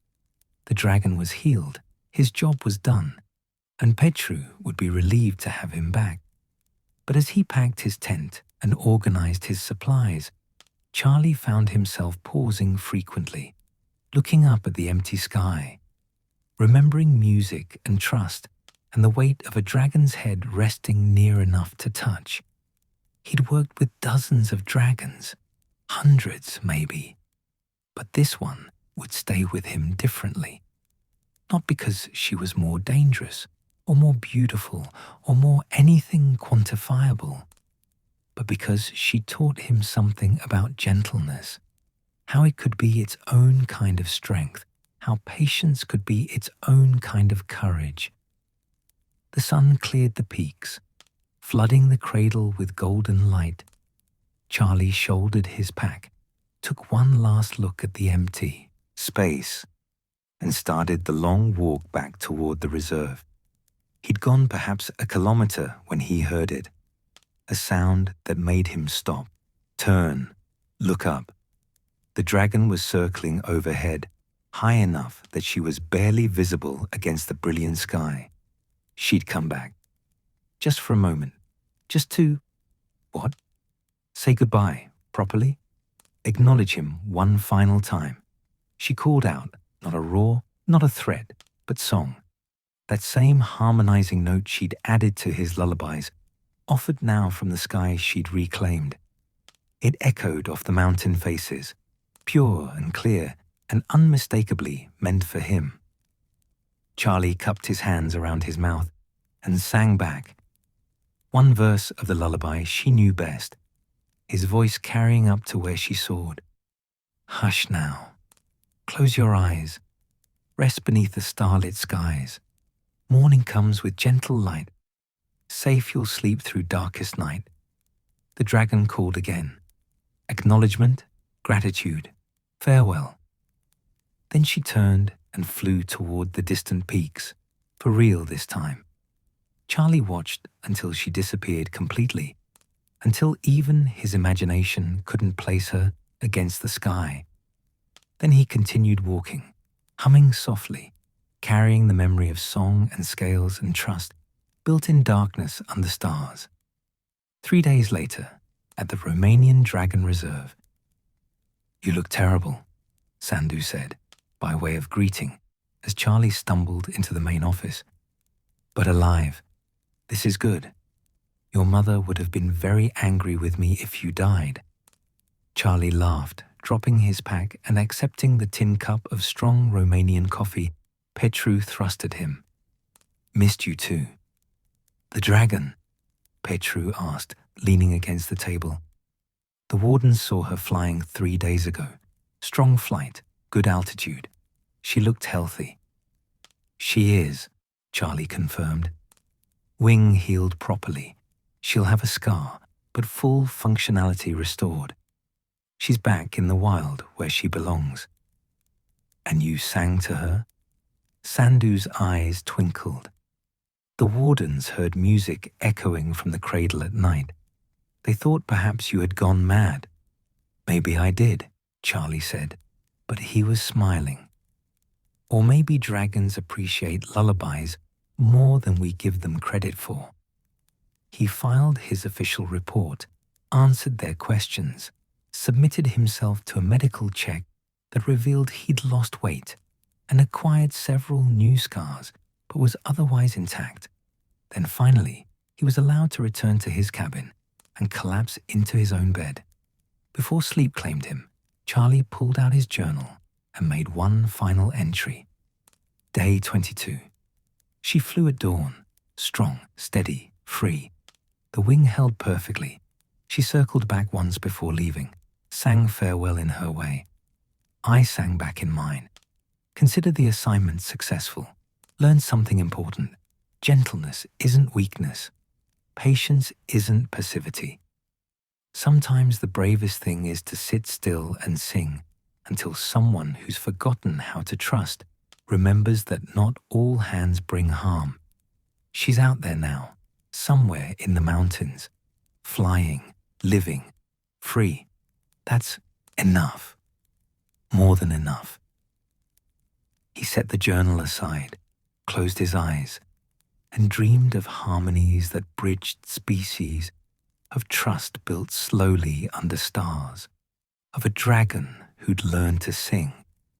The dragon was healed, his job was done, and Petru would be relieved to have him back. But as he packed his tent and organized his supplies, Charlie found himself pausing frequently, looking up at the empty sky, remembering music and trust and the weight of a dragon's head resting near enough to touch. He'd worked with dozens of dragons, hundreds maybe, but this one would stay with him differently. Not because she was more dangerous, or more beautiful, or more anything quantifiable, but because she taught him something about gentleness, how it could be its own kind of strength, how patience could be its own kind of courage. The sun cleared the peaks, flooding the cradle with golden light. Charlie shouldered his pack, took one last look at the empty space, and started the long walk back toward the reserve. He'd gone perhaps a kilometer when he heard it, a sound that made him stop, turn, look up. The dragon was circling overhead, high enough that she was barely visible against the brilliant sky. She'd come back. Just for a moment. Just to, what? Say goodbye, properly? Acknowledge him one final time. She called out, not a roar, not a threat, but song. That same harmonizing note she'd added to his lullabies, offered now from the sky she'd reclaimed. It echoed off the mountain faces, pure and clear, and unmistakably meant for him. Charlie cupped his hands around his mouth, and sang back. One verse of the lullaby she knew best, his voice carrying up to where she soared. Hush now. Close your eyes. Rest beneath the starlit skies. Morning comes with gentle light. Safe you'll sleep through darkest night. The dragon called again. Acknowledgement, gratitude, farewell. Then she turned and flew toward the distant peaks, for real this time. Charlie watched until she disappeared completely, until even his imagination couldn't place her against the sky. Then he continued walking, humming softly, carrying the memory of song and scales and trust built in darkness under stars. 3 days later, at the Romanian Dragon Reserve. You look terrible, Sandu said, by way of greeting, as Charlie stumbled into the main office. But alive. This is good. Your mother would have been very angry with me if you died. Charlie laughed, dropping his pack and accepting the tin cup of strong Romanian coffee Petru thrust at him. Missed you too. The dragon? Petru asked, leaning against the table. The wardens saw her flying 3 days ago. Strong flight, good altitude. She looked healthy. She is, Charlie confirmed. Wing healed properly. She'll have a scar, but full functionality restored. She's back in the wild where she belongs. And you sang to her? Sandu's eyes twinkled. The wardens heard music echoing from the cradle at night. They thought perhaps you had gone mad. Maybe I did, Charlie said, but he was smiling. Or maybe dragons appreciate lullabies more than we give them credit for. He filed his official report, answered their questions, submitted himself to a medical check that revealed he'd lost weight and acquired several new scars, but was otherwise intact. Then finally, he was allowed to return to his cabin and collapse into his own bed. Before sleep claimed him, Charlie pulled out his journal and made one final entry. Day 22. She flew at dawn, strong, steady, free. The wing held perfectly. She circled back once before leaving, sang farewell in her way. I sang back in mine. Consider the assignment successful. Learn something important. Gentleness isn't weakness. Patience isn't passivity. Sometimes the bravest thing is to sit still and sing until someone who's forgotten how to trust remembers that not all hands bring harm. She's out there now, somewhere in the mountains, flying, living, free. That's enough. More than enough. He set the journal aside, closed his eyes, and dreamed of harmonies that bridged species, of trust built slowly under stars, of a dragon who'd learned to sing,